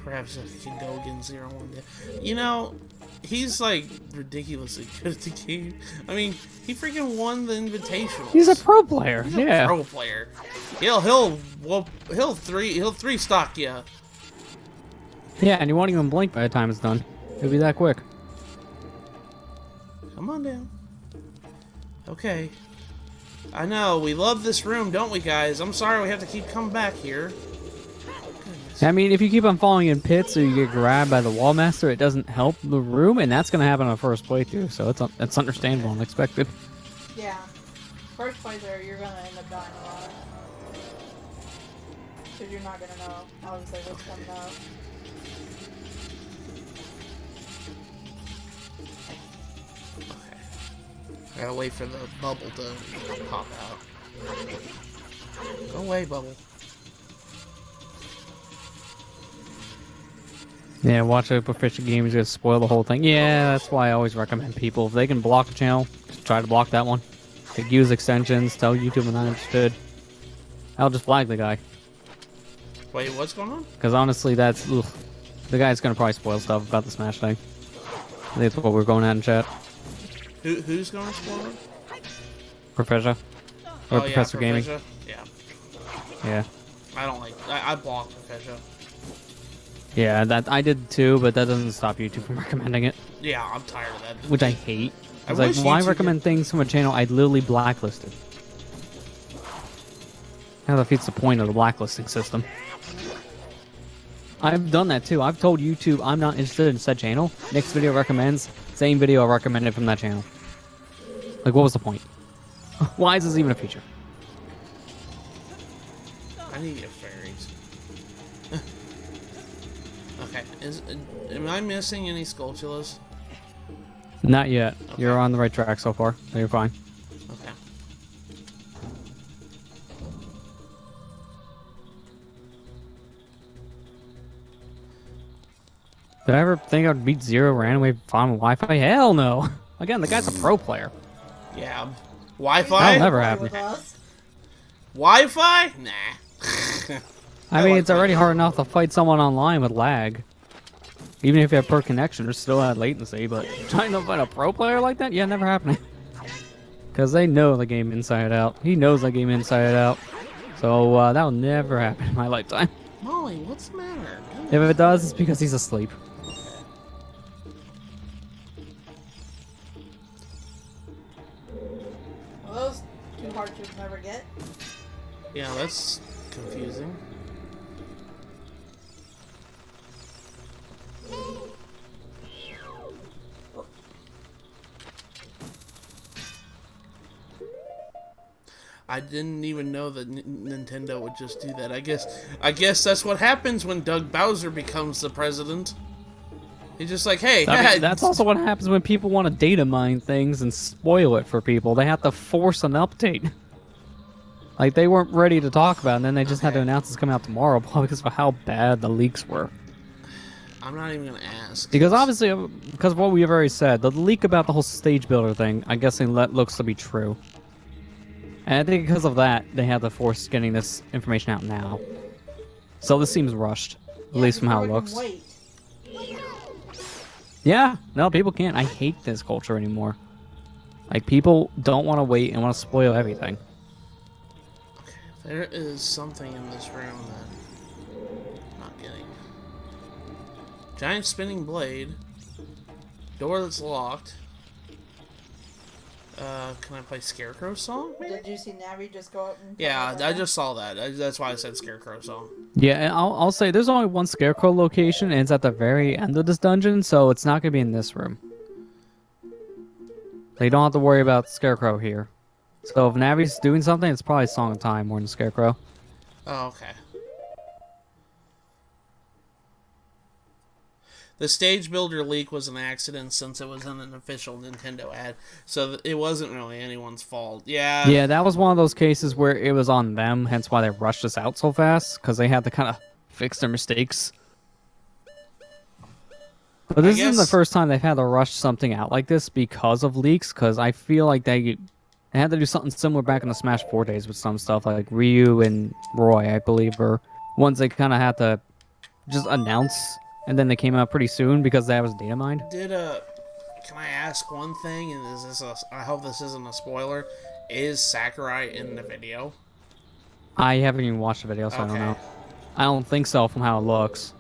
Perhaps if he can go against 0-1 day. You know, he's like ridiculously good at the game. I mean, he freaking won the Invitational. He's a pro player. He's yeah. a pro player. He'll three stock you. Yeah, and you won't even blink by the time it's done. It'll be that quick. Come on down. Okay. I know, we love this room, don't we, guys? I'm sorry we have to keep coming back here. Goodness. I mean, if you keep on falling in pits or you get grabbed by the wall master, it doesn't help the room, and that's going to happen on the first playthrough, so it's understandable and expected. Yeah. First playthrough, you're gonna end up dying a lot. Because you're not gonna know, obviously, what's coming up. I gotta wait for the bubble to pop out. Go away, bubble. Yeah, watch a proficient game is going to spoil the whole thing. Yeah, that's why I always recommend people, if they can block a channel, just try to block that one. Like, use extensions, tell YouTube I'm not interested. I'll just flag the guy. Wait, what's going on? Because honestly, that's... Ugh, the guy's going to probably spoil stuff about the Smash thing. I think that's what we're going at in chat. Who's going to spoil it? Professor. Or Oh, Professor yeah, Gaming. Professor? Yeah. Yeah. I don't like... I blocked Professor. Yeah, that I did too, but that doesn't stop YouTube from recommending it. Yeah, I'm tired of that. Which I hate. I It's like, wish why YouTube recommend things from a channel I literally blacklisted? That defeats the point of the blacklisting system. I've done that too. I've told YouTube I'm not interested in said channel. Next video recommends, same video I recommended from that channel. Like, what was the point? Why is this even a feature? I need to get fairies. Okay, am I missing any Skulltulas? Not yet. Okay. You're on the right track so far. So you're fine. Okay. Did I ever think I'd beat Zero randomly on Wi-Fi? Hell no. Again, the guy's a pro player. Yeah. Wi-Fi? That'll never Play happen. with us. Wi-Fi? Nah. I mean, like it's already that. hard enough to fight someone online with lag. Even if you have per connection, there's still that latency, but trying to fight a pro player like that? Yeah, never happening. Because they know the game inside out. He knows the game inside out. So, that'll never happen in my lifetime. Molly, what's the matter? If it does, it's because he's asleep. parts you'll never get. Yeah, that's confusing. I didn't even know that Nintendo would just do that. I guess that's what happens when Doug Bowser becomes the president. He's just like, hey, I mean, that's also what happens when people want to data mine things and spoil it for people. They have to force an update. Like, they weren't ready to talk about it, and then they just had to announce it's coming out tomorrow because of how bad the leaks were. I'm not even going to ask. Because obviously, because of what we've already said, the leak about the whole stage builder thing, I'm guessing that looks to be true. And I think because of that, they had to force getting this information out now. So this seems rushed, at least from how it looks. Wait. Yeah, no, people can't. I hate this culture anymore. Like, people don't want to wait and want to spoil everything. Okay, there is something in this room that I'm not getting. Giant spinning blade. Door that's locked. Can I play Scarecrow song? Maybe? Did you see Navi just go up and... Yeah, I just saw that. That's why I said Scarecrow song. Yeah, and I'll say there's only one Scarecrow location, and it's at the very end of this dungeon, so it's not going to be in this room. So you don't have to worry about Scarecrow here. So if Navi's doing something, it's probably Song of Time more than Scarecrow. Oh, okay. The stage builder leak was an accident since it was in an official Nintendo ad, so it wasn't really anyone's fault. Yeah. Yeah, that was one of those cases where it was on them, hence why they rushed us out so fast, because they had to kind of fix their mistakes. But this isn't the first time they've had to rush something out like this because of leaks, because I feel like they had to do something similar back in the Smash 4 days with some stuff, like Ryu and Roy, I believe, were ones they kind of had to just announce. And then they came out pretty soon because that was data mined. Can I ask one thing? And is this I hope this isn't a spoiler. Is Sakurai in the video? I haven't even watched the video, so Okay. I don't know. I don't think so from how it looks.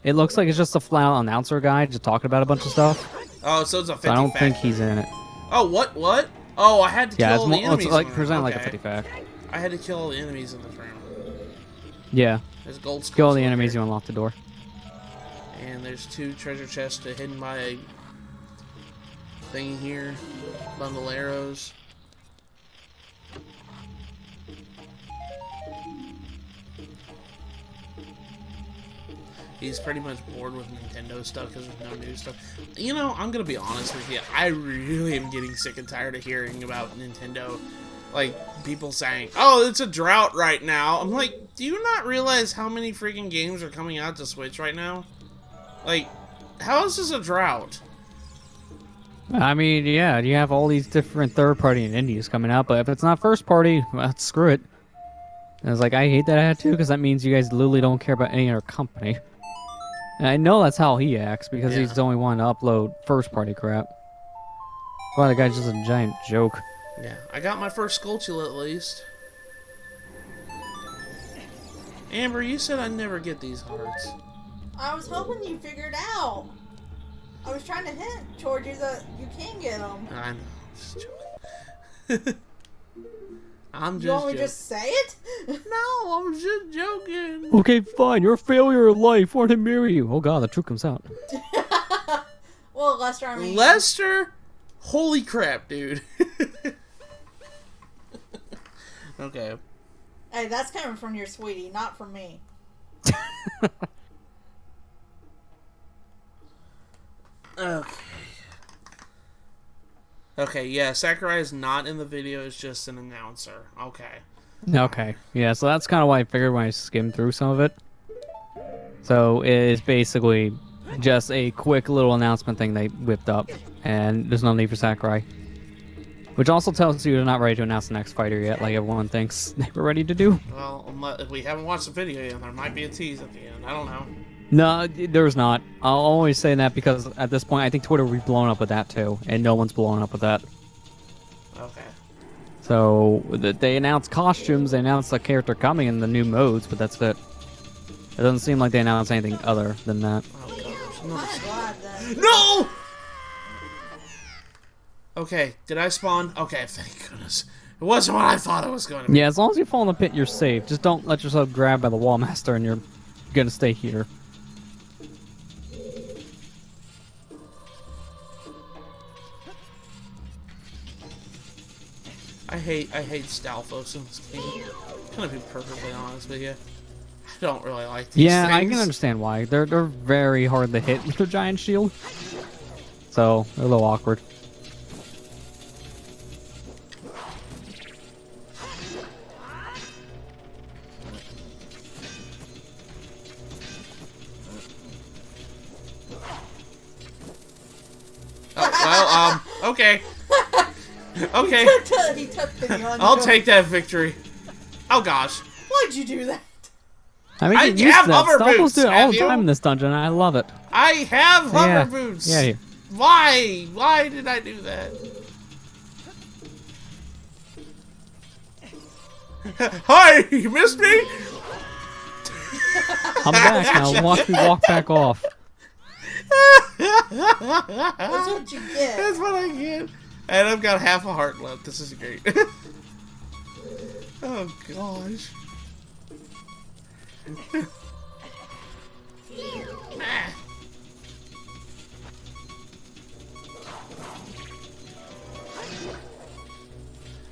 It looks like it's just a flat-out announcer guy just talking about a bunch of stuff. Oh, so it's a 50 So I don't fact. think he's in it. Oh, what? Oh, I had to kill Yeah, all the enemies. it's like in the room. presented like a Okay. 50 fact. I had to kill all the enemies in this room. Yeah. There's gold skulls Kill all the over enemies, here. you unlock the door. And there's 2 treasure chests hidden by a thing here. Bundle arrows. He's pretty much bored with Nintendo stuff because there's no new stuff. You know, I'm gonna be honest with you. I really am getting sick and tired of hearing about Nintendo. Like, people saying, oh, it's a drought right now. I'm like, do you not realize how many freaking games are coming out to Switch right now? Like, how is this a drought? I mean, yeah, you have all these different third-party and indies coming out, but if it's not first-party, well, screw it. And I was like, I hate that attitude because that means you guys literally don't care about any other company. And I know that's how he acts because he's the only one to upload first-party crap. Well, the guy's just a giant joke. Yeah, I got my first Skulltula at least. Amber, you said I'd never get these hearts. I was hoping you figured out. I was trying to hint towards you that you can get them. I know, I'm just joking. I'm just You want me joking. to just say it? No, I'm just joking. Okay, fine. You're a failure in life. Want to marry you? Oh god, the truth comes out. Well, Lester, I mean... Lester? Holy crap, dude. Okay. Hey, that's coming from your sweetie, not from me. Okay. Okay, yeah, Sakurai is not in the video, it's just an announcer. Okay. Okay, yeah, so that's kind of why I figured when I skimmed through some of it. So it is basically just a quick little announcement thing they whipped up, and there's no need for Sakurai. Which also tells you they're not ready to announce the next fighter yet, like everyone thinks they were ready to do. Well, if we haven't watched the video yet, there might be a tease at the end. I don't know. No, there's not. I'll always say that because at this point, I think Twitter will be blown up with that too, and no one's blown up with that. Okay. So they announced costumes, they announced a character coming in the new modes, but that's it. It doesn't seem like they announced anything other than that. Oh, God, there's I'm another kind of glad that... No! Okay, did I spawn? Okay, thank goodness. It wasn't what I thought it was going to be. Yeah, as long as you fall in the pit, you're safe. Just don't let yourself grab by the wall master, and you're gonna stay here. I hate Stalfos in this game. I'm gonna be perfectly honest with you. I don't really like these Yeah, things. I can understand why. They're very hard to hit with their giant shield. So, they're a little awkward. Oh, well, okay. Okay. He took pity on I'll you. take that victory. Oh gosh. Why'd you do that? I mean, I get used have to that. hover Stalfos boots, do it all have the you? time in this dungeon, and I love it. I have hover Yeah. boots. Yeah, here. Why? Why did I do that? Hi, you missed me? I'm back now. Watch me walk back off. That's what you get. That's what I get. And I've got half a heart left. This is great. Oh gosh.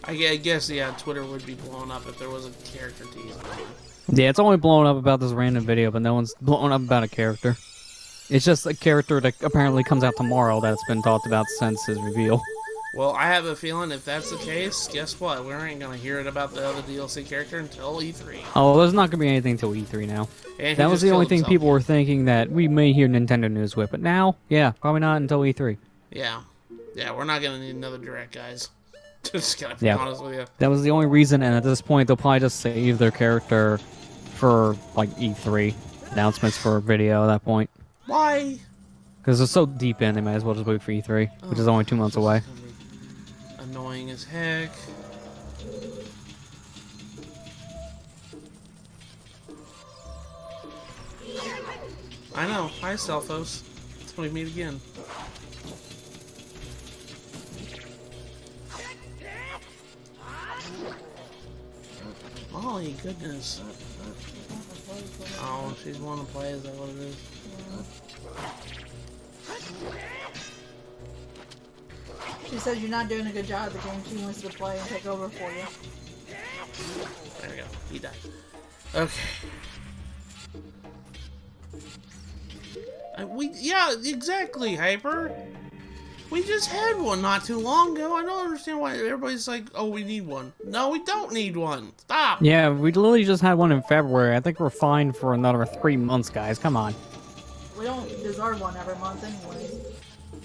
I guess, yeah, Twitter would be blown up if there was a character tease. Yeah, it's only blowing up about this random video, but no one's blowing up about a character. It's just a character that apparently comes out tomorrow that's been talked about since his reveal. Well, I have a feeling if that's the case, guess what? We ain't gonna hear it about the other DLC character until E3. Oh, there's not gonna be anything till E3 now. And he That was just the only killed thing himself. people were thinking that we may hear Nintendo news with, but now, yeah, probably not until E3. Yeah. Yeah, we're not gonna need another direct, guys. Just gotta be Yeah. honest with you. That was the only reason, and at this point, they'll probably just save their character for, like, E3 announcements for a video at that point. Why? Because they're so deep in, they might as well just wait for E3, which is only 2 months away. Annoying as heck. I know. Hi, Stalfos. Until we meet again. Molly, goodness. Oh, she's wanting to play. Is that what it is? She says you're not doing a good job of the game. She wants to play and take over for you. There we go. He died. Okay. Yeah, exactly, Hyper. We just had one not too long ago. I don't understand why everybody's like, oh, we need one. No, we don't need one. Stop. Yeah, we literally just had one in February. I think we're fine for another 3 months, guys. Come on. We don't deserve one every month anyway.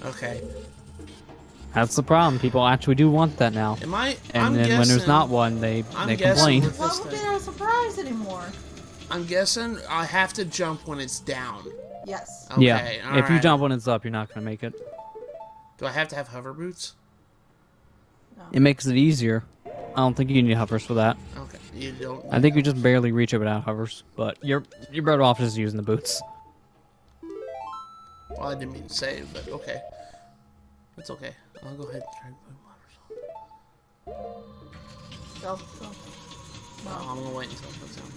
Okay. That's the problem. People actually do want that now. Am I? And I'm then guessing, when there's not one, they guessing complain. with Well, this it won't be thing, a surprise anymore. I'm guessing I have to jump when it's down. Yes. Okay. Yeah, if you alright. jump when it's up, you're not going to make it. Do I have to have hover boots? It makes it easier. I don't think you need hovers for that. Okay. You don't. I think you just barely reach it without hovers, but you're better off just using the boots. Well, I didn't mean to save, but okay. It's okay. I'll go ahead and try and put hovers on. So, No, I'm gonna wait until it puts down.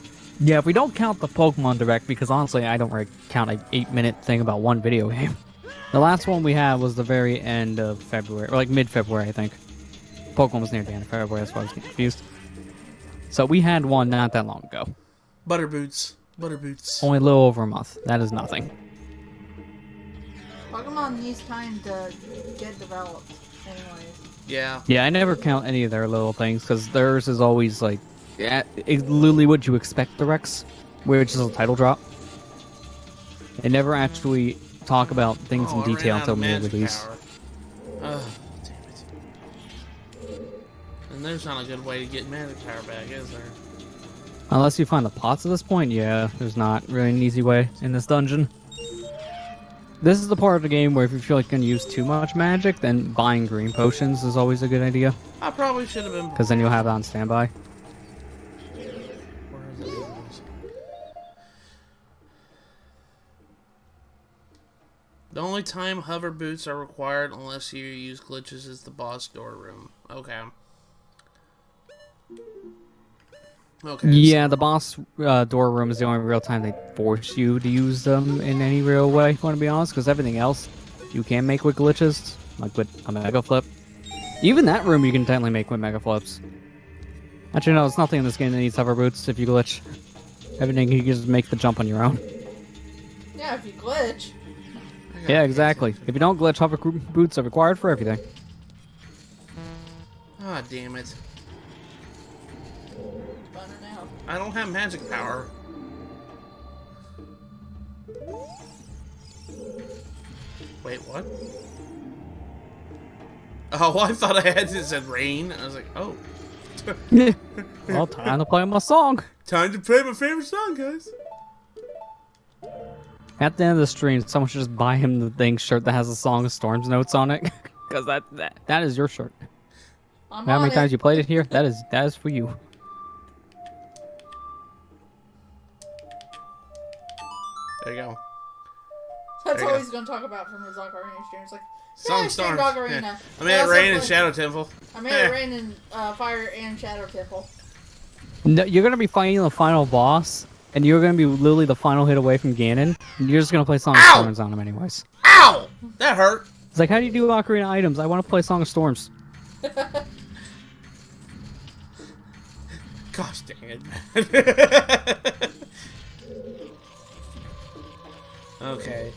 Yeah, if we don't count the Pokemon Direct, because honestly, I don't really count an 8-minute thing about one video game. The last one we had was the very end of February, or like mid-February, I think. Pokemon was near the end of February, that's why I was getting confused. So we had one not that long ago. Butter boots. Butter boots. Only a little over a month. That is nothing. Pokemon needs time to get developed, anyways. Yeah. Yeah, I never count any of their little things, because theirs is always like, yeah, it's literally what you expect Directs, which is a title drop. They never actually talk about things Oh, in I detail ran out until of mid magic release. power. Ugh, damn it. And there's not a good way to get magic power back, is there? Unless you find the pots at this point, yeah, there's not really an easy way in this dungeon. This is the part of the game where if you feel like you're going to use too much magic, then buying green potions is always a good idea, I probably should have been. because then you'll have it on standby. Where is it? The only time hover boots are required unless you use glitches is the boss door room. Okay. Okay. Yeah, the boss door room is the only real time they force you to use them in any real way, if you want to be honest, because everything else you can make with glitches, like with a mega flip. Even that room you can technically make with mega flips. Actually, no, there's nothing in this game that needs hover boots if you glitch. Everything you can just make the jump on your own. Yeah, if you glitch. Yeah, exactly. If you don't glitch, hover boots are required for everything. Ah, damn it. Better now. I don't have magic power. Wait, what? Oh, I thought I had it said rain. I was like, oh. Well, time to play my song. Time to play my favorite song, guys. At the end of the stream, someone should just buy him the thing shirt that has the Song of Storms notes on it, because that is your shirt. I'm How on many it. times you played it here? That is for you. There you go. That's There you all go. he's going to talk about from his Ocarina stream. It's like, Song yeah, of I streamed Storms. Ocarina. Yeah. I But made it also rain in played- Shadow Temple. I made it rain in Fire and Shadow Temple. No, you're gonna be fighting the final boss, and you're gonna be literally the final hit away from Ganon, and you're just gonna play Song of Ow! Storms on him anyways. Ow! That hurt. It's like, how do you do Ocarina items? I want to play Song of Storms. Gosh dang it. Okay.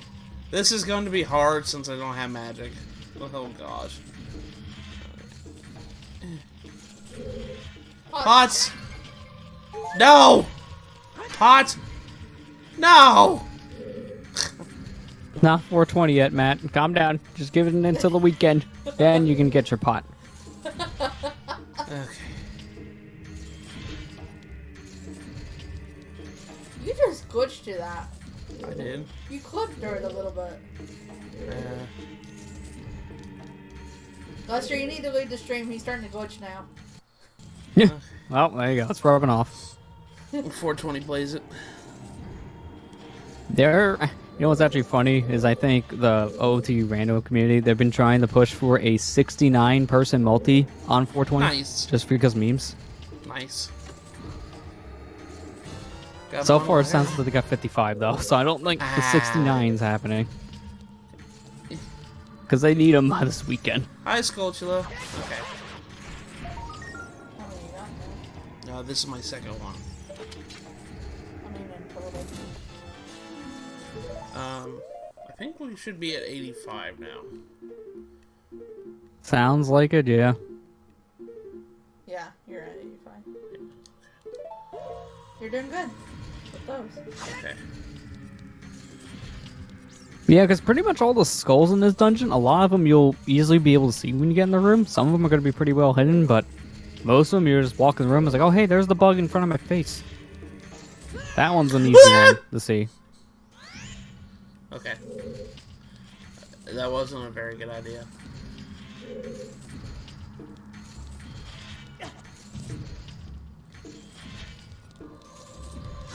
This is going to be hard since I don't have magic. Oh gosh. Pots! No! Pots! No! Not 420 yet, Matt. Calm down. Just give it until the weekend. Then you can get your pot. Okay. You just glitched to that. I did. You clipped through it a little bit. Lester, you need to leave the stream. He's starting to glitch now. Well, there you go. It's rubbing off. 420 plays it. You know what's actually funny is I think the OT random community, they've been trying to push for a 69-person multi on 420. Nice. Just because memes. Nice. Got So one far, it more. sounds like they got 55 though, so I don't think the 69's happening. Because they need them by this weekend. Hi, Skulltula. Okay. How many you got now? No, this is my second one. I mean, in total. I think we should be at 85 now. Sounds like it, yeah. Yeah, you're at 85. You're doing good with those. Okay. Yeah, because pretty much all the skulls in this dungeon, a lot of them you'll easily be able to see when you get in the room. Some of them are going to be pretty well hidden, but most of them you're just walking the room. It's like, oh, hey, there's the bug in front of my face. That one's an easy one to see. Okay. That wasn't a very good idea.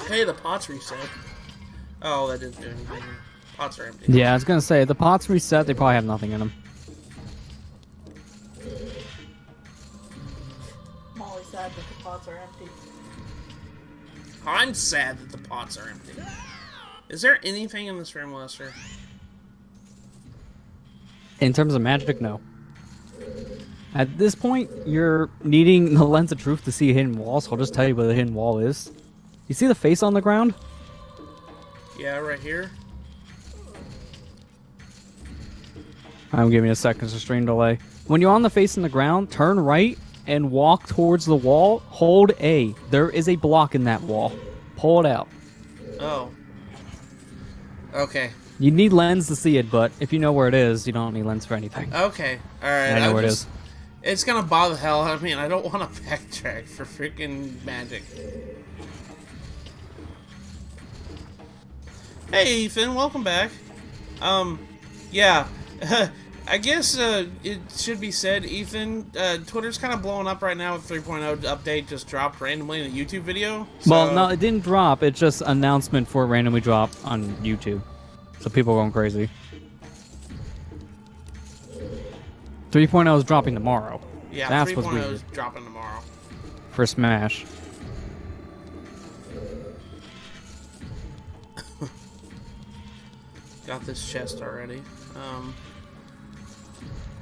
Hey, the pots reset. Oh, that didn't do anything. Pots are empty. Yeah, I was going to say, the pots reset, they probably have nothing in them. I'm always sad that the pots are empty. I'm sad that the pots are empty. Is there anything in this room, Lester? In terms of magic, no. At this point, you're needing the lens of truth to see a hidden wall, so I'll just tell you where the hidden wall is. You see the face on the ground? Yeah, right here. I'm giving you a second to stream delay. When you're on the face in the ground, turn right and walk towards the wall. Hold A. There is a block in that wall. Pull it out. Oh. Okay. You need lens to see it, but if you know where it is, you don't need lens for anything. Okay. Alright. I know where it is. It's gonna bother the hell out of me, and I don't want to backtrack for freaking magic. Hey, Ethan, welcome back. Yeah. I guess it should be said, Ethan, Twitter's kind of blowing up right now with 3.0 update just dropped randomly in a YouTube video. Well, so- no, it didn't drop. It's just announcement for it randomly drop on YouTube. So people are going crazy. 3.0 is dropping tomorrow. Yeah, That's what's 3.0 weird. is dropping tomorrow. for Smash. Got this chest already. I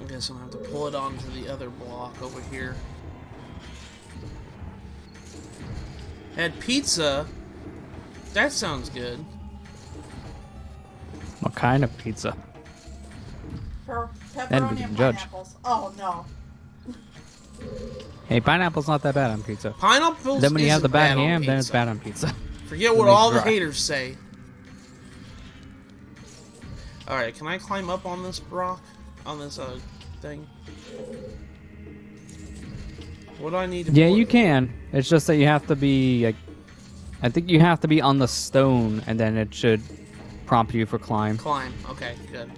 guess I'm gonna have to pull it onto the other block over here. Had pizza. That sounds good. What kind of pizza? Then we Pepperoni can and judge. pineapples. Oh no. Hey, pineapple's not that bad on pizza. Pineapples. Then when you have the isn't bad on ham, then it's pizza. bad on pizza. Forget what Let me all the try. haters say. Alright, can I climb up on this rock? On this thing? What do I need to Yeah, put- you can. It's just that you have to be, like, I think you have to be on the stone, and then it should prompt you for climb. Climb. Okay, good.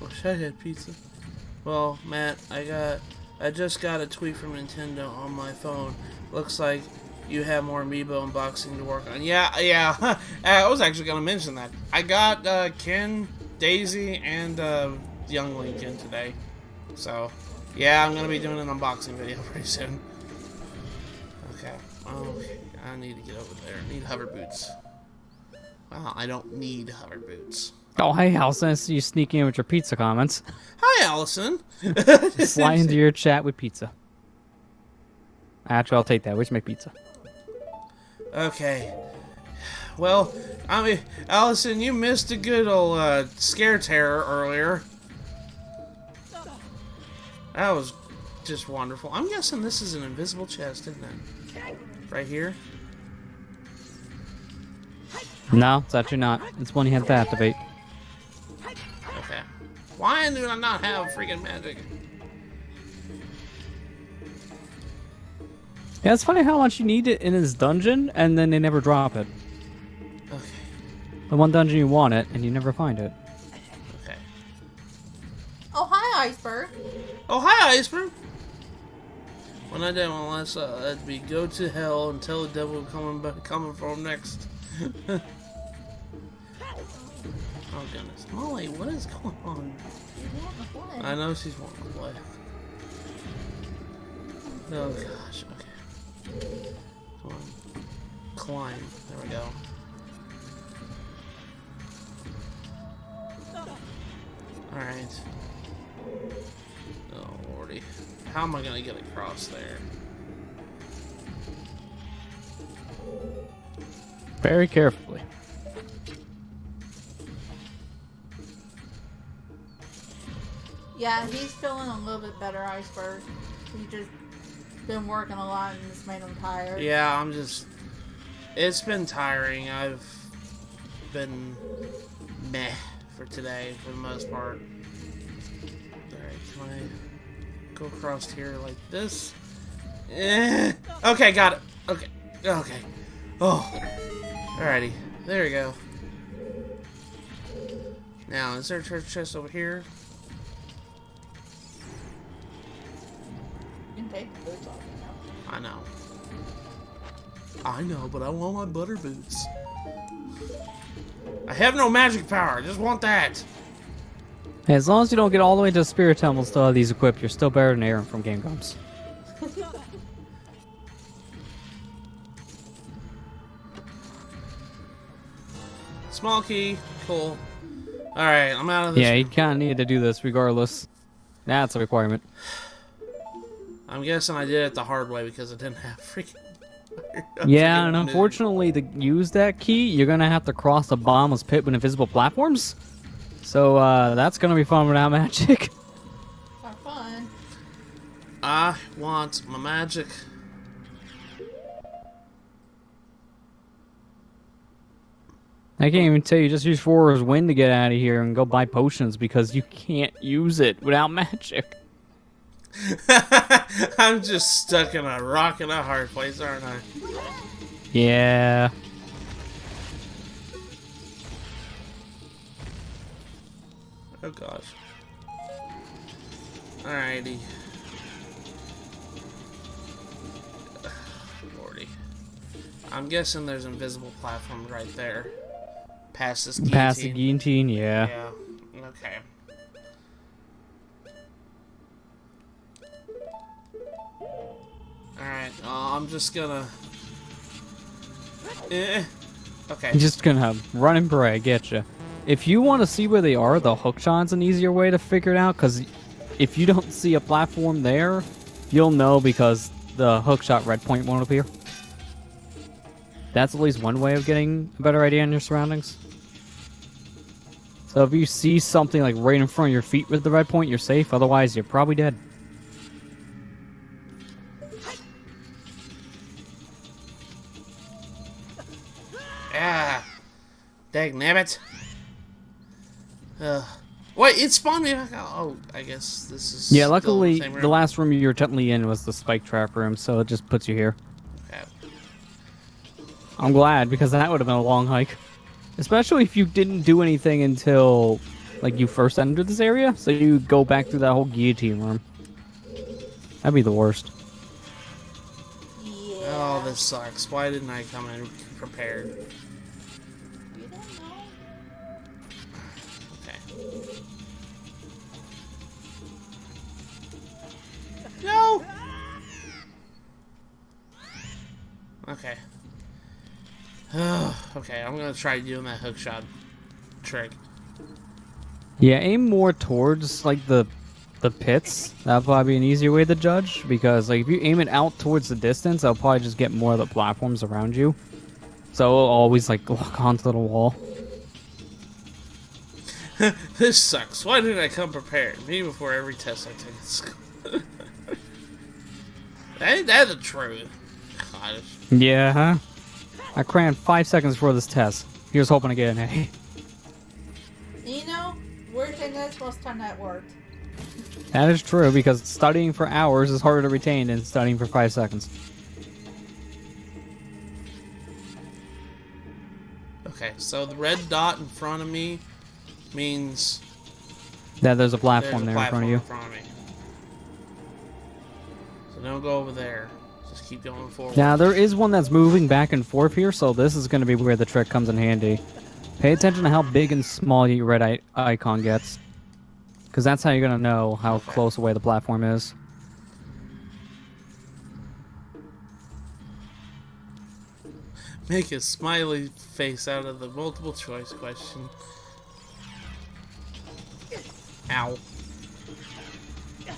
Wish I had pizza. Well, Matt, I just got a tweet from Nintendo on my phone. Looks like you have more amiibo unboxing to work on. Yeah. I was actually gonna mention that. I got Ken, Daisy, and Young Link in today. So, yeah, I'm gonna be doing an unboxing video pretty soon. Okay. I need to get over there. I need hover boots. Well, I don't need hover boots. Oh, hey, Allison, I see you sneaking in with your pizza comments. Hi, Allison. Slide into your chat with pizza. Actually, I'll take that. We should make pizza. Okay. Well, I mean, Allison, you missed a good old scare terror earlier. That was just wonderful. I'm guessing this is an invisible chest, isn't it? Right here? No, it's actually not. It's one you have to activate. Okay. Why do I not have freaking magic? Yeah, it's funny how much you need it in this dungeon, and then they never drop it. Okay. The one dungeon you want it, and you never find it. Okay. Oh hi, Iceberg. Oh, hi, Iceberg. When I did one last, that'd be go to hell and tell the devil coming from next. Oh goodness, Molly, what is going on? You want to play? I know she's wanting to play. Oh gosh, okay. Come on. Climb. There we go. Alright. Oh lordy. How am I gonna get across there? Very carefully. Yeah, he's feeling a little bit better, Iceberg. He's just been working a lot and it's made him tired. Yeah, I'm just... It's been tiring. I've been meh for today, for the most part. Alright, can I go across here like this? Okay, got it. Okay. Oh. Alrighty. There we go. Now, is there a treasure chest over here? You can take the boots off now. I know. I know, but I want my butter boots. I have no magic power. I just want that. Hey, as long as you don't get all the way to the Spirit Temple still have these equipped, you're still better than Aaron from Game Grumps. Small key. Cool. Alright, I'm out of this. Yeah, you kind of need to do this regardless. That's a requirement. I'm guessing I did it the hard way because I didn't have freaking... Yeah, and unfortunately, to use that key, you're going to have to cross the bottomless pit with invisible platforms. So, that's going to be fun without magic. Have fun. I want my magic. I can't even tell you, just use Four's Wind to get out of here and go buy potions because you can't use it without magic. I'm just stuck in a rock and a hard place, aren't I? Yeah. Oh gosh. Alrighty. Lordy. I'm guessing there's invisible platforms right there. Past this guillotine. Past the guillotine, yeah. Yeah. Okay. Alright, I'm just gonna... Okay. You're just gonna run and pray, getcha. If you want to see where they are, the hookshot's an easier way to figure it out, because if you don't see a platform there, you'll know because the hookshot red point won't appear. That's at least one way of getting a better idea on your surroundings. So if you see something like right in front of your feet with the red point, you're safe. Otherwise, you're probably dead. Ah, dagnabbit. Wait, it spawned me back out. Oh, I guess this is. Yeah, still luckily, same room. the last room you were technically in was the spike trap room, so it just puts you here. Okay. I'm glad, because that would have been a long hike. Especially if you didn't do anything until, like, you first entered this area, so you go back through that whole guillotine room. That'd be the worst. Yeah. Oh, this sucks. Why didn't I come in prepared? You don't know. Okay. No! Okay. Okay, I'm gonna try doing that hookshot trick. Yeah, aim more towards, like, the pits. That'll probably be an easier way to judge, because, like, if you aim it out towards the distance, I'll probably just get more of the platforms around you. So it'll always, like, lock onto the wall. This sucks. Why didn't I come prepared? Me before every test I take at school. Ain't that the truth? Gosh. Yeah, huh? I crammed 5 seconds before this test. He was hoping to get an A. You know, weird thing is, most of the time that worked. That is true, because studying for hours is harder to retain than studying for 5 seconds. Okay, so the red dot in front of me means Yeah, there's a there's platform a there platform in in front front of me. So don't go over there. Just keep going forward. of you. Now, there is one that's moving back and forth here, so this is going to be where the trick comes in handy. Pay attention to how big and small your red icon gets. Because that's how you're going to know how Okay. close away the platform is. Make a smiley face out of the multiple choice question. Ow.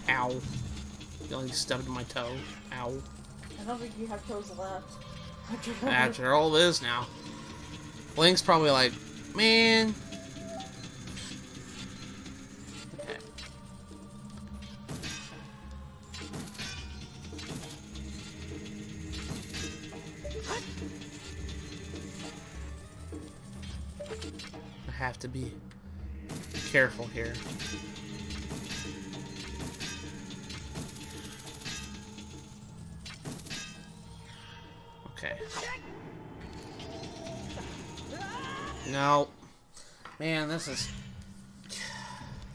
Ow. You only stubbed my toe. Ow. I don't think you have toes left. After all this now. Link's probably like, man. Okay. I have to be careful here. Okay. No. Man, this is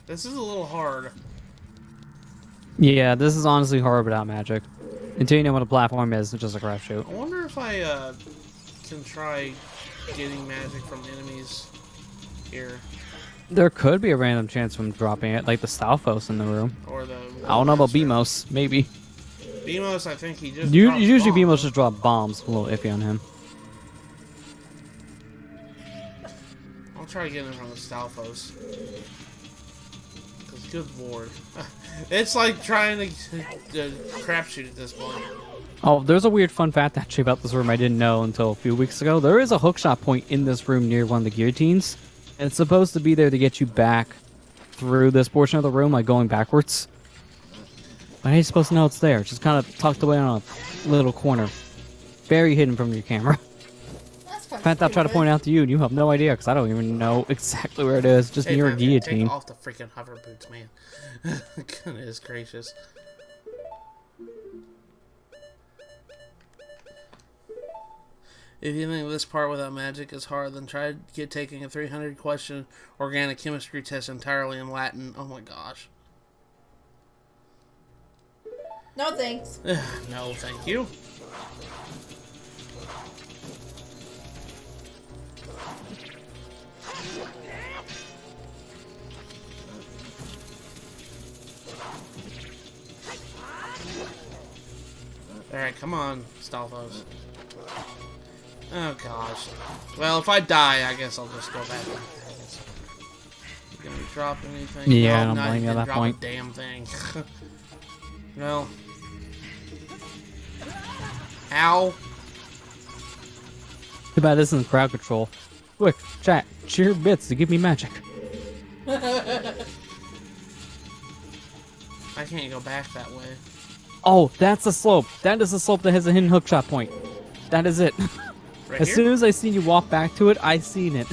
a little hard. Yeah, this is honestly hard without magic. Until you know what a platform is, it's just a crapshoot. I wonder if I can try getting magic from enemies here. There could be a random chance from dropping it, like the Stalfos in the room. Or the I don't know about Master. Beamos, maybe. Beamos, I think he just dropped Usually bombs. Beamos just drop bombs. A little iffy on him. I'll try getting it from the Stalfos. Because good lord. It's like trying to crapshoot at this point. Oh, there's a weird fun fact actually about this room I didn't know until a few weeks ago. There is a hookshot point in this room near one of the guillotines. And it's supposed to be there to get you back through this portion of the room, like going backwards. But how are you supposed to know it's there? It's just kind of tucked away on a little corner. Very hidden from your camera. That's In fact, I'll try to point it out to you, and you have no idea, because I don't even know exactly where it is. Just near a man, guillotine. Take off the freaking hover boots, man. Goodness gracious. If you think this part without magic is hard, then try taking a 300 question organic chemistry test entirely in Latin. Oh my gosh. No thanks. No, thank you. Alright, come on, Stalfos. Oh gosh. Well, if I die, I guess I'll just go back. You gonna drop anything? Yeah, no, I'm not blaming you even at that drop point. a damn thing. Well. Ow. Too bad this isn't crowd control. Quick, chat, cheer bits to give me magic. I can't go back that way. Oh, that's the slope. That is the slope that has a hidden hookshot point. That is it. Right As here? soon as I seen you walk back to it, I seen it.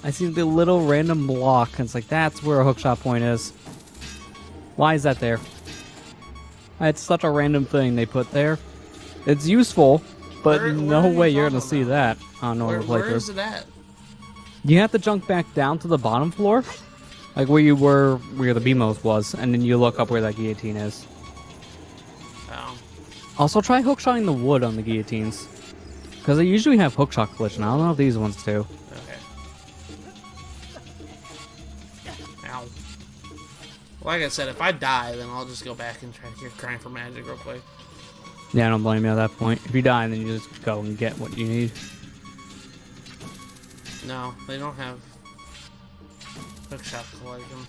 I seen the little random block, and it's like, that's where a hookshot point is. Why is that there? It's such a random thing they put there. It's useful, but Where no are you way you're gonna talking see about? that on normal Where playthrough. is it at? You have to jump back down to the bottom floor, like where you were, where the BMOS was, and then you look up where that guillotine is. Oh. Also, try hookshotting the wood on the guillotines, because they usually have hookshot collision. I don't know if these ones do. Okay. Ow. Like I said, if I die, then I'll just go back and try to get crying for magic real quick. Yeah, I don't blame you at that point. If you die, then you just go and get what you need. No, they don't have hookshot collision.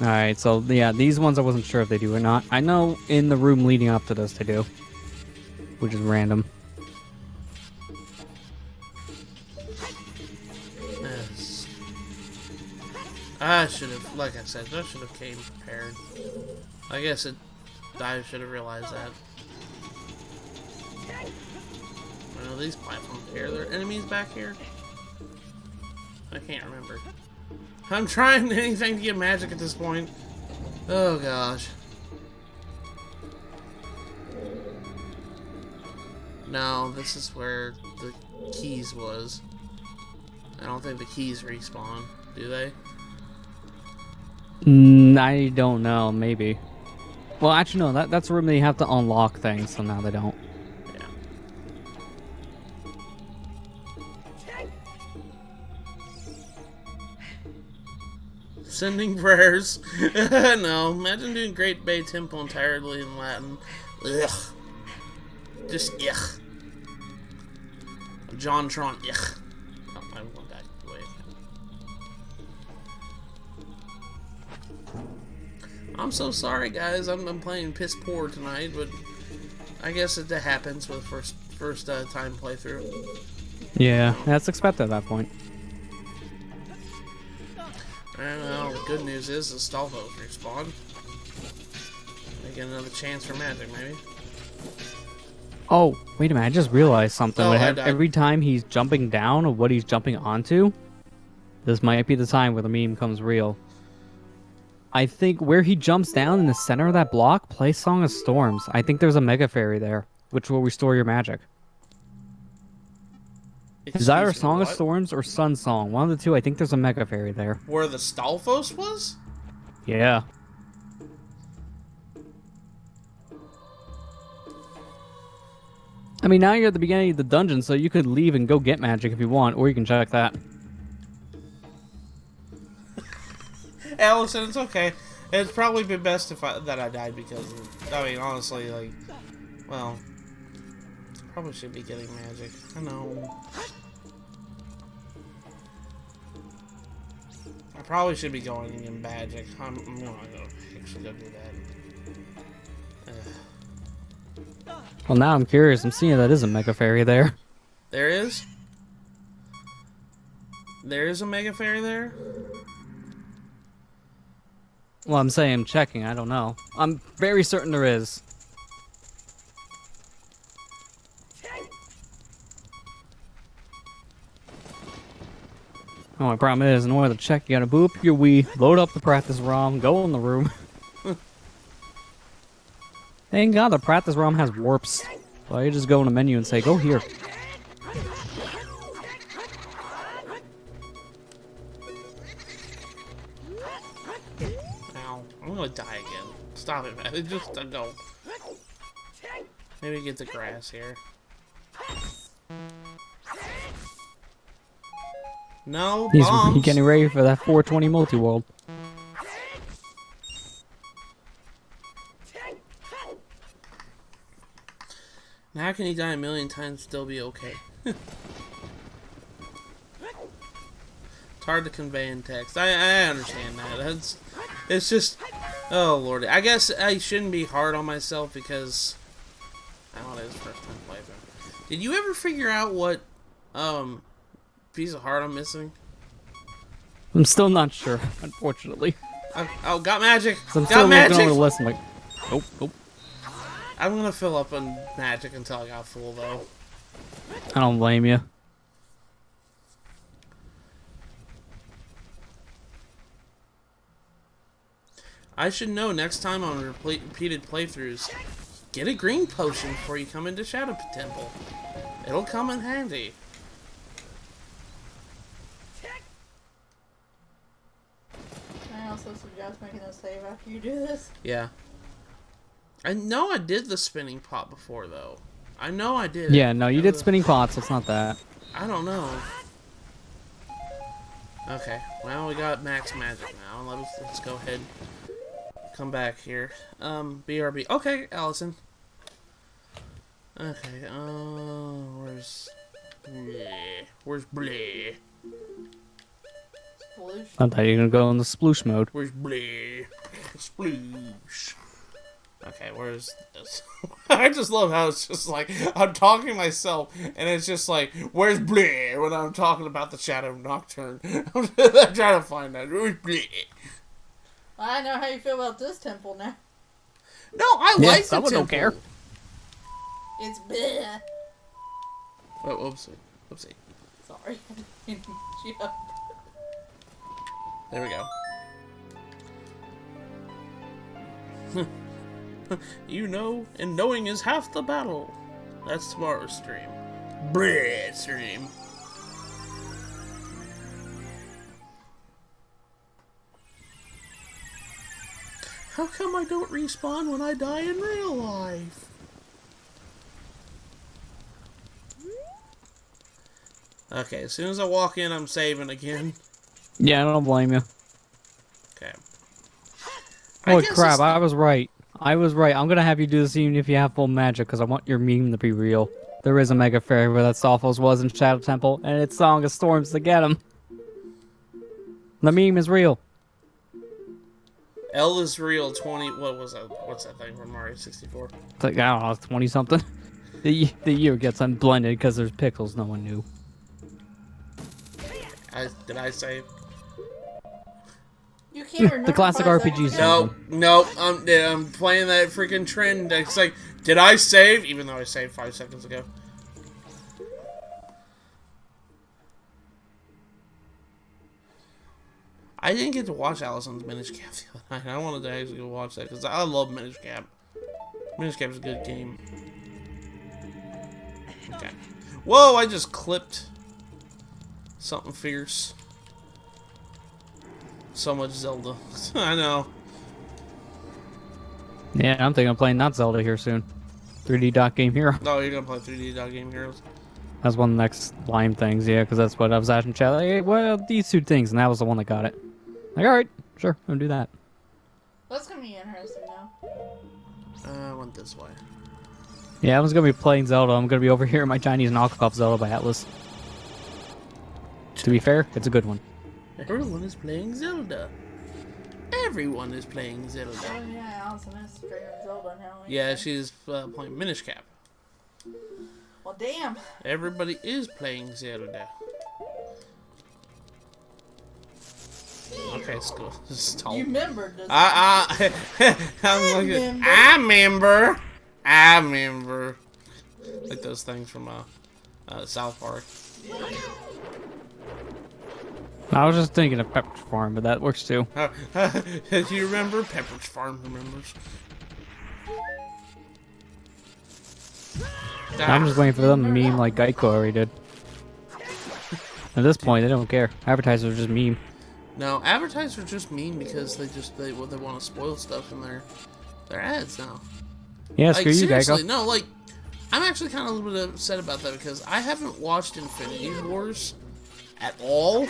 Alright, so yeah, these ones I wasn't sure if they do or not. I know in the room leading up to this they do, which is random. Yes. I should have, like I said, I should have came prepared. I guess I should have realized that. I know these platforms here. Are there enemies back here? I can't remember. I'm trying anything to get magic at this point. Oh gosh. No, this is where the keys was. I don't think the keys respawn, do they? I don't know, maybe. Well, actually, no, that's a room that you have to unlock things, so now they don't. Yeah. Sending prayers. No, imagine doing Great Bay Temple entirely in Latin. Ugh. Just ugh. John Tron, ugh. Oh, I'm going back the way again. I'm so sorry, guys. I'm playing piss poor tonight, but I guess it happens with first time playthrough. Yeah, that's expected at that point. I don't know. The good news is the Stalfos respawn. I get another chance for magic, maybe. Oh, wait a minute, I just realized something. Oh, I died. Every time he's jumping down or what he's jumping onto, this might be the time where the meme comes real. I think where he jumps down in the center of that block, play Song of Storms. I think there's a Mega Fairy there, which will restore your magic. Is that either Song of Storms or Sun Song? One of the two. I think there's a Mega Fairy there. Where the Stalfos was? Yeah. I mean, now you're at the beginning of the dungeon, so you could leave and go get magic if you want, or you can check that. Allison, it's okay. It'd probably be best that I died because, I mean, honestly, like, well, probably should be getting magic. I know. I probably should be going and getting magic. I'm gonna actually go do that. Well, now I'm curious. I'm seeing that is a Mega Fairy there. There is? There is a Mega Fairy there? Well, I'm saying I'm checking. I don't know. I'm very certain there is. Oh, my problem is, in order to check, you gotta boot up your Wii, load up the practice ROM, go in the room. Thank God the practice ROM has warps. So you just go in the menu and say, go here. Ow. I'm gonna die again. Stop it, man. Just don't. Maybe get the grass here. No He's bombs. getting ready for that 420 multi-world. Now, how can he die a million times and still be okay? It's hard to convey in text. I understand that. It's just... Oh, Lord. I guess I shouldn't be hard on myself because... I don't know, it's first time playthrough. Did you ever figure out what piece of heart I'm missing? I'm still not sure, unfortunately. Oh, got magic! I'm Got still magic! looking over the list and like, nope. I'm gonna fill up on magic until I got full, though. I don't blame you. I should know next time on repeated playthroughs. Get a green potion before you come into Shadow Temple. It'll come in handy. I also suggest making a save after you do this. Yeah. I know I did the spinning pot before, though. I know I did. Yeah, no, you did spinning pots. It's not that. I don't know. Okay, well, we got max magic now. Let's go ahead. Come back here. BRB. Okay, Allison. Okay, where's Bleh? Sploosh. I thought you were gonna go in the sploosh mode. Where's Bleh? Sploosh. Okay, where's this? I just love how it's just like, I'm talking to myself, and it's just like, where's Bleh? When I'm talking about the Shadow Nocturne. I'm trying to find that. Where's Bleh? I know how you feel about this temple now. No, I like the temple. Someone don't care. It's bleh. Oh, oopsie. Sorry. I didn't mean to. There we go. You know, and knowing is half the battle. That's tomorrow's stream. Bread stream. How come I don't respawn when I die in real life? Okay, as soon as I walk in, I'm saving again. Yeah, I don't blame you. Okay. Holy crap, I was right. I was right. I'm gonna have you do this even if you have full magic, because I want your meme to be real. There is a Mega Fairy where that Sophos was in Shadow Temple, and it's Song of Storms to get him. The meme is real. L is real 20... What was that? What's that thing from Mario 64? It's like, I don't know, 20-something. The year gets unblended because there's pixels no one knew. Did I save? You can't remember The classic 5 RPG seconds ago. No, I'm playing that freaking trend. It's like, did I save? Even though I saved 5 seconds ago. I didn't get to watch Allison's Minish Cap the other night. I wanted to actually go watch that because I love Minish Cap. Minish Cap is a good game. Okay. Whoa, I just clipped something fierce. So much Zelda. I know. Yeah, I'm thinking of playing not Zelda here soon. 3D Dot Game Hero. Oh, you're gonna play 3D Dot Game Heroes? That's one of the next Lime things, yeah, because that's what I was asking chat. Like, hey, well, these two things, and that was the one that got it. Like, alright, sure, I'm gonna do that. That's gonna be interesting now. I went this way. Yeah, I was gonna be playing Zelda. I'm gonna be over here in my Chinese knockoff Zelda by Atlas. To be fair, it's a good one. Everyone is playing Zelda. Everyone is playing Zelda. Oh yeah, Allison is streaming Zelda now. Yeah, she's playing Minish Cap. Well, damn. Everybody is playing Zelda. Okay, let's go. Stall. You remembered this. I'm looking. I remember. Like those things from South Park. I was just thinking of Pepperidge Farm, but that works too. Do you remember? Pepperidge Farm remembers. I'm just waiting for them to meme like Geico already did. At this point, they don't care. Advertisers just meme. No, advertisers just mean because they want to spoil stuff in their ads now. Yeah, Like, screw you, seriously, Geico. no, like, I'm actually kind of a little bit upset about that because I haven't watched Infinity Wars at all.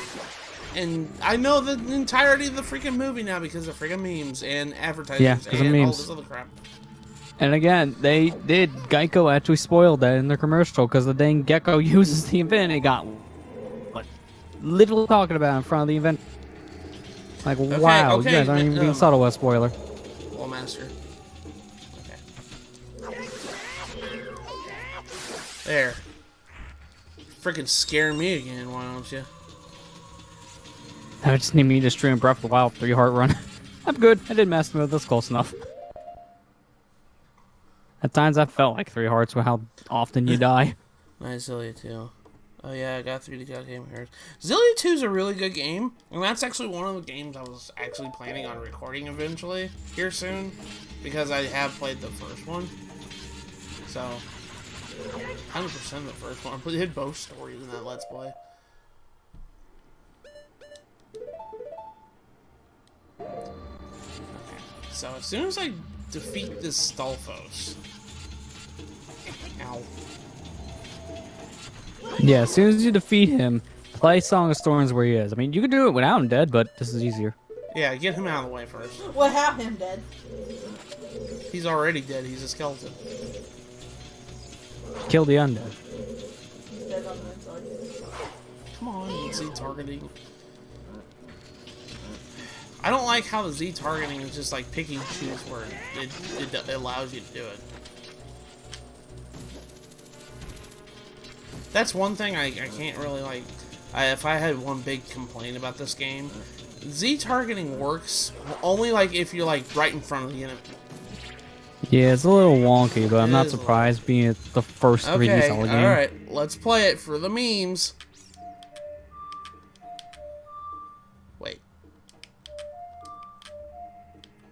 And I know the entirety of the freaking movie now because of freaking memes and advertisers Yeah, 'cause of and all memes. this other crap. And again, Geico actually spoiled that in their commercial because the dang gecko uses the Infinity Gauntlet. What? Literally talking about in front of the event. Like, wow, you guys aren't even being subtle with spoiler. Wall Master. Okay. There. Freaking scare me again, why don't you? I just need me to stream Breath of the Wild 3-heart run. I'm good. I didn't mess with this close enough. At times I felt like 3 hearts with how often you die. Nice Zelda 2. Oh yeah, I got through the goddamn hearts. Zelda 2 is a really good game, and that's actually one of the games I was actually planning on recording eventually, here soon, because I have played the first one. So, 100% the first one. We did both stories in that Let's Play. Okay, so as soon as I defeat this Stolfos... Ow. Yeah, as soon as you defeat him, play Song of Storms where he is. I mean, you can do it without him dead, but this is easier. Yeah, get him out of the way first. What have him dead? He's already dead. He's a skeleton. Kill the undead. He's dead on the inside. Come on, Z targeting. I don't like how the Z targeting is just like pick and choose where it allows you to do it. That's one thing I can't really like. If I had one big complaint about this game, Z targeting works only like if you're like right in front of the enemy. Yeah, it's a little wonky, but I'm not surprised being it the first 3D Zelda game. Alright, let's play it for the memes. Wait.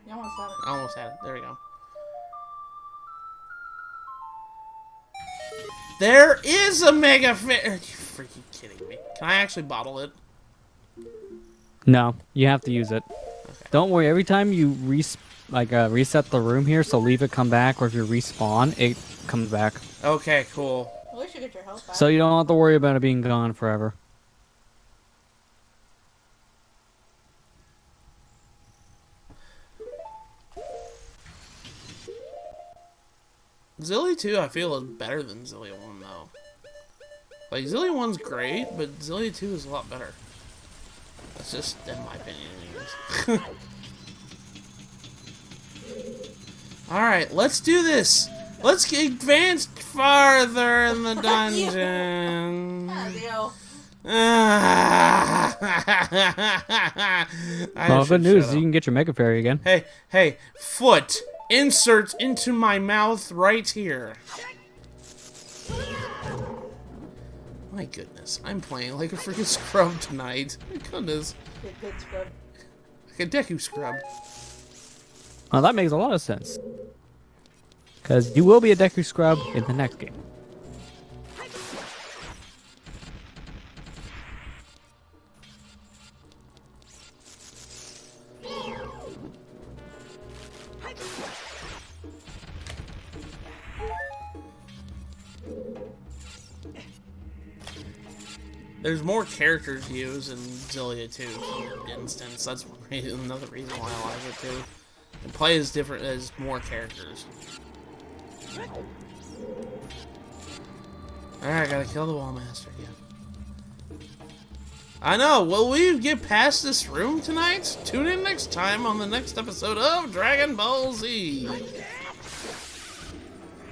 You almost had it. I almost had it. There we go. There is a mega fit. Are you freaking kidding me? Can I actually bottle it? No, you have to use it. Okay. Don't worry, every time you reset the room here, so leave it come back, or if you respawn, it comes back. Okay, cool. At least you get your health back. So you don't have to worry about it being gone forever. Zelda 2, I feel, is better than Zelda 1, though. Like, Zelda 1's great, but Zelda 2 is a lot better. That's just, in my opinion, anyways. Alright, let's do this! Let's advance farther in the dungeon! Well, good news, you can get your Mega Fairy again. Hey, foot! Inserts into my mouth right here. My goodness, I'm playing like a freaking scrub tonight. My goodness. Good scrub. Like a Deku scrub. Well, that makes a lot of sense. Because you will be a Deku scrub in the next game. There's more characters to use in Zelda 2, for instance. That's another reason why I like it too. The play is different as more characters. Alright, I gotta kill the Wall Master again. I know, will we get past this room tonight? Tune in next time on the next episode of Dragon Ball Z.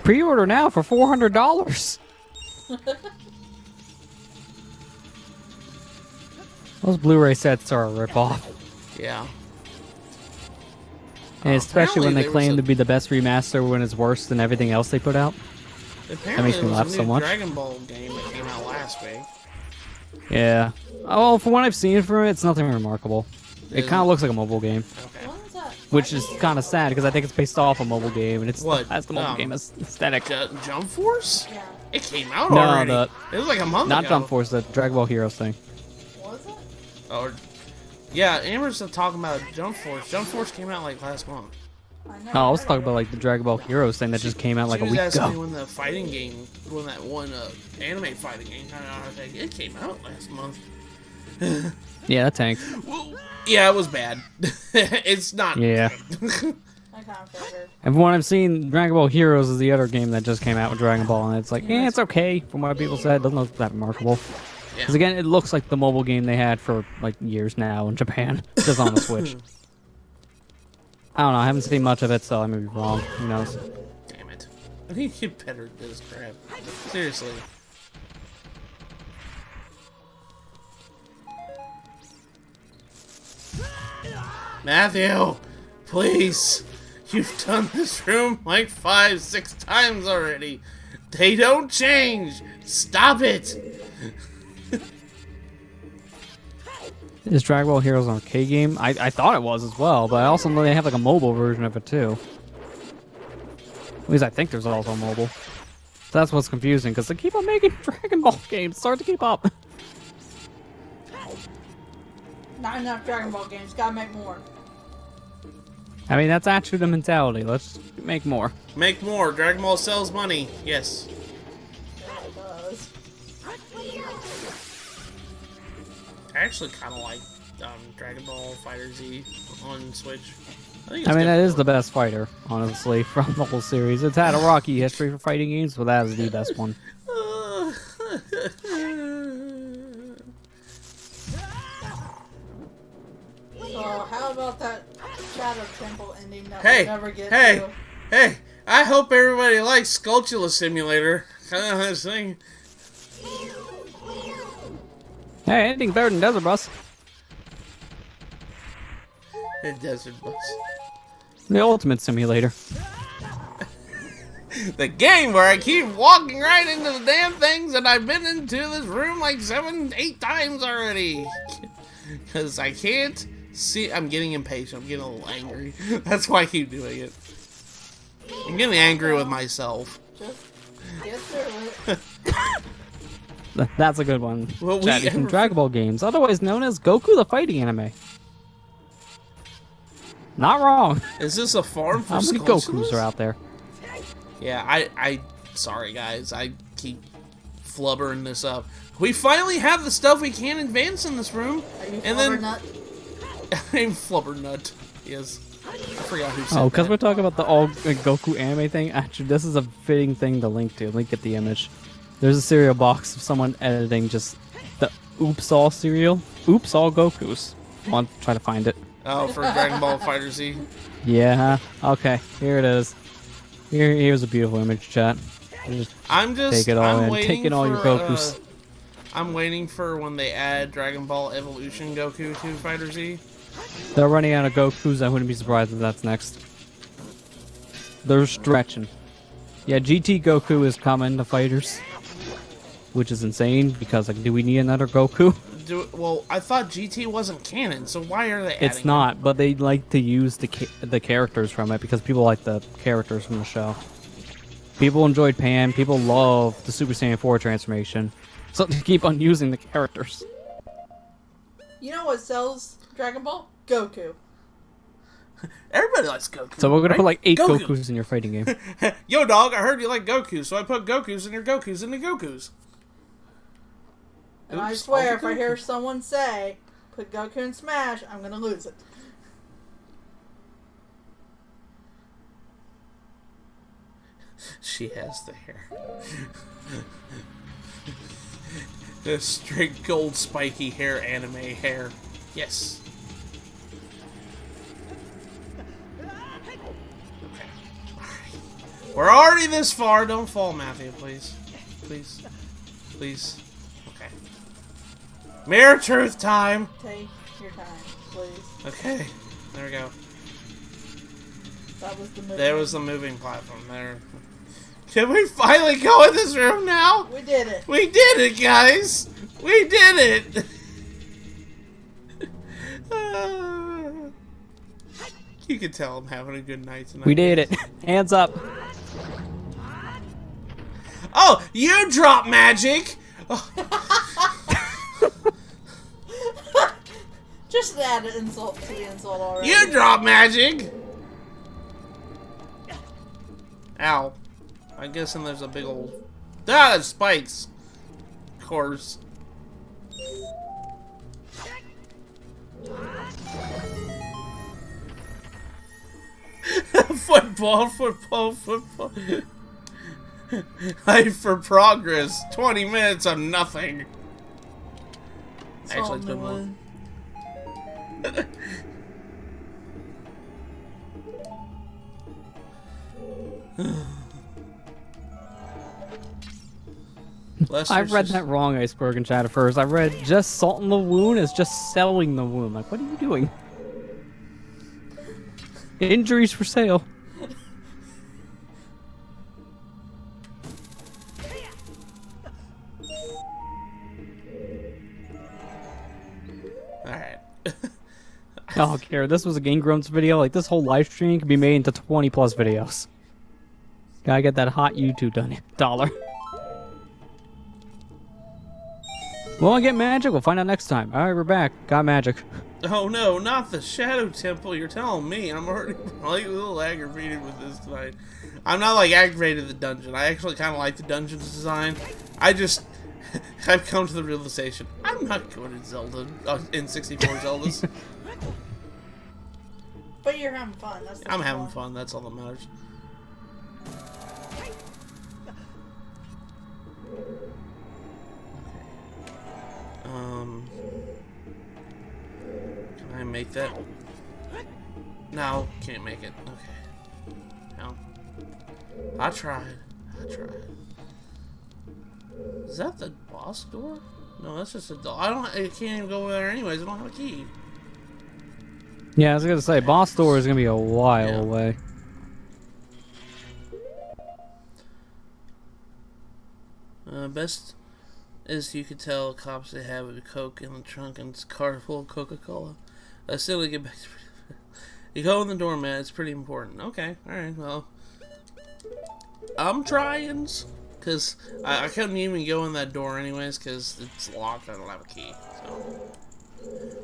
Pre-order now for $400. Those Blu-ray sets are a ripoff. Yeah. And especially when they claim to be the best remaster when it's worse than everything else they put out. Apparently that makes me laugh so much. Dragon Ball game that came out last week. Yeah. Oh, from what I've seen from it, it's nothing remarkable. It kind of looks like a mobile game. Okay. Which is kind of sad because I think it's based off a mobile game and it's has the mobile game aesthetic. Jump Force? Yeah. It came out already. It was like a month ago. Not Jump Force, the Dragon Ball Heroes thing. Was it? Or, yeah, Amber's talking about Jump Force. Jump Force came out like last month. I was talking about like the Dragon Ball Heroes thing that just came out like a week ago. She was asking me when the fighting game, when that one anime fighting game came out. I was like, it came out last month. Yeah, that tanked. Well, yeah, it was bad. It's not. Yeah. I kind of figured. And from what I've seen, Dragon Ball Heroes is the other game that just came out with Dragon Ball, and it's like, it's okay. From what people said, it doesn't look that remarkable. Because again, it looks like the mobile game they had for like years now in Japan, just on the Switch. I don't know. I haven't seen much of it, so I may be wrong. Who knows? Damn it! I need to get better at this crap. Seriously. Matthew, please. You've done this room like 5, 6 times already. They don't change. Stop it. Is Dragon Ball Heroes an arcade game? I thought it was as well, but I also know they have like a mobile version of it too. At least I think there's also a mobile. So that's what's confusing, because they keep on making Dragon Ball games. It's hard to keep up. Not enough Dragon Ball games. Gotta make more. I mean, that's actually the mentality. Let's make more. Make more. Dragon Ball sells money. Yes. Yeah, it does. I actually kind of like Dragon Ball Fighter Z on Switch. I I mean, that is the best fighter, honestly, from the whole series. It's had a rocky history for fighting games, but that is the best one. So, how about that Shadow Temple ending that Hey, we never get hey, to? hey! I hope everybody likes Skulltula Simulator. Kind of thing. Hey, anything better than Desert Bus. A desert bus. The ultimate simulator. The game where I keep walking right into the damn things, and I've been into this room like 7, 8 times already. Because I can't see. I'm getting impatient. I'm getting a little angry. That's why I keep doing it. I'm getting angry with myself. Just get through it. That's a good one. Well, Chatty from Dragon Ball games, otherwise known as Goku the Fighting Anime. Not wrong. Is this a farm for How many Skulltulas? Gokus are out there? Yeah, I sorry guys, I keep flubbering this up. We finally have the stuff we can advance in this room. Are you And then nut? I'm Flubbernut. Yes. I forgot who said Oh, because that. we're talking about the all Goku anime thing. Actually, this is a fitting thing to link to. Link at the image. There's a cereal box of someone editing just the Oops All cereal. Oops All Gokus. Want to try to find it? Oh, for Dragon Ball Fighter Z. Yeah. Okay. Here it is. Here's a beautiful image, chat. I'm just Take it all I'm in. waiting Take in all your for, Gokus. I'm waiting for when they add Dragon Ball Evolution Goku to Fighter Z. They're running out of Gokus. I wouldn't be surprised if that's next. They're stretching. Yeah, GT Goku is coming to fighters, which is insane because like, do we need another Goku? Well, I thought GT wasn't canon, so why are they adding It's not, but they like to use the characters from it because people like the characters from the show. People enjoyed Pan. People love the Super Saiyan 4 transformation. So they keep on using the characters. You know what sells Dragon Ball? Goku. Everybody likes Goku. So we're gonna right? put like 8 Goku. Gokus in your fighting game. Yo, dog, I heard you like Goku, so I put Gokus in your Gokus in the Gokus. And I Oops, swear, all if the I hear Gokus. someone say, put Goku in Smash, I'm gonna lose it. She has the hair. The straight gold spiky hair, anime hair. Yes. Okay. Alright. We're already this far. Don't fall, Matthew, please. Please. Please. Okay. Mirror truth time. Take your time, please. Okay. There we go. That was the movie. There was the moving platform there. Can we finally go in this room now? We did it. We did it, guys! We did it! You can tell I'm having a good night tonight. We did it. Hands up. Oh, you drop magic! Just add an insult to the insult already. You drop magic! Ow. I'm guessing there's a big old... Ah, there's spikes! Of course. Football. Life for progress. 20 minutes of nothing. Actually, it's been one. I read that wrong, Iceberg, in chat at first. I read just salting the wound as just selling the wound. Like, what are you doing? Injuries for sale. Alright. I don't care. This was a Game Grumps video. Like, this whole live stream could be made into 20 plus videos. Gotta get that hot YouTube dollar. Will I get magic? We'll find out next time. Alright, we're back. Got magic. Oh no, not the Shadow Temple. You're telling me. I'm already like a little aggravated with this tonight. I'm not like aggravated with the dungeon. I actually kind of like the dungeon's design. I've come to the realization I'm not good at Zelda in 64 Zeldas. But you're having fun. I'm having fun. That's all that matters. Can I make that? No, can't make it. Okay. No. I tried. Is that the boss door? No, that's just a door. I can't even go over there anyways. I don't have a key. Yeah, I was gonna say, boss door is gonna be a while away. Best as you could tell, cops they have a Coke in the trunk and it's a car full of Coca-Cola. Still to get back to you go in the doormat, it's pretty important. Okay, alright, well. I'm trying, because I couldn't even go in that door anyways, because it's locked, I don't have a key, so.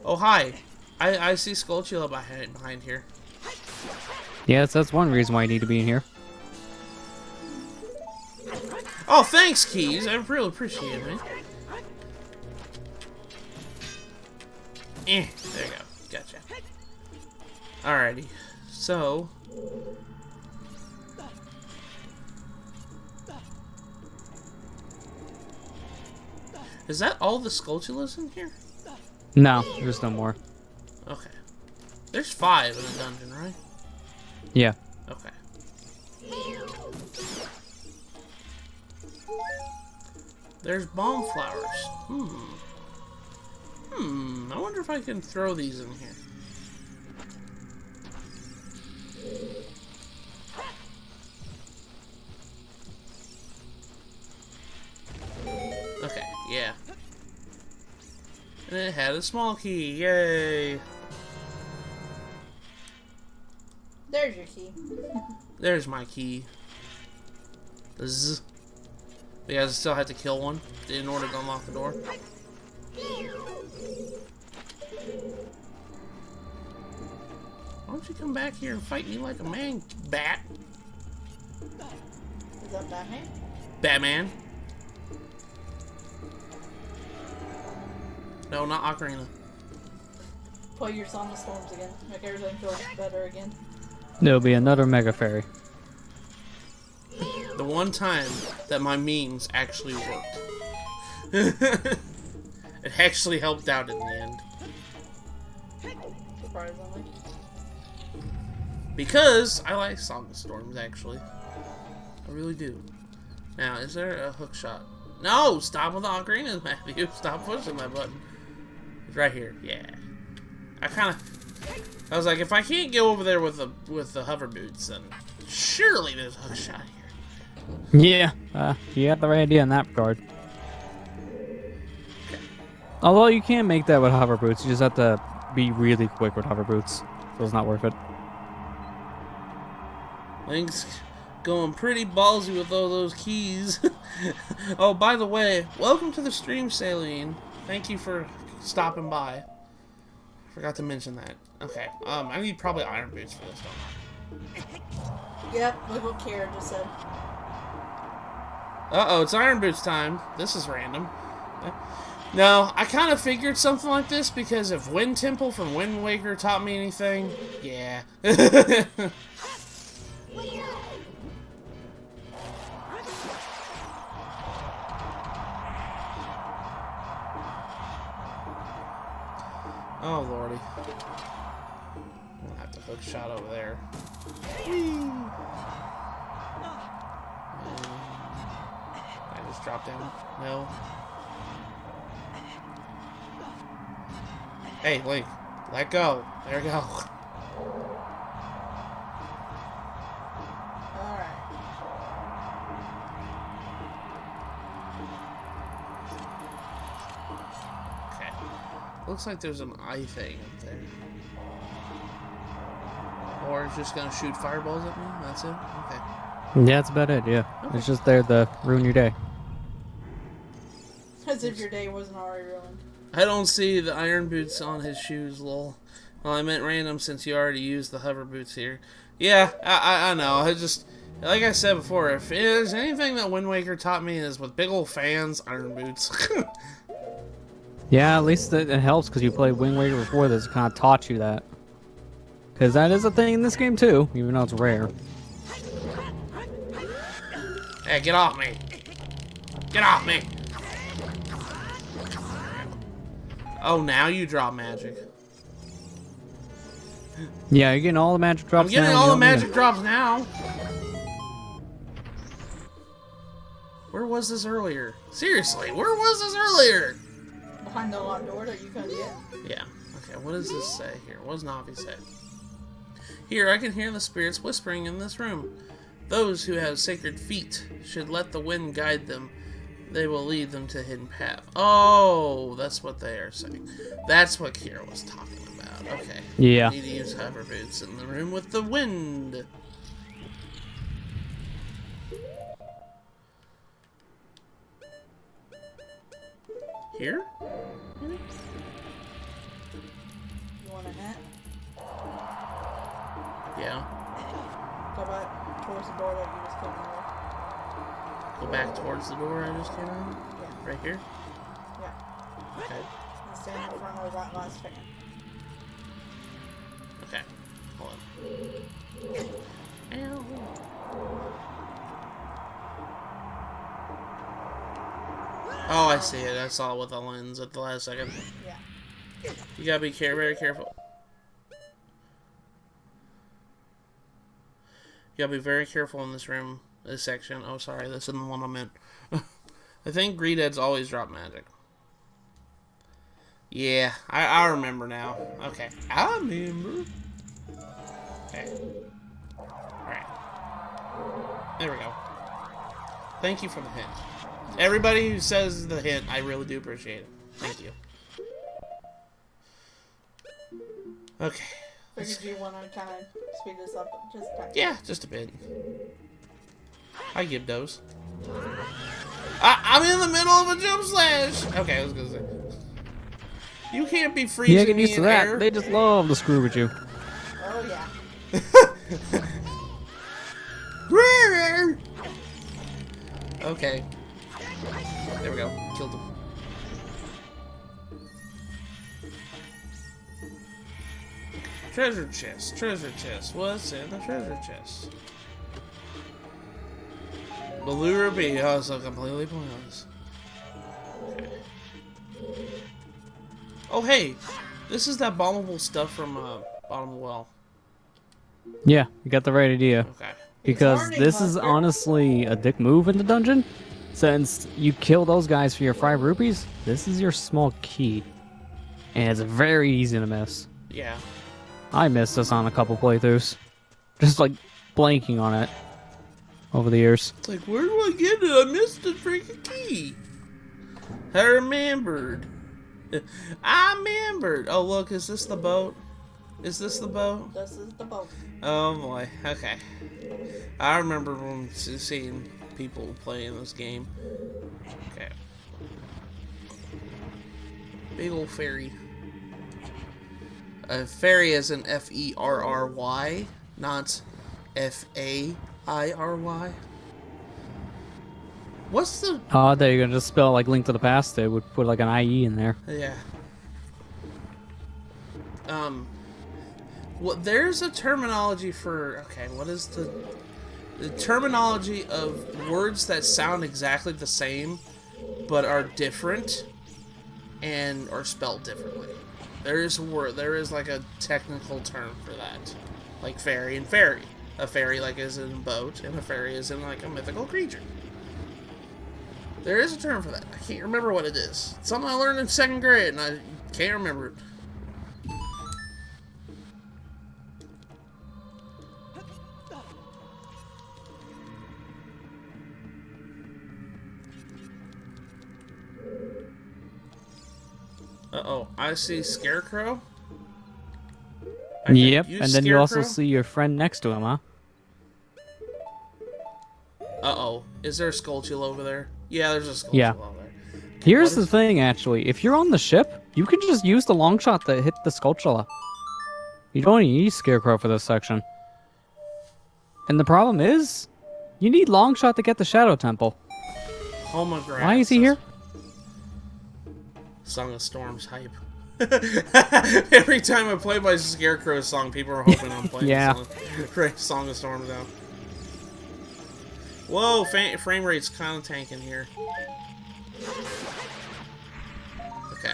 Oh, hi. I see Skulltula behind here. Yes, that's one reason why you need to be in here. Oh, thanks, Keys. I really appreciate it, man. There you go. Gotcha. Alrighty. So. Is that all the Skulltulas in here? No, there's no more. Okay. There's 5 in the dungeon, right? Yeah. Okay. There's bomb flowers. I wonder if I can throw these in here. Okay, yeah. And it had a small key. Yay! There's your key. There's my key. Zzz. You guys still had to kill one in order to unlock the door. Why don't you come back here and fight me like a man, bat? Is that Batman? Batman. No, not Ocarina. Play your Song of Storms again. Make everything feel better again. There'll be another Mega Fairy. The one time that my memes actually worked. It actually helped out in the end. Surprisingly. Because I like Song of Storms, actually. I really do. Now, is there a hook shot? No! Stop with the ocarina, Matthew. Stop pushing my button. It's right here. Yeah. I was like, if I can't go over there with the hover boots, then surely there's a hook shot here. Yeah, you got the right idea in that regard. Although you can make that with hover boots, you just have to be really quick with hover boots, so it's not worth it. Link's going pretty ballsy with all those keys. Oh, by the way, welcome to the stream, Saline. Thank you for stopping by. Forgot to mention that. Okay, I need probably iron boots for this one. Yep, look what Kara just said. Uh-oh, it's iron boots time. This is random. No, I kind of figured something like this because if Wind Temple from Wind Waker taught me anything, yeah. Oh, lordy. I'll have to hook shot over there. Whee! I just dropped down. No. Hey, Link. Let go. There we go. Alright. Okay. Looks like there's an eye thing up there. Or it's just gonna shoot fireballs at me? That's it? Okay. Yeah, that's about it, yeah. Okay. It's just there to ruin your day. As if your day wasn't already ruined. I don't see the iron boots on his shoes, lol. Well, I meant random since you already used the hover boots here. Yeah, I know. I just, like I said before, if there's anything that Wind Waker taught me is with big old fans, iron boots. Yeah, at least it helps because you played Wind Waker before this. Kind of taught you that. Because that is a thing in this game too, even though it's rare. Hey, get off me! Get off me! Oh, now you drop magic. Yeah, you're getting all the magic drops. I'm getting now, all the you don't need magic drops now. Where was this earlier? Seriously, where was this earlier? Behind the locked door that you couldn't get. Yeah. Okay, what does this say here? What does Navi say? Here, I can hear the spirits whispering in this room. Those who have sacred feet should let the wind guide them. They will lead them to a hidden path. Oh, that's what they are saying. That's what Kira was talking about. Okay. Yeah. Need to use hover boots in the room with the wind. Here? You want a hint? Yeah. Go back towards the door that you just came in with. Go back towards the door I just came in? Yeah. Right here? Yeah. Okay. And stand in front of that last fan. Okay. Hold on. Ow. Oh, I see it. I saw it with the lens at the last second. Yeah. You gotta be very careful. You gotta be very careful in this room, this section. Oh, sorry, this isn't the one I meant. I think Greedheads always drop magic. Yeah, I remember now. Okay, I remember. Okay. Alright. There we go. Thank you for the hint. Everybody who says the hint, I really do appreciate it. Thank you. Okay. Figured you want to kind of speed this up just a tiny. Yeah, just a bit. I give those. I'm in the middle of a jump slash! Okay, I was gonna say. You can't be freezing Yeah, get me used to in that. air. They just love to screw with you. Oh, yeah. Okay. There we go. Killed him. Treasure chest. Treasure chest. What's in the treasure chest? Blue ruby. Oh, so completely pointless. Okay. Oh, hey. This is that bombable stuff from bottom of the well. Yeah, you got the right idea. Okay. Because Warning, this is Buster. honestly a dick move in the dungeon. Since you kill those guys for your 5 rupees, this is your small key. And it's very easy to miss. Yeah. I missed this on a couple playthroughs. Just like blanking on it over the years. It's like, where do I get it? I missed the freaking key. I remembered. I remembered. Oh, look, is this the boat? Is this the boat? This is the boat. Oh, boy. Okay. I remember when seeing people playing this game. Okay. Big old ferry. Ferry as in F-E-R-R-Y, not F-A-I-R-Y. What's the... Oh, there you're gonna just spell like Link to the Past. They would put like an IE in there. Yeah. Well, there's a terminology for... Okay, what is the terminology of words that sound exactly the same, but are different and are spelled differently? There is a word. There is like a technical term for that, like fairy and fairy. A fairy like is in a boat, and a fairy is in like a mythical creature. There is a term for that. I can't remember what it is. It's something I learned in 2nd grade, and I can't remember it. Uh-oh, I see Scarecrow. Yep, and then you also Scarecrow? see your friend next to him, huh? Uh-oh, is there a Skulltula over there? Yeah, there's a Skulltula Yeah. over there. Here's What the is- thing, actually. If you're on the ship, you can just use the long shot to hit the Skulltula. You don't even need Scarecrow for this section. And the problem is, you need long shot to get the Shadow Temple. Homograph. Why is he here? Song of Storms hype. Every time I play my Scarecrow song, people are hoping I'm playing Yeah. Song of Storms now. Whoa, frame rate's kind of tanking here. Okay.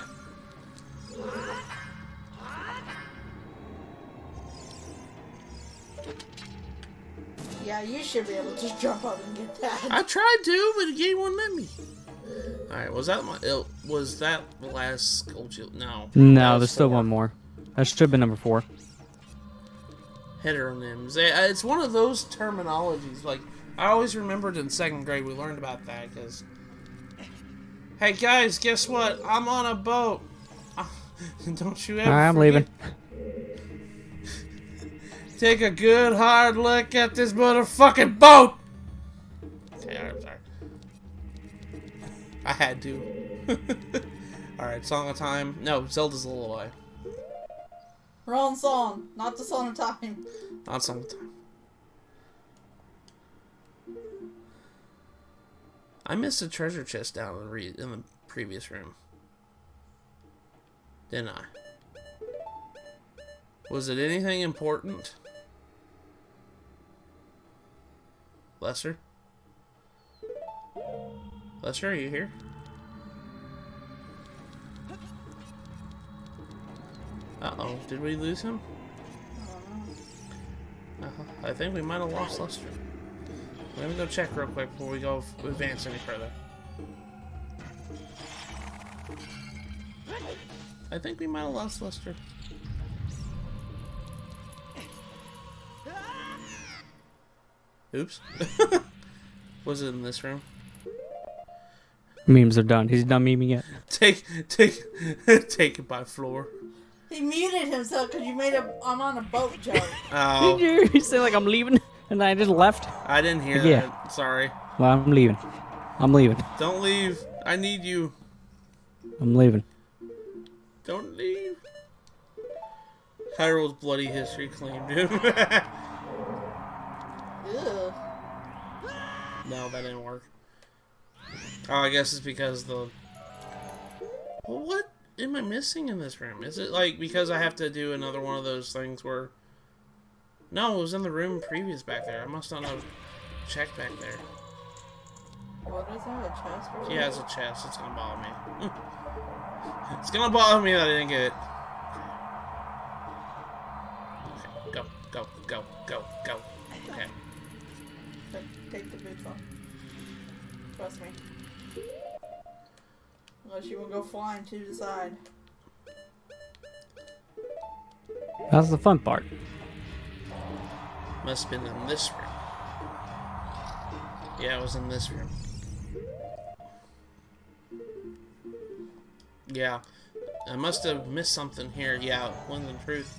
Yeah, you should be able to just jump up and get that. I tried to, but the game wouldn't let me. Alright, was that the last Skulltula? No. That No, was there's still 4. one more. That should have been number 4. Heteronyms. It's one of those terminologies. Like, I always remembered in 2nd grade we learned about that, because... Hey guys, guess what? I'm on a boat. Don't you ever Alright, I'm forget- leaving. Take a good hard look at this motherfucking boat! Okay, I'm sorry. I had to. Alright, Song of Time. No, Zelda's Lullaby. Wrong song, not the Song of Time. Not Song of Time. I missed a treasure chest down in the previous room. Didn't I? Was it anything important? Lester? Lester, are you here? Uh-oh, did we lose him? I think we might have lost Lester. Let me go check real quick before we go advance any further. I think we might have lost Lester. Oops. Was it in this room? Memes are done. He's done memeing it. Take it by floor. He muted himself because you made a I'm on a boat joke. Oh, Did you say like I'm leaving and I just left? I didn't hear Yeah. that. Sorry. Well, I'm leaving. I'm leaving. Don't leave. I need you. I'm leaving. Don't leave. Hyrule's bloody history claimed him. Ew. No, that didn't work. Oh, I guess it's because the... Well, what am I missing in this room? Is it like because I have to do another one of those things where... No, it was in the room previous back there. I must not have checked back there. What is that, a chest or something? Yeah, it's a chest. It's gonna bother me. It's gonna bother me that I didn't get it. Okay, go, go, go, go, go. Okay. Take the boots off. Trust me. Unless you will go flying to the side. That's the fun part. Must have been in this room. Yeah, it was in this room. Yeah. I must have missed something here. Yeah, when the truth.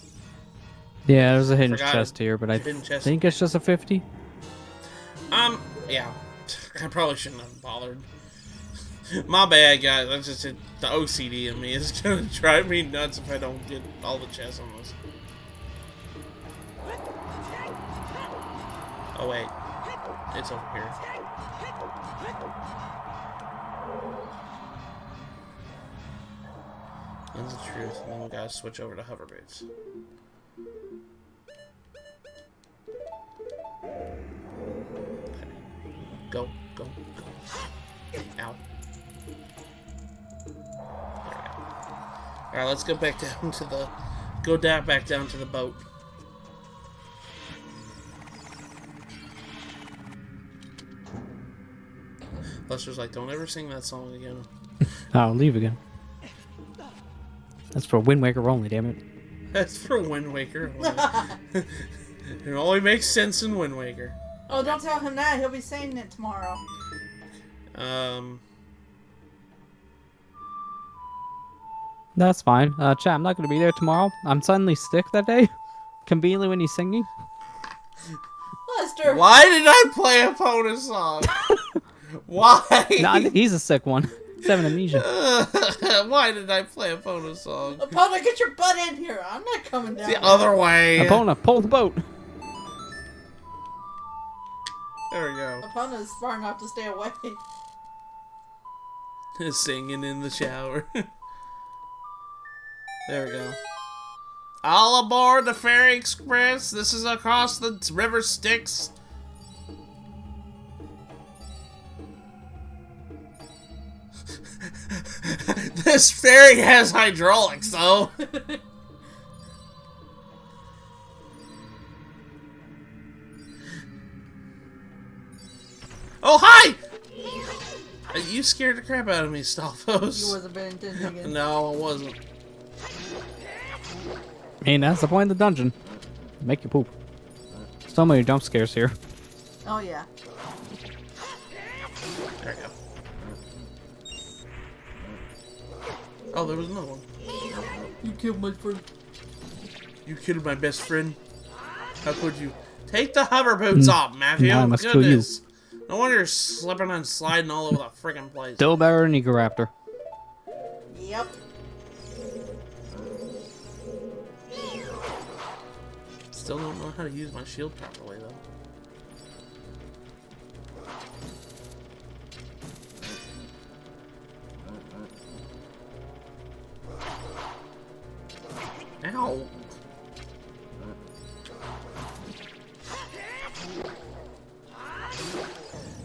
Yeah, there's a hidden Forgot chest here, but I hidden chest. think it's just a 50. Yeah. I probably shouldn't have bothered. My bad, guys. That's just it. The OCD in me is gonna drive me nuts if I don't get all the chests on this. Oh, wait. It's over here. That's the truth. And then we gotta switch over to hover boots. Okay. Go, go, go. Ow. There we go. Alright, let's go back down to the... back down to the boat. Lester's like, don't ever sing that song again. I'll leave again. That's for Wind Waker only, damn it. That's for Wind Waker. It only makes sense in Wind Waker. Oh, don't tell him that. He'll be saying it tomorrow. That's fine. Chat, I'm not going to be there tomorrow. I'm suddenly sick that day. Conveniently when he's singing. Lester! Why did I play a Pona song? Why? No, I think he's a sick one. He's having amnesia. Why did I play a Pona song? Apona, get your butt in here. I'm not coming down. The other way. Epona, pull the boat. There we go. Apona's smart enough to stay away. Singing in the shower. There we go. All aboard the Ferry Express. This is across the River Styx. This ferry has hydraulics, though. Oh, hi! You scared the crap out of me, Stalfos. You wasn't paying attention again. No, I wasn't. I mean, that's the point of the dungeon. Make you poop. So many jump scares here. Oh, yeah. There we go. Oh, there was another one. You killed my friend. You killed my best friend. How could you? Take the hover boots off, Matthew. Now I must kill you. No wonder you're slipping and sliding all over the freaking place. Still better than Egoraptor. Yep. Still don't know how to use my shield properly, though. Ow.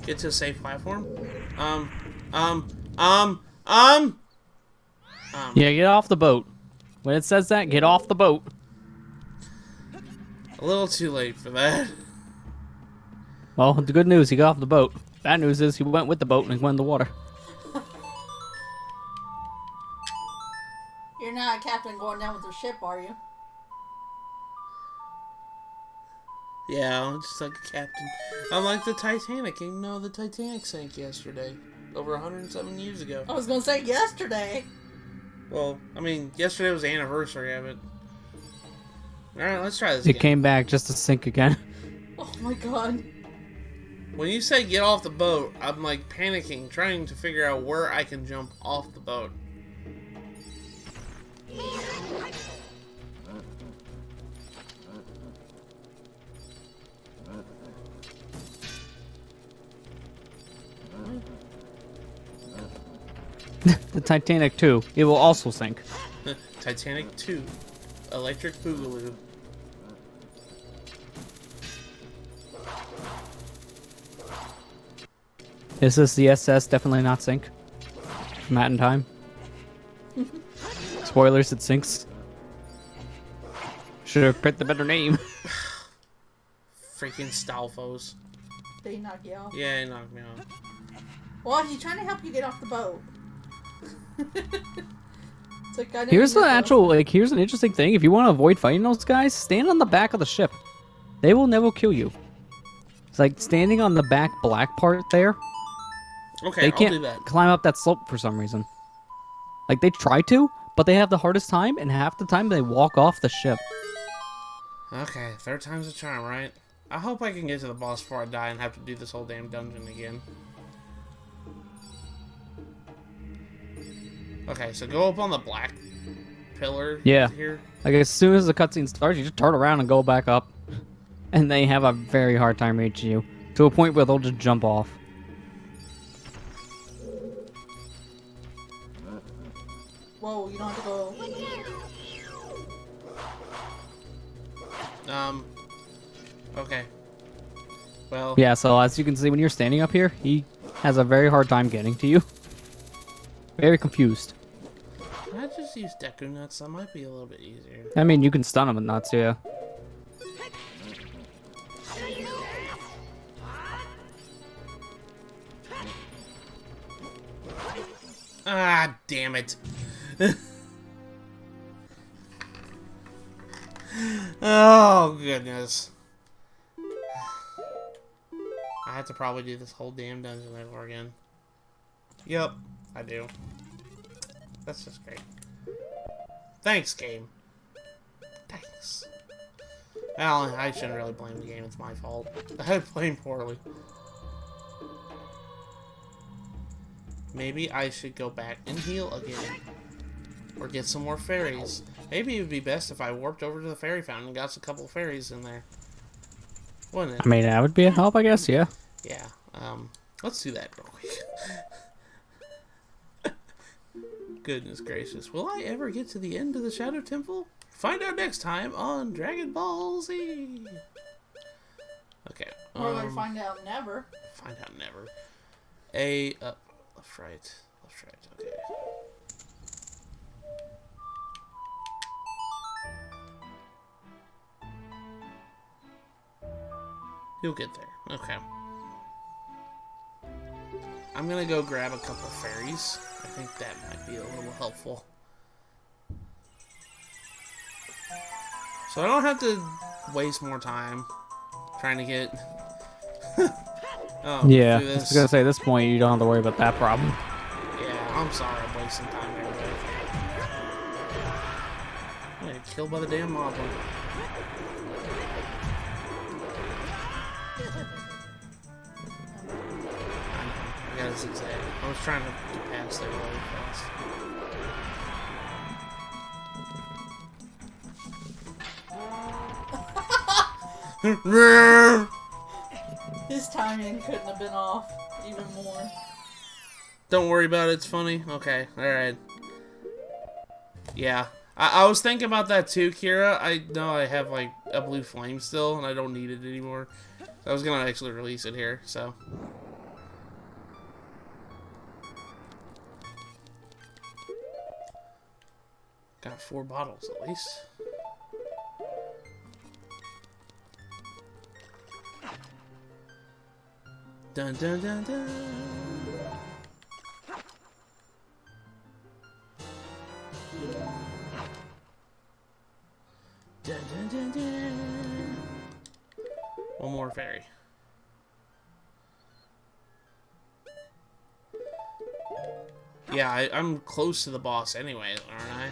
Get to a safe platform. Yeah, get off the boat. When it says that, get off the boat. A little too late for that. Well, the good news, he got off the boat. Bad news is he went with the boat and he went in the water. You're not a captain going down with your ship, are you? Yeah, I'm just like a captain. I'm like the Titanic. You know, the Titanic sank yesterday. Over 107 years ago. I was gonna say yesterday. Well, I mean, yesterday was the anniversary of it. Alright, let's try this It again. came back just to sink again. Oh my god. When you say get off the boat, I'm like panicking, trying to figure out where I can jump off the boat. The Titanic 2, it will also sink. Titanic 2. Electric Boogaloo. Is this the SS definitely not sink? Matt in time. Spoilers, it sinks. Should have picked the better name. Freaking Stalfos. Did he knock you off? Yeah, he knocked me off. Well, he's trying to help you get off the boat. It's like, I know Here's you the know. actual, like, here's an interesting thing. If you want to avoid fighting those guys, stand on the back of the ship. They will never kill you. It's like standing on the back black part there. Okay, They I'll do can't that. climb up that slope for some reason. Like, they try to, but they have the hardest time, and half the time they walk off the ship. Okay, third time's a charm, right? I hope I can get to the boss before I die and have to do this whole damn dungeon again. Okay, so go up on the black pillar Yeah. here. Like, as soon as the cutscene starts, you just turn around and go back up. And they have a very hard time reaching you. To a point where they'll just jump off. Whoa, you don't have to go. Okay. Well, Yeah, so as you can see, when you're standing up here, he has a very hard time getting to you. Very confused. I just just use Deku Nuts. That might be a little bit easier. I mean, you can stun them with nuts, yeah. Ah, damn it. Oh, goodness. I have to probably do this whole damn dungeon over again. Yep, I do. That's just great. Thanks, game. Thanks. Well, I shouldn't really blame the game. It's my fault. I played poorly. Maybe I should go back and heal again. Or get some more fairies. Maybe it would be best if I warped over to the fairy fountain and got a couple of fairies in there. Wouldn't it? I mean, that would be a help, I guess, yeah. Yeah. Let's do that real quick. Goodness gracious. Will I ever get to the end of the Shadow Temple? Find out next time on Dragon Ball Z. Okay. Or we find out never. Find out never. A up, left, right, left, right. Okay. You'll get there. Okay. I'm gonna go grab a couple fairies. I think that might be a little helpful. So I don't have to waste more time trying to get... Yeah, I through was this. gonna say, at this point, you don't have to worry about that problem. Yeah, I'm sorry I'm wasting time, everybody. I get killed by the damn mob. I got a zigzag. I was trying to get past there really fast. His timing couldn't have been off even more. Don't worry about it, it's funny. Okay, alright. Yeah. I was thinking about that too, Kira. I know I have like a blue flame still, and I don't need it anymore. I was gonna actually release it here, so. Got 4 bottles at least. Dun dun dun dun. Dun dun dun dun. One more fairy. Yeah, I'm close to the boss anyway, aren't I?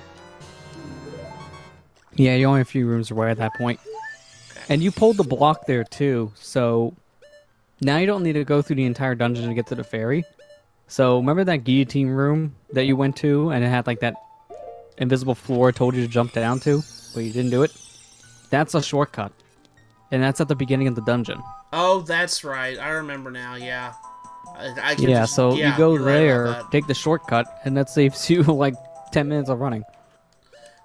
Yeah, you're only a few rooms away at that point. Okay. And you pulled the block there, too, so... Now you don't need to go through the entire dungeon to get to the ferry. So, remember that guillotine room that you went to, and it had, like, that invisible floor it told you to jump down to, but you didn't do it? That's a shortcut. And that's at the beginning of the dungeon. Oh, that's right. I remember now, yeah. I can Yeah, just, so yeah, you go you're right there, about that. take the shortcut, and that saves you, like, 10 minutes of running.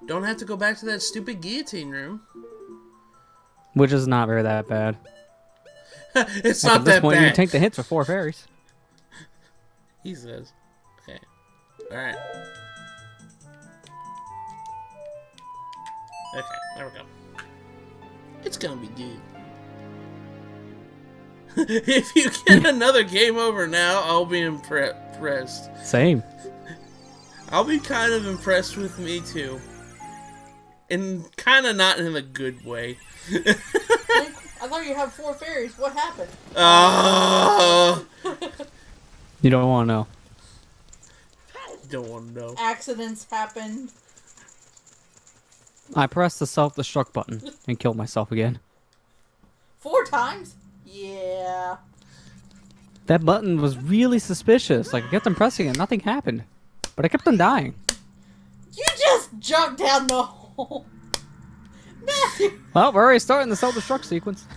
Don't have to go back to that stupid guillotine room. Which is not very that bad. It's Like, not at this that point, bad. you take the hits for 4 fairies. He says. Okay. Alright. Okay, there we go. It's gonna be good. If you get another game over now, I'll be impressed. Same. I'll be kind of impressed with me too. And kind of not in a good way. I thought you had 4 fairies. What happened? You don't want to know. Don't want to know. Accidents happened. I pressed the self-destruct button and killed myself again. 4 times? Yeah. That button was really suspicious. Like, I kept on pressing it, nothing happened. But I kept on dying. You just jumped down the hole. Matthew! Well, we're already starting the self-destruct sequence.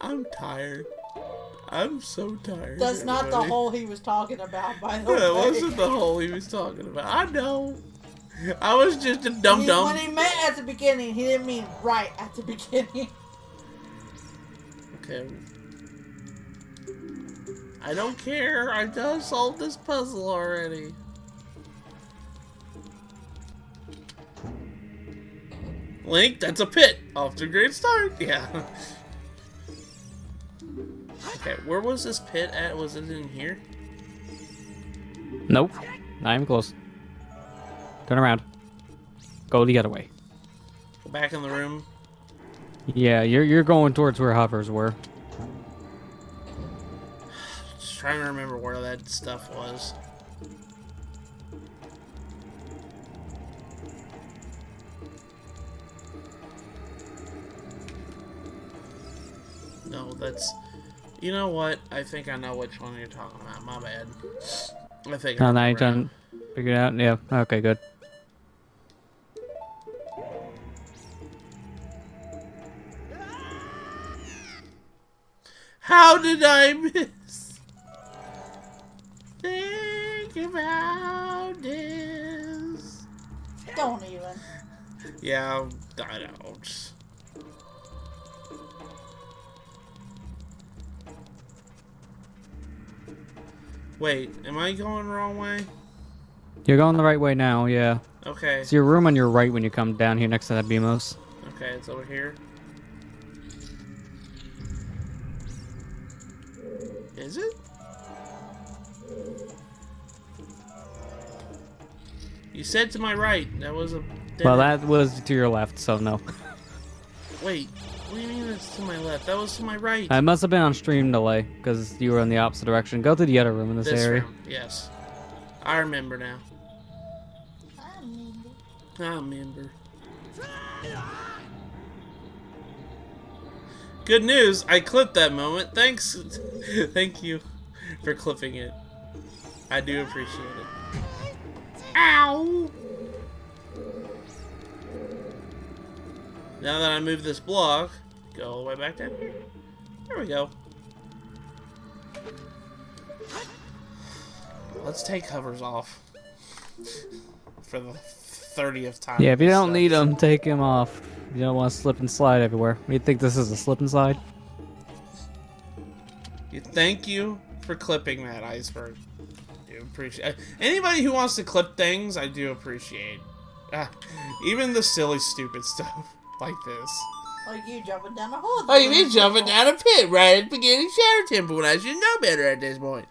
I'm tired. I'm so tired. That's not the everybody. hole he was talking about, by the way. That wasn't the hole he was talking about. I know. I was just a dum-dum. When he meant at the beginning, he didn't mean right at the beginning. Okay. I don't care. I just solved this puzzle already. Link, that's a pit. Off to a great start. Yeah. Okay, where was this pit at? Was it in here? Nope. Not even close. Turn around. Go the other way. Go back in the room. Yeah, you're going towards where hovers were. Just trying to remember where that stuff was. No, that's... You know what? I think I know which one you're talking about. My bad. I think Oh, I now you remember done figured it out? Yeah. Okay, good. How did I miss? Think about this. Don't even. Yeah, I don't. Wait, am I going the wrong way? You're going the right way now, yeah. Okay. It's your room on your right when you come down here next to that BMOS. Okay, it's over here. Is it? You said to my right. That was a... Well, that was to your left, so no. Wait, what do you mean it's to my left? That was to my right. I must have been on stream delay, because you were in the opposite direction. Go to the other room in this area. Room, yes. I remember now. I remember. Good news, I clipped that moment. Thanks. Thank you for clipping it. I do appreciate it. Ow! Now that I move this block, go all the way back down here. There we go. Let's take covers off. For the 30th time. Yeah, if you don't need them, take them off. You don't want to slip and slide everywhere. You think this is a slip and slide? Thank you for clipping that, Iceberg. I do appreciate. Anybody who wants to clip things, I do appreciate. Even the silly, stupid stuff like this. Like you jumping down a hole. Like me jumping down a pit right at the beginning of Shadow Temple when I should know better at this point.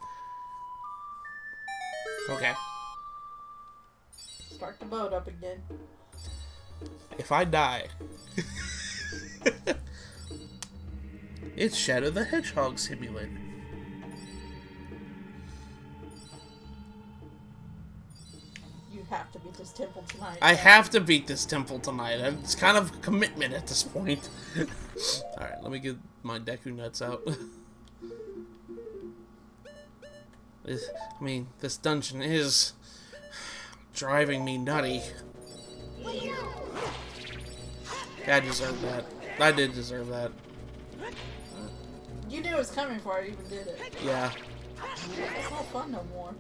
Okay. Start the boat up again. If I die, it's Shadow the Hedgehog Simulator. You have to beat this temple tonight. I have to beat this temple tonight. It's kind of a commitment at this point. Alright, let me get my Deku nuts out. This dungeon is driving me nutty. I deserve that. I did deserve that. You knew it was coming before I even did it. Yeah. It's not fun no more.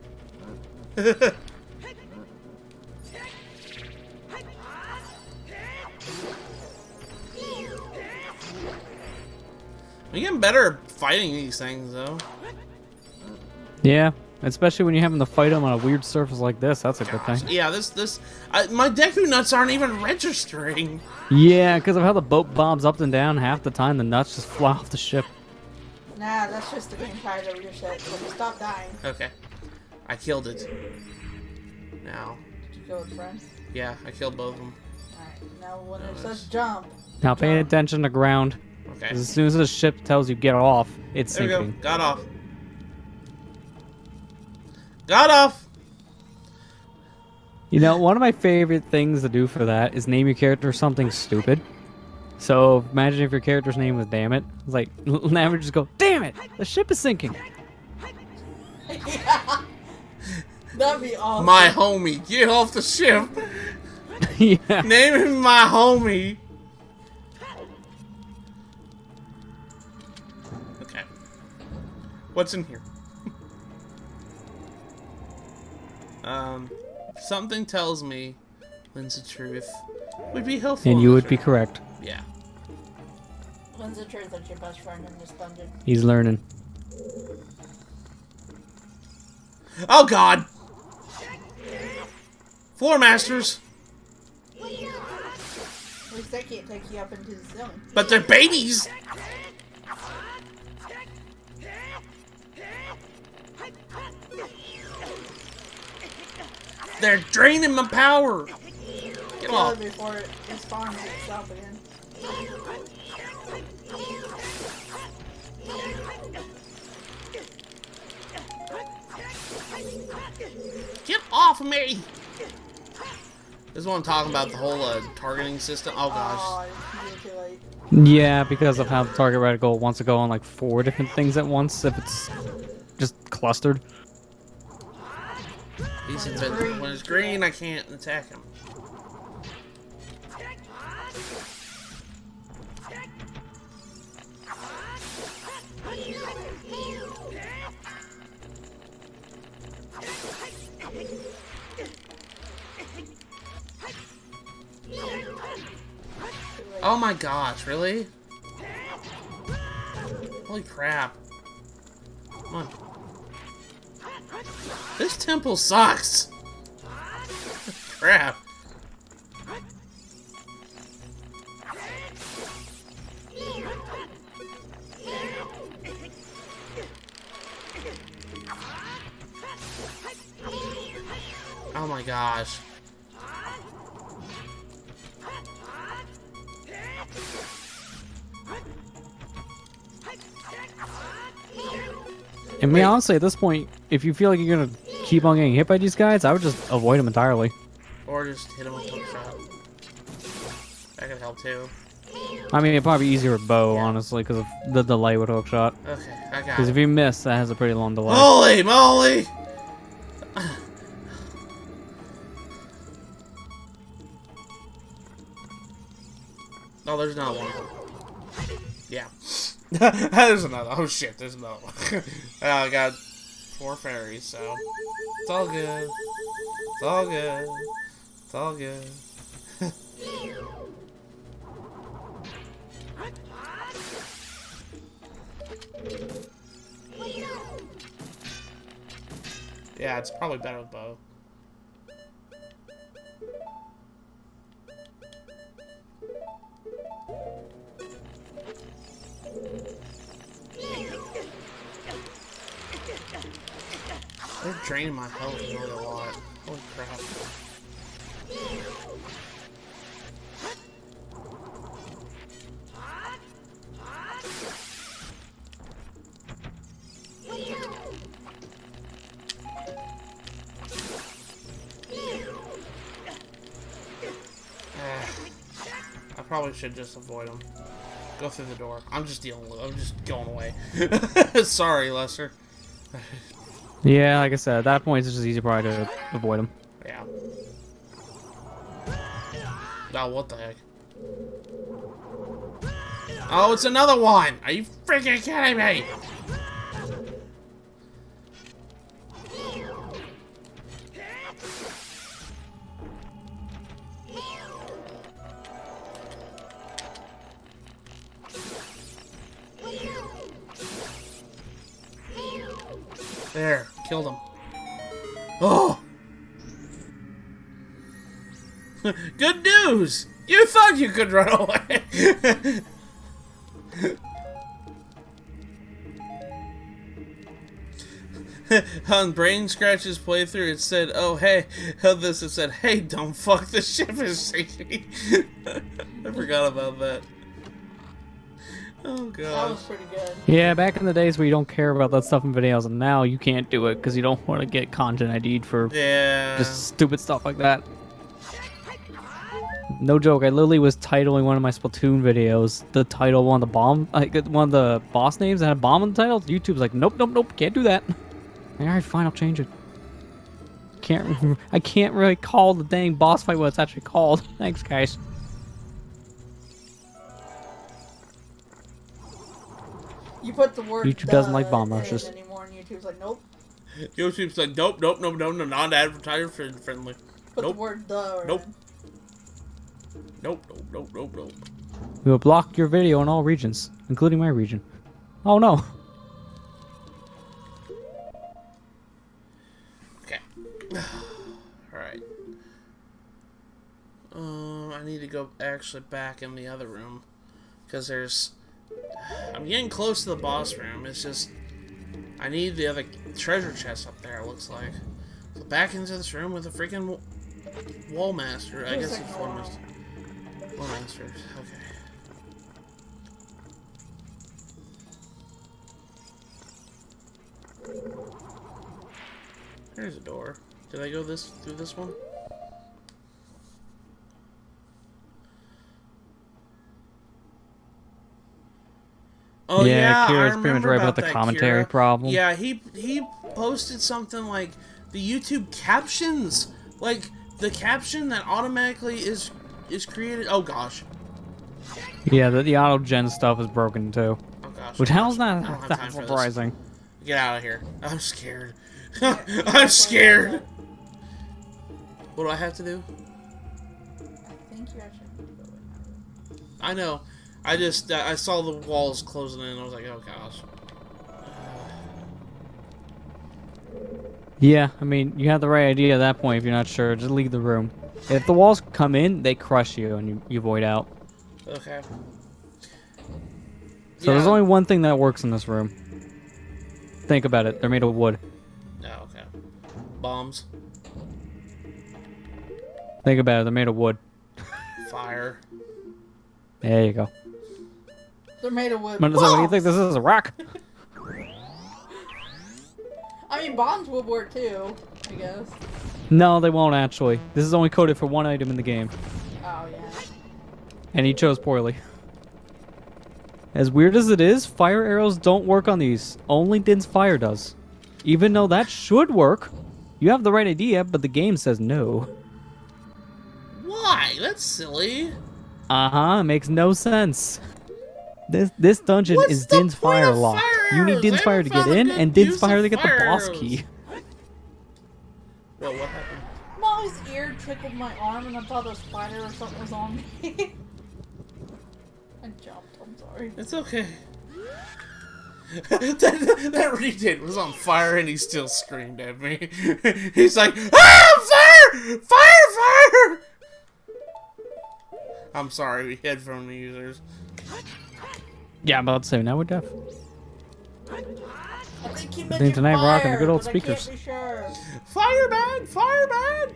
I'm getting better at fighting these things, though. Yeah, especially when you're having to fight them on a weird surface like this. That's a good thing. Yeah, my Deku nuts aren't even registering. Yeah, because of how the boat bombs up and down, half the time the nuts just fly off the ship. Nah, that's just the game tired over your shit. So stop dying. Okay. I killed it. Now. Did you kill it, friend? Yeah, I killed both of them. Alright, now when it says jump. Now pay attention to ground. Okay. As soon as the ship tells you get off, it's There we sinking. go. Got off. Got off! You know, one of my favorite things to do for that is name your character something stupid. So imagine if your character's name was Damn It. It's like, never just go, Damn it! The ship is sinking! Yeah. That'd be awesome. My homie, get off the ship! Yeah. Name him my homie! Okay. What's in here? Something tells me Lens of Truth would be helpful. And in you this would be room. correct. Yeah. When's the truth that's your best friend in this dungeon? He's learning. Oh God! Floor masters! At least they can't take you up into the zone. But they're babies! They're draining my power! Get Kill off! it before it spawns itself again. Get off of me! This is what I'm talking about, the whole targeting system. Oh gosh. Oh, you did it too late. Yeah, because of how the target reticle wants to go on like 4 different things at once if it's just clustered. When it's green, I can't attack him. Oh my gosh, really? Holy crap. Come on. This temple sucks! Crap. Oh my gosh. I mean, honestly, at this point, if you feel like you're gonna keep on getting hit by these guys, I would just avoid them entirely. Or just hit him with hook shot. That could help too. I mean, it'd probably be easier with bow, honestly, because of the delay with hook shot. Okay, I got Because it. if you miss, that has a pretty long delay. Holy moly! Oh, there's another one. Yeah. There's another. Oh shit, there's another one. I got 4 fairies, so it's all good. It's all good. It's all good. Yeah, it's probably better with bow. They're draining my health really a lot. Holy crap. I probably should just avoid them. Go through the door. I'm just dealing with it. I'm just going away. Sorry, Lester. Yeah, like I said, at that point, it's just easy probably to avoid them. Yeah. Oh, what the heck? Oh, it's another one! Are you freaking kidding me? There, killed him. Oh! Good news! You thought you could run away! On Brain Scratch's playthrough, it said, oh, hey, it said, hey, don't fuck, the ship is sinking. I forgot about that. Oh, That God. was pretty good. Yeah, back in the days where you don't care about that stuff in videos, and now you can't do it because you don't want to get content ID'd for Yeah. just stupid stuff like that. No joke, I literally was titling one of my Splatoon videos, the title of one of the one of the boss names that had a bomb in the title. YouTube's like, nope, nope, nope, can't do that. Alright, fine, I'll change it. I can't really call the dang boss fight what it's actually called. Thanks, guys. You put the word YouTube doesn't like bomb in rushes. anymore, and YouTube's like, nope. YouTube's like, nope, nope, nope, no, no, not advertiser friendly. Put Nope. the word the. Nope. Nope, nope, nope, nope, nope. We will block your video in all regions, including my region. Oh no. go actually back in the other room. Because I'm getting close to the boss room. It's just... I need the other treasure chest up there, it looks like. So back into this room with a freaking wall master. I guess it's floor master. Wall master. Okay. There's a door. Did I go through this one? Oh yeah, Kira's I pretty much remember right about about the that, commentary Kira. problem. Yeah, he posted something like the YouTube captions, like the caption that automatically is created. Oh gosh. Yeah, the auto gen stuff is broken too. Oh gosh. Which how's I don't not have that time for this. surprising? Get out of here. I'm scared. I'm scared. What do I have to do? I think you actually need to go in that room. I know. I just I saw the walls closing in and I was like, oh gosh. Yeah, I mean, you have the right idea at that point. If you're not sure, just leave the room. If the walls come in, they crush you and you void out. Okay. So there's only one thing that works in this room. Think about it. They're made of wood. Oh, okay. Bombs. Think about it. They're made of wood. Fire. There you go. They're made of wood. What do you think this is? A rock? I mean, bombs would work too, I guess. No, they won't actually. This is only coded for one item in the game. Oh, yeah. And he chose poorly. As weird as it is, fire arrows don't work on these. Only Din's fire does. Even though that should work. You have the right idea, but the game says no. Why? That's silly. Uh-huh, it makes no sense. This dungeon What's is the Din's point fire of lock. fire You need arrows? Din's I fire to haven't get found a in, good and Din's use fire of to get the fire boss arrows. key. Well, what happened? Molly's ear tickled my arm and I thought a spider or something was on me. I jumped, I'm sorry. It's okay. that Redid was on fire and he still screamed at me. He's like, ah, fire! Fire! Fire! I'm sorry, headphone users. Yeah, I'm about to say, now we're deaf. I think he I mentioned think tonight we're rocking the good fire, old but speakers. I can't be sure. Fireman! Fireman!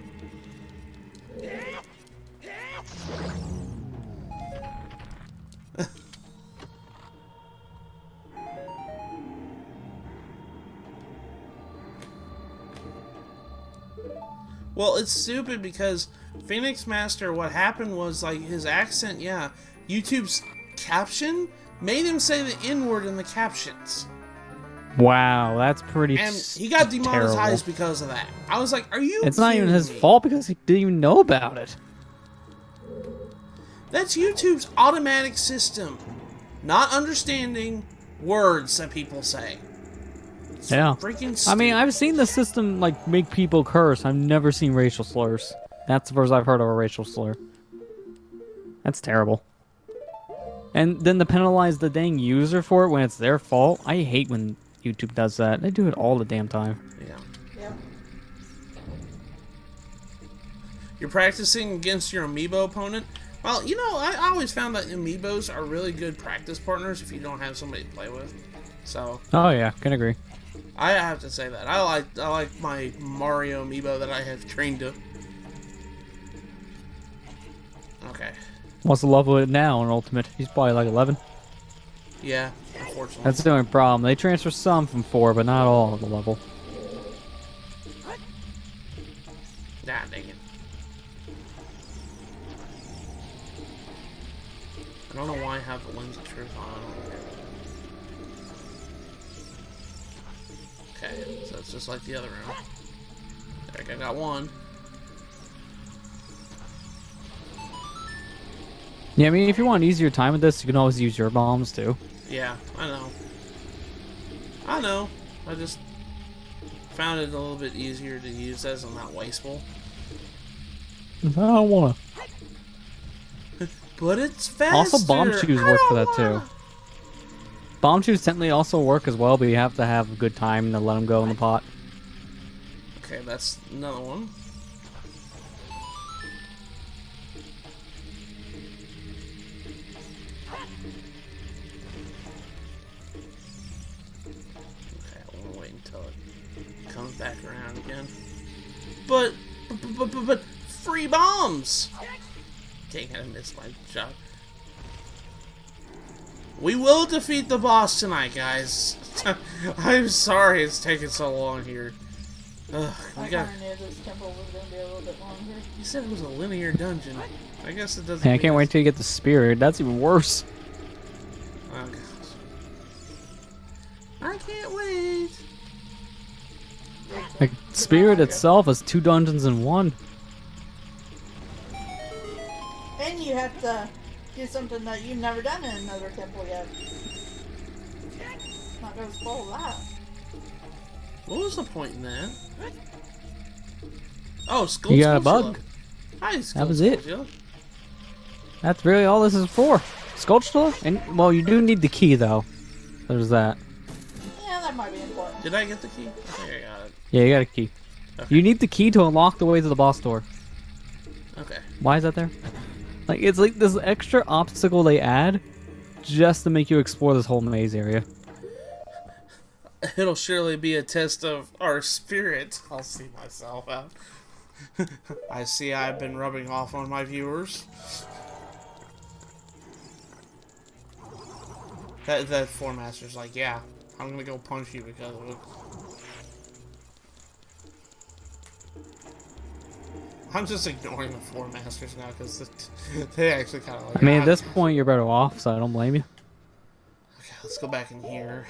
Well, it's stupid because Phoenix Master, what happened was, like, his accent, yeah, YouTube's caption made him say the N-word in the captions. Wow, that's pretty And he got demonetized terrible. because of that. I was like, are you It's not even kidding his me? fault because he didn't even know about it. That's YouTube's automatic system. Not understanding words that people say. It's Yeah. freaking stupid. I mean, I've seen the system, like, make people curse. I've never seen racial slurs. That's the first I've heard of a racial slur. That's terrible. And then to penalize the dang user for it when it's their fault, I hate when YouTube does that. They do it all the damn time. Yeah. Yep. You're practicing against your amiibo opponent. Well, you know, I always found that amiibos are really good practice partners if you don't have somebody to play with. So Oh yeah, can agree. I have to say that I like my Mario amiibo that I have trained to. Okay. What's the level of it now in Ultimate? He's probably like 11. Yeah, unfortunately. That's the only problem. They transfer some from 4, but not all of the level. Nah, dang it. I don't know why I have the lens of truth on. Okay, so it's just like the other room. There, I got one. Yeah, I mean, if you want an easier time with this, you can always use your bombs too. Yeah, I know. I know. I just found it a little bit easier to use as I'm not wasteful. I don't wanna. But it's faster. Also, bomb shoes work for that wanna. too. Bomb shoes technically also work as well, but you have to have a good time to let them go in the pot. Okay, that's another one. until it comes back around again. But free bombs! Dang it, I missed my shot. We will defeat the boss tonight, guys. I'm sorry it's taking so long here. Ugh, I kind of knew this temple was going to be a little bit longer. You said it was a linear dungeon. I guess it doesn't. Hey, I can't wait till you get the spirit. That's even worse. Oh gosh. I can't wait. Like, spirit itself is 2 dungeons in 1. And you have to do something that you've never done in another temple yet. Not going to spoil that. What was the point in that? Oh, Skull. You got a bug. Hi, Skull. That was it. That's really all this is for. Sculpture? And well, you do need the key though. There's that. Yeah, that might be important. Did I get the key? I think I got it. Yeah, you got a key. Okay. You need the key to unlock the way to the boss door. Okay. Why is that there? Like, it's like this extra obstacle they add just to make you explore this whole maze area. It'll surely be a test of our spirit. I'll see myself out. I see I've been rubbing off on my viewers. That Four Master's like, yeah, I'm gonna go punch you because of it. I'm just ignoring the Four Masters now because they actually kind of like. I mean, at this point, you're better off, so I don't blame you. Okay, let's go back in here.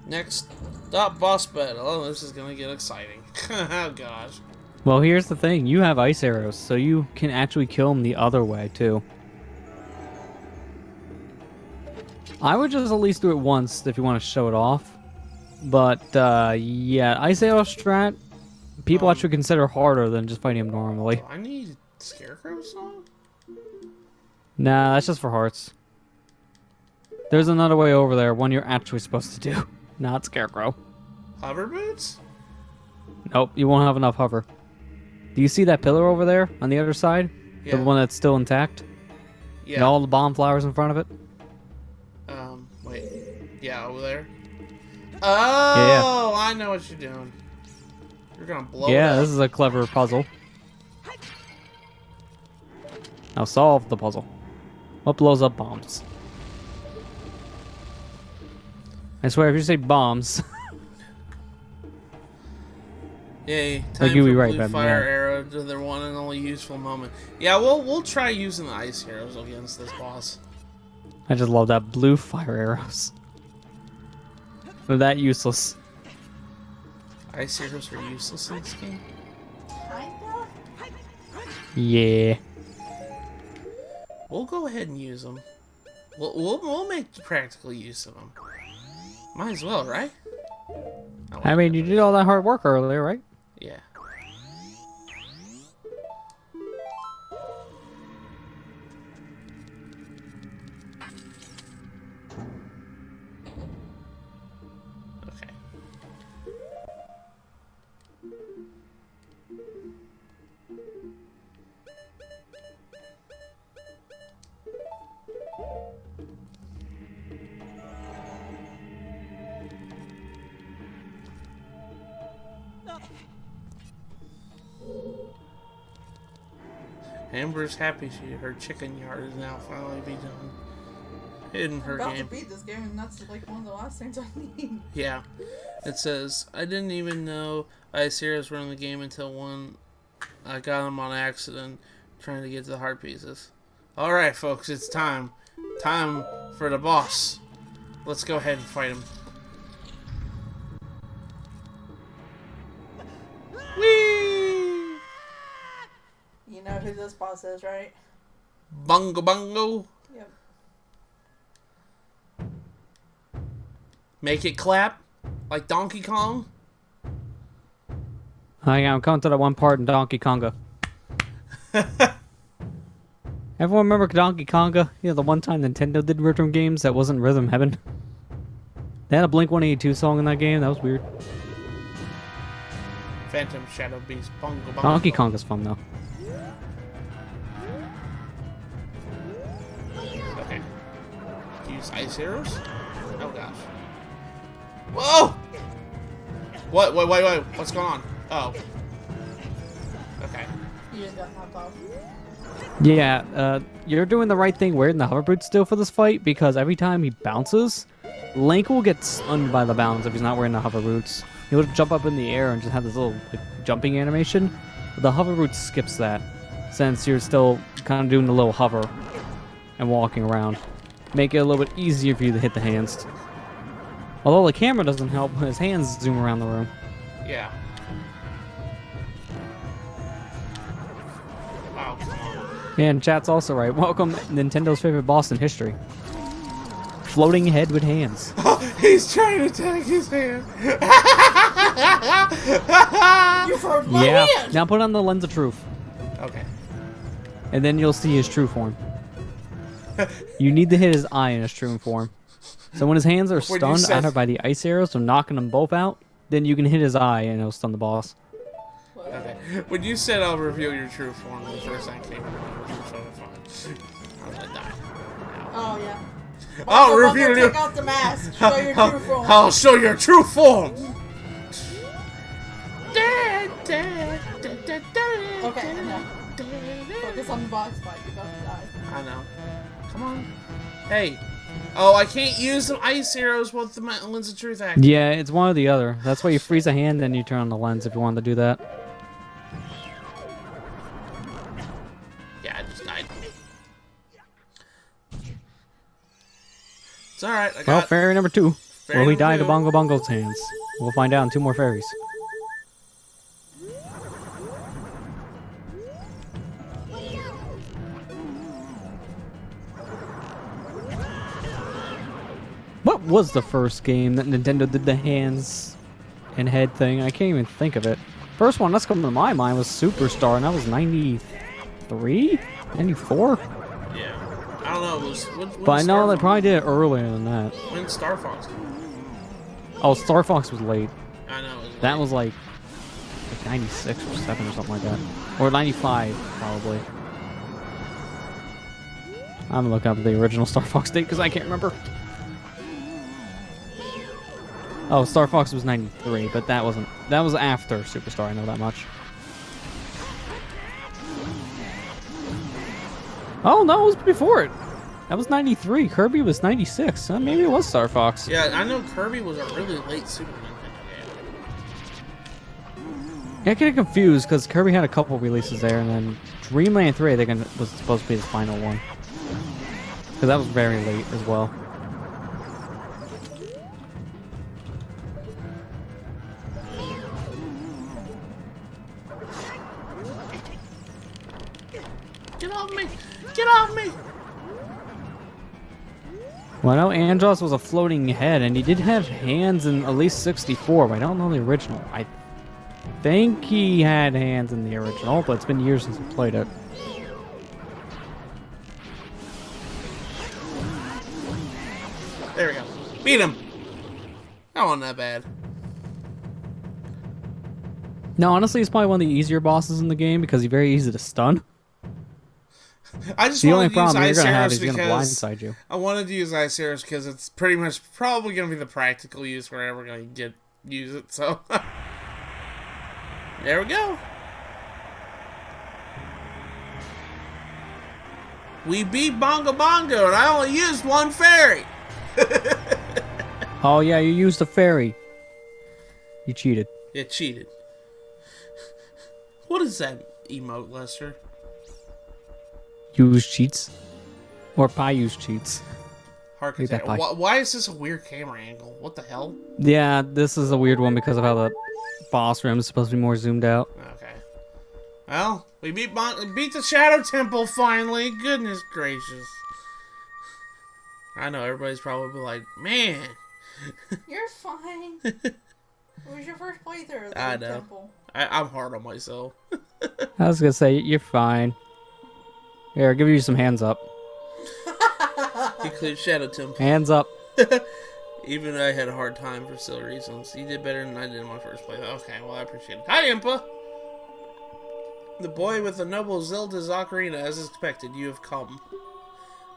Next up, boss battle. Oh, this is gonna get exciting. Oh gosh. Well, here's the thing. You have ice arrows, so you can actually kill them the other way, too. I would just at least do it once if you want to show it off. But, yeah, ice arrow strat, people actually consider harder than just fighting them normally. Do I need Scarecrow song? Nah, that's just for hearts. There's another way over there, one you're actually supposed to do. Not Scarecrow. Hover boots? Nope, you won't have enough hover. Do you see that pillar over there on the other side? Yeah. The one that's still intact? Yeah. And all the bomb flowers in front of it? Wait. Yeah, over there. Oh, yeah. I know what you're doing. You're gonna blow it up. This is a clever puzzle. Now solve the puzzle. What blows up bombs? I swear, if you say bombs... Yay, I'll time give for you right, blue Ben, fire yeah. arrow to their one and only useful moment. Yeah, we'll try using the ice arrows against this boss. I just love that blue fire arrows. They're that useless. Ice arrows are useless in this game? Kinda? Yeah. We'll go ahead and use them. We'll make practical use of them. Might as well, right? I mean, you did all that hard work earlier, right? Yeah. Okay. Amber's happy her chicken yard is now finally be done. In her I'm about game. to beat this game, and that's like one of the last things I need. Yeah. It says, I didn't even know ice arrows were in the game until I got them on accident trying to get to the heart pieces. Alright, folks, it's time. Time for the boss. Let's go ahead and fight him. Whee! You know who this boss is, right? Bungo bungo. Yep. Make it clap like Donkey Kong. I'm coming to that one part in Donkey Konga. Everyone remember Donkey Konga? You know, the one time Nintendo did rhythm games that wasn't Rhythm Heaven? They had a Blink-182 song in that game. That was weird. Phantom Shadow Beast. Bungo bungo. Donkey Konga's fun, though. Okay. Use ice arrows? Oh gosh. Whoa! What? Wait. What's going on? Oh. Okay. You just got knocked off. Yeah, you're doing the right thing wearing the hover boots still for this fight, because every time he bounces, Link will get stunned by the bounce if he's not wearing the hover boots. He'll jump up in the air and just have this little jumping animation. But the hover boots skips that, since you're still kind of doing the little hover and walking around. Make it a little bit easier for you to hit the hands. Although the camera doesn't help, his hands zoom around the room. Yeah. Wow, come on. And chat's also right. Welcome Nintendo's favorite boss in history. Floating head with hands. He's trying to tag his hand. You hurt my hand! Now put on the lens of truth. Okay. And then you'll see his true form. You need to hit his eye in his true form. So when his hands are stunned either by the ice arrows, so knocking them both out, then you can hit his eye and it'll stun the boss. Okay. When you said I'll reveal your true form, the first thing came to mind was fun. I'm gonna die. Oh, yeah. I'll reveal you. Take out the mask. Show your true form. I'll show your true form. Okay, enough. Focus on the boss fight. You're about to die. I know. Come on. Hey. Oh, I can't use the ice arrows with the lens of truth act. Yeah, it's one or the other. That's why you freeze a hand, then you turn on the lens if you want to do that. Yeah, I just died. It's alright. Well, fairy number 2. Fairy Will he number die to 2. Bongo Bongo's hands? We'll find out in 2 more fairies. What was the first game that Nintendo did the hands and head thing? I can't even think of it. First one that's coming to my mind was Superstar, and that was 93? 94? Yeah. I don't know. It was, But I know they probably did it earlier than that. When Star Fox came out. Oh, Star Fox was late. I know. It was That late. was like 96 or 7 or something like that. Or 95, probably. I'm gonna look up the original Star Fox date because I can't remember. Oh, Star Fox was 93, but that wasn't. That was after Superstar, I know that much. Oh, no, it was before it. That was 93. Kirby was 96. Maybe it was Star Fox. Yeah, I know Kirby was a really late Super Nintendo game. I get confused because Kirby had a couple releases there, and then Dreamland 3 I think was supposed to be his final one. Because that was very late as well. Get off me! Get off me! Well, I know Andros was a floating head, and he did have hands in at least 64, but I don't know the original. I think he had hands in the original, but it's been years since we played it. There we go. Beat him! That wasn't that bad. No, honestly, he's probably one of the easier bosses in the game because he's very easy to stun. I just The only wanted to use problem you're Ice going to have Arrows is he's going to because blindside you. I wanted to use Ice Arrows because it's pretty much probably going to be the practical use where we're going to use it. So there we go. We beat Bongo Bongo, and I only used one fairy. Oh, yeah, you used a fairy. You cheated. It cheated. What is that emote, Lester? Use cheats. Or pie use cheats. Heart Read that attack. pie. Why is this a weird camera angle? What the hell? Yeah, this is a weird one because of how the boss room is supposed to be more zoomed out. Okay. Well, we beat the Shadow Temple finally. Goodness gracious. I know everybody's probably like, man. You're fine. It was your first playthrough of the I know. temple. I'm hard on myself. I was going to say, you're fine. Here, I'll give you some hands up. Include Shadow Temple. Hands up. Even I had a hard time for silly reasons. You did better than I did in my first playthrough. Okay, well, I appreciate it. Hi, Impa! The boy with the noble Zelda's Ocarina, as expected, you have come.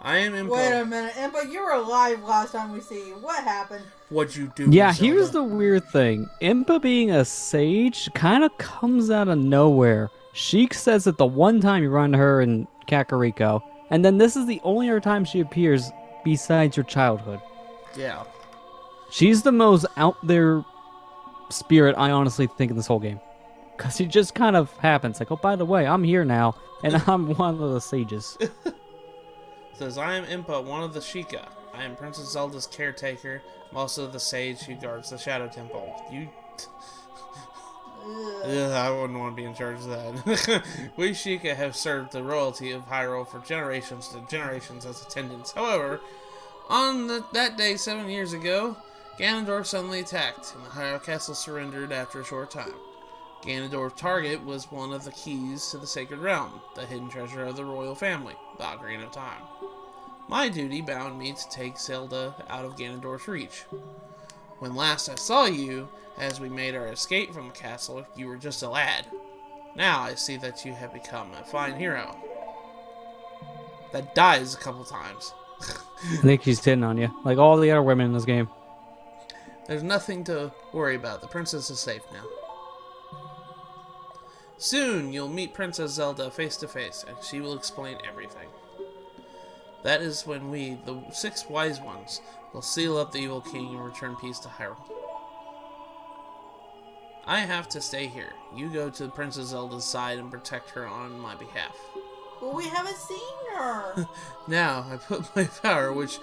I am Impa. Wait a minute, Impa, you were alive last time we see you. What happened? What'd you do? Yeah, Zelda? here's the weird thing. Impa being a sage kind of comes out of nowhere. Sheik says it the one time you run into her in Kakariko, and then this is the only other time she appears besides your childhood. Yeah. She's the most out there spirit I honestly think in this whole game. Because it just kind of happens. Like, oh, by the way, I'm here now, and I'm one of the sages. Says, I am Impa, one of the Sheikah. I am Princess Zelda's caretaker. I'm also the sage who guards the Shadow Temple. You... Ugh, I wouldn't want to be in charge of that. We Sheikah have served the royalty of Hyrule for generations to generations as attendants. However, on that day 7 years ago, Ganondorf suddenly attacked, and the Hyrule Castle surrendered after a short time. Ganondorf's target was one of the keys to the Sacred Realm, the hidden treasure of the royal family, the Ocarina of Time. My duty bound me to take Zelda out of Ganondorf's reach. When last I saw you, as we made our escape from the castle, you were just a lad. Now I see that you have become a fine hero. That dies a couple times. I think she's hitting on you, like all the other women in this game. There's nothing to worry about. The princess is safe now. Soon you'll meet Princess Zelda face to face, and she will explain everything. That is when we, the 6 wise ones, will seal up the evil king and return peace to Hyrule. I have to stay here. You go to Princess Zelda's side and protect her on my behalf. Well, we haven't seen her. Now, I put my power, which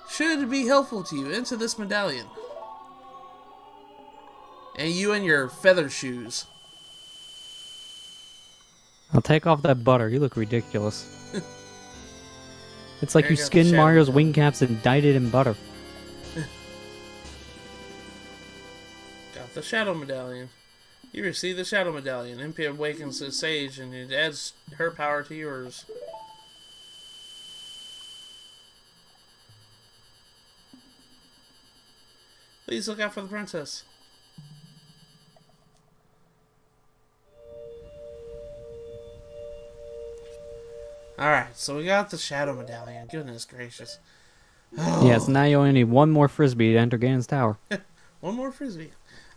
should be helpful to you, into this medallion. And you and your feather shoes. I'll take off that butter. You look ridiculous. It's like There you goes the skinned shadow Mario's medallion. wing caps and dyed it in butter. Got the Shadow Medallion. You receive the Shadow Medallion. Impa awakens the sage and it adds her power to yours. Please look out for the princess. Alright, so we got the Shadow Medallion. Goodness gracious. Yeah, so now you only need one more frisbee to enter Ganon's tower. One more frisbee.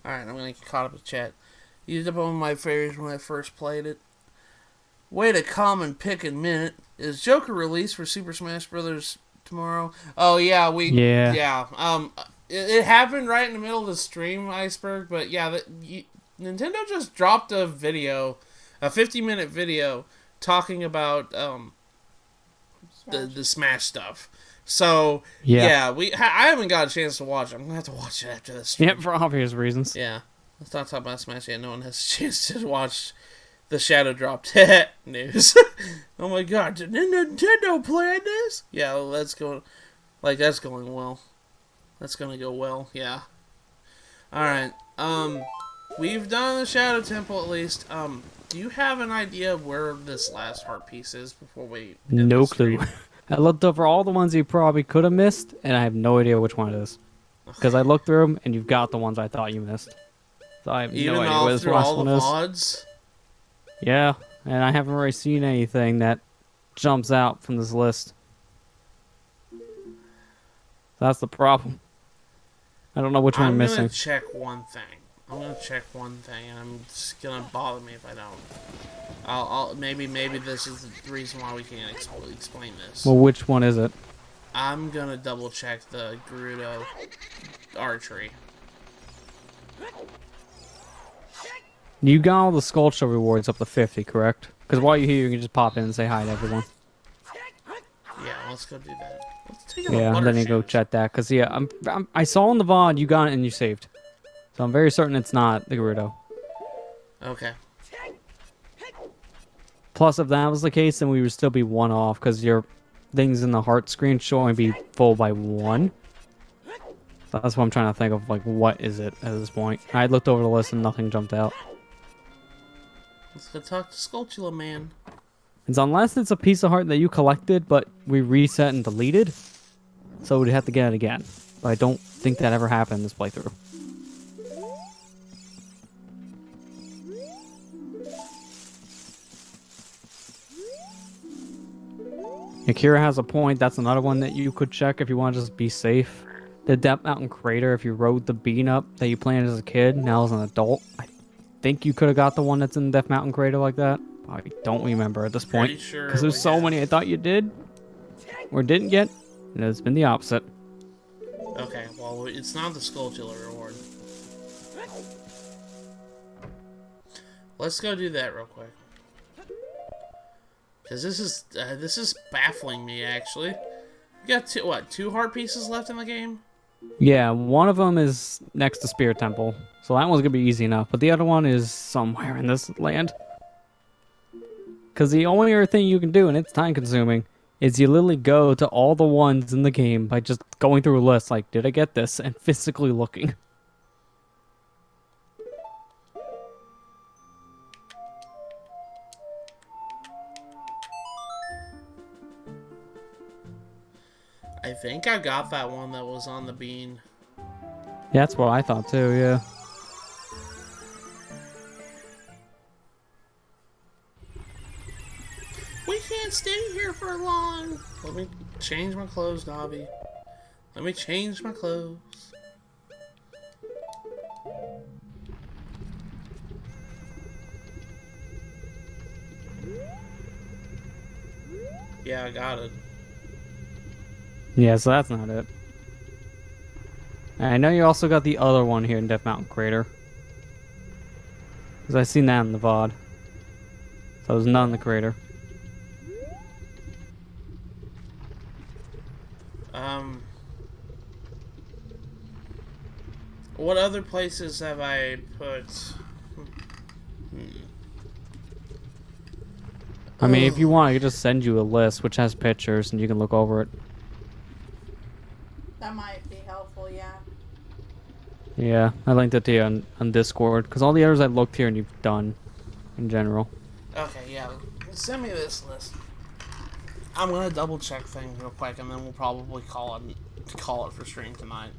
Alright, I'm gonna get caught up with chat. Used up one of my favorites when I first played it. Way to come and pick a minute. Is Joker released for Super Smash Bros. Tomorrow? Oh yeah, yeah. It happened right in the middle of the stream, Iceberg. But yeah, Nintendo just dropped a video, a 50-minute video talking about the Smash stuff. So yeah, I haven't got a chance to watch it. I'm gonna have to watch it after this stream. Yep, for obvious reasons. Yeah, let's not talk about Smash yet. No one has a chance to watch the Shadow Drop news. Oh my god, did Nintendo plan this? Yeah, well, that's going well. That's gonna go well. Yeah. All right. We've done the Shadow Temple at least. Do you have an idea of where this last heart piece is before we? end No the clue. stream? I looked over all the ones you probably could have missed, and I have no idea which one it is. Because I looked through them, and you've got the ones I thought you missed. So I have Even no idea all where this through last all one the is. VODs. Yeah, and I haven't really seen anything that jumps out from this list. That's the problem. I don't know which one I'm missing. I'm gonna check one thing, and it's gonna bother me if I don't. Maybe this is the reason why we can't explain this. Well, which one is it? I'm gonna double check the Gerudo archery. You got all the Sculpture rewards up to 50, correct? Because while you're here, you can just pop in and say hi to everyone. Yeah, let's go do that. Let's take Yeah, the then you go check that. Because, yeah, I saw in the VOD you got it and you saved. So I'm very certain it's not the Gerudo. Okay. Plus, if that was the case, then we would still be one off. Because your things in the heart screen should only be full by one. So that's what I'm trying to think of. Like, what is it at this point? I looked over the list and nothing jumped out. Let's go talk to Skulltula Man. It's unless it's a piece of heart that you collected, but we reset and deleted. So we'd have to get it again. But I don't think that ever happened in this playthrough. Akira has a point. That's another one that you could check if you want to just be safe. The Death Mountain Crater, if you rode the bean up that you planted as a kid, now as an adult, I think you could have got the one that's in the Death Mountain Crater like that. I don't remember at this point. Pretty sure Because there's we so have. many I thought you did or didn't get, and it's been the opposite. Okay, well, it's not the Skulltula reward. Let's go do that real quick. Because this is baffling me, actually. You got two heart pieces left in the game? Yeah, one of them is next to Spirit Temple, so that one's gonna be easy enough. But the other one is somewhere in this land. Because the only other thing you can do, and it's time consuming, is you literally go to all the ones in the game by just going through a list, like, did I get this? And physically looking. I think I got that one that was on the bean. Yeah, that's what I thought too, yeah. We can't stay here for long. Let me change my clothes, Dobby. Let me change my clothes. Yeah, I got it. Yeah, so that's not it. And I know you also got the other one here in Death Mountain Crater. Because I seen that in the VOD. So there's none in the crater. What other places have I put? I mean, if you want, I could just send you a list which has pictures and you can look over it. That might be helpful, yeah. Yeah, I linked it to you on Discord. Because all the others I looked here and you've done in general. Okay, yeah. Send me this list. I'm gonna double check things real quick, and then we'll probably call it for stream tonight.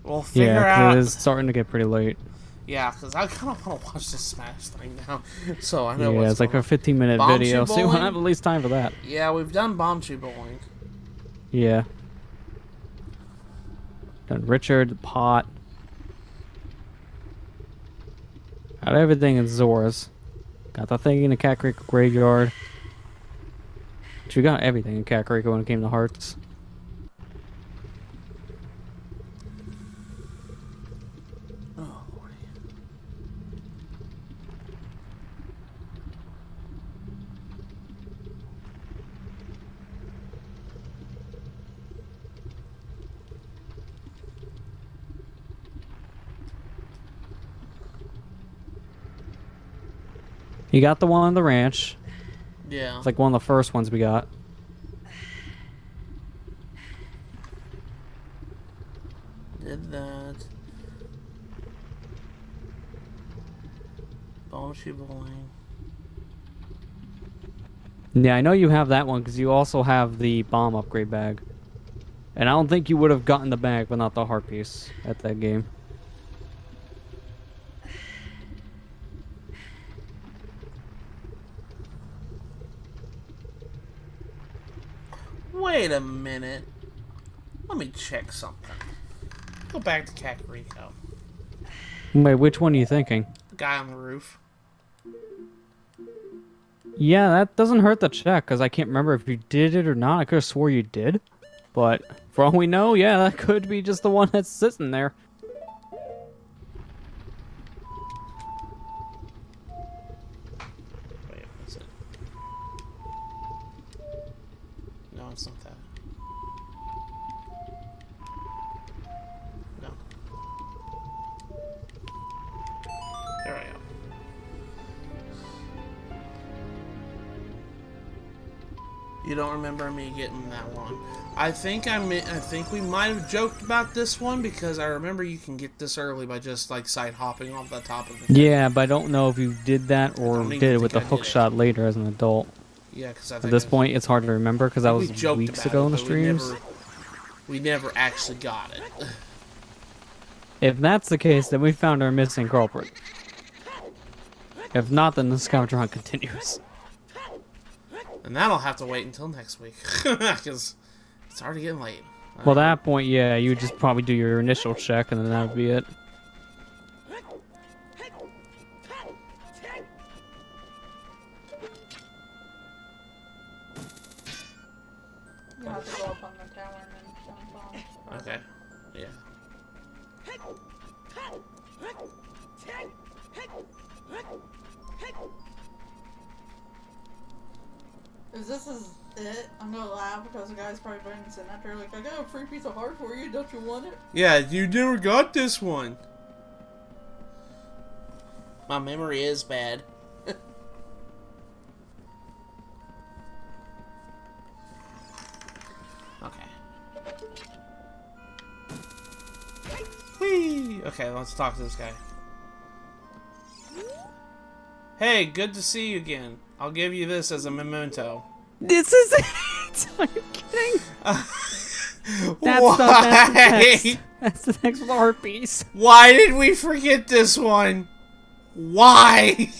We'll figure Yeah, out. it is starting to get pretty late. Yeah, because I kind of want to watch this Smash thing now, so I know. Yeah, what's it's like a going on. 15-minute Bombchu video, so you bowling? won't have at least time for that. Yeah, we've done Bombchu bowling. Yeah. Done Richard, Pot. Got everything in Zora's. Got the thing in the Kakariko graveyard. But you got everything in Kakariko when it came to hearts. Oh, Lordy. You got the one on the ranch. Yeah. It's like one of the first ones we got. Did that. Bombchu bowling. Yeah, I know you have that one because you also have the bomb upgrade bag. And I don't think you would have gotten the bag without the heart piece at that game. Wait a minute. Let me check something. Go back to Kakariko. Wait, which one are you thinking? The guy on the roof. Yeah, that doesn't hurt to check, because I can't remember if you did it or not. I could have swore you did. But, for all we know, yeah, that could be just the one that's sitting there. Wait, what's it? No, it's not that. No. There I go. You don't remember me getting that one. I think we might have joked about this one because I remember you can get this early by just like side hopping off the top of the thing. Yeah, but I don't know if you did that or don't even did it with the think I hook did it. shot later as an adult. Yeah, because At this point, it's hard to remember because that was we joked weeks about ago it, in the but streams. we never actually got it. If that's the case, then we found our missing culprit. If not, then the scavenger hunt continues. And that'll have to wait until next week. Because it's already getting late. Well, at that point, yeah, you would just probably do your initial check, and then that would be it. You have to go up on the tower and then jump on. Okay. Yeah. If this is it, I'm gonna laugh because the guy's probably been sitting out there like, I got a free piece of heart for you, don't you want it? Yeah, you never got this one. My memory is bad. Okay. Whee! Okay, let's talk to this guy. Hey, good to see you again. I'll give you this as a memento. This is it! Are you kidding? That's the next. That's the next heart piece. Why did we forget this one? Why?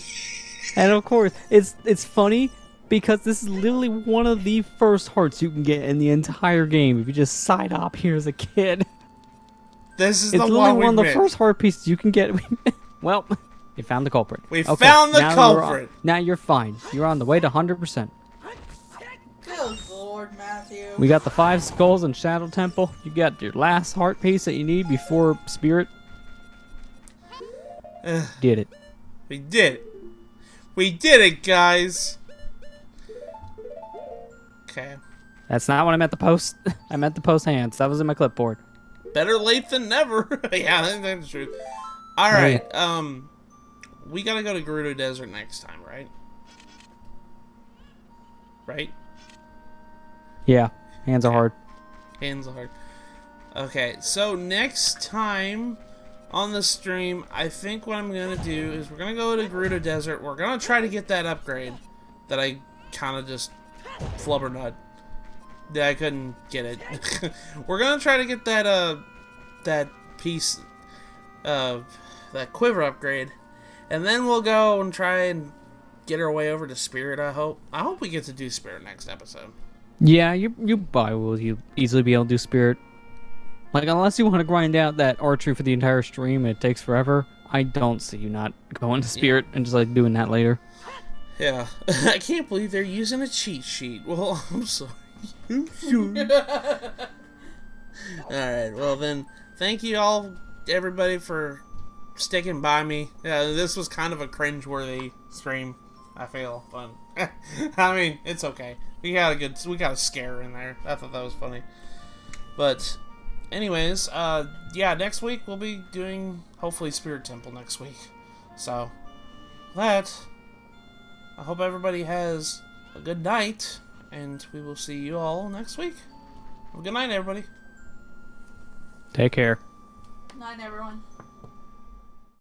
And of course, it's funny because this is literally one of the first hearts you can get in the entire game if you just side op here as a kid. This is It's the literally one we one of the missed. first heart pieces you can get. Well, you found the culprit. We Okay, found the now culprit. Now you're fine. You're on the way to 100%. Good Lord, Matthew. We got the 5 skulls and Shadow Temple. You got your last heart piece that you need before Spirit. Did it. We did it. We did it, guys. Okay. That's not what I meant to post. I meant to post hands. That was in my clipboard. Better late than never. Yeah, I think that's true. All Hey. right. We gotta go to Gerudo Desert next time, right? Right? Yeah, hands are hard. Hands hard. Okay, so next time on the stream, I think what I'm gonna do is we're gonna go to Gerudo Desert. We're gonna try to get that upgrade that I kind of just flubbernut. Yeah, I couldn't get it. We're gonna try to get that that piece of that quiver upgrade, and then we'll go and try and get our way over to Spirit. I hope we get to do Spirit next episode. Yeah, you probably will easily be able to do Spirit. Like, unless you want to grind out that archery for the entire stream and it takes forever, I don't see you not going to Spirit and just, like, doing that later. Yeah. I can't believe they're using a cheat sheet. Well, I'm sorry. I'm sorry. Alright, well then, thank you all, everybody, for sticking by me. Yeah, this was kind of a cringe-worthy stream, I feel. But, I mean, it's okay. We got a scare in there. I thought that was funny. But... anyways, yeah, next week we'll be doing, hopefully, Spirit Temple next week. So, I hope everybody has a good night, and we will see you all next week. Have a good night, everybody. Take care. Night, everyone.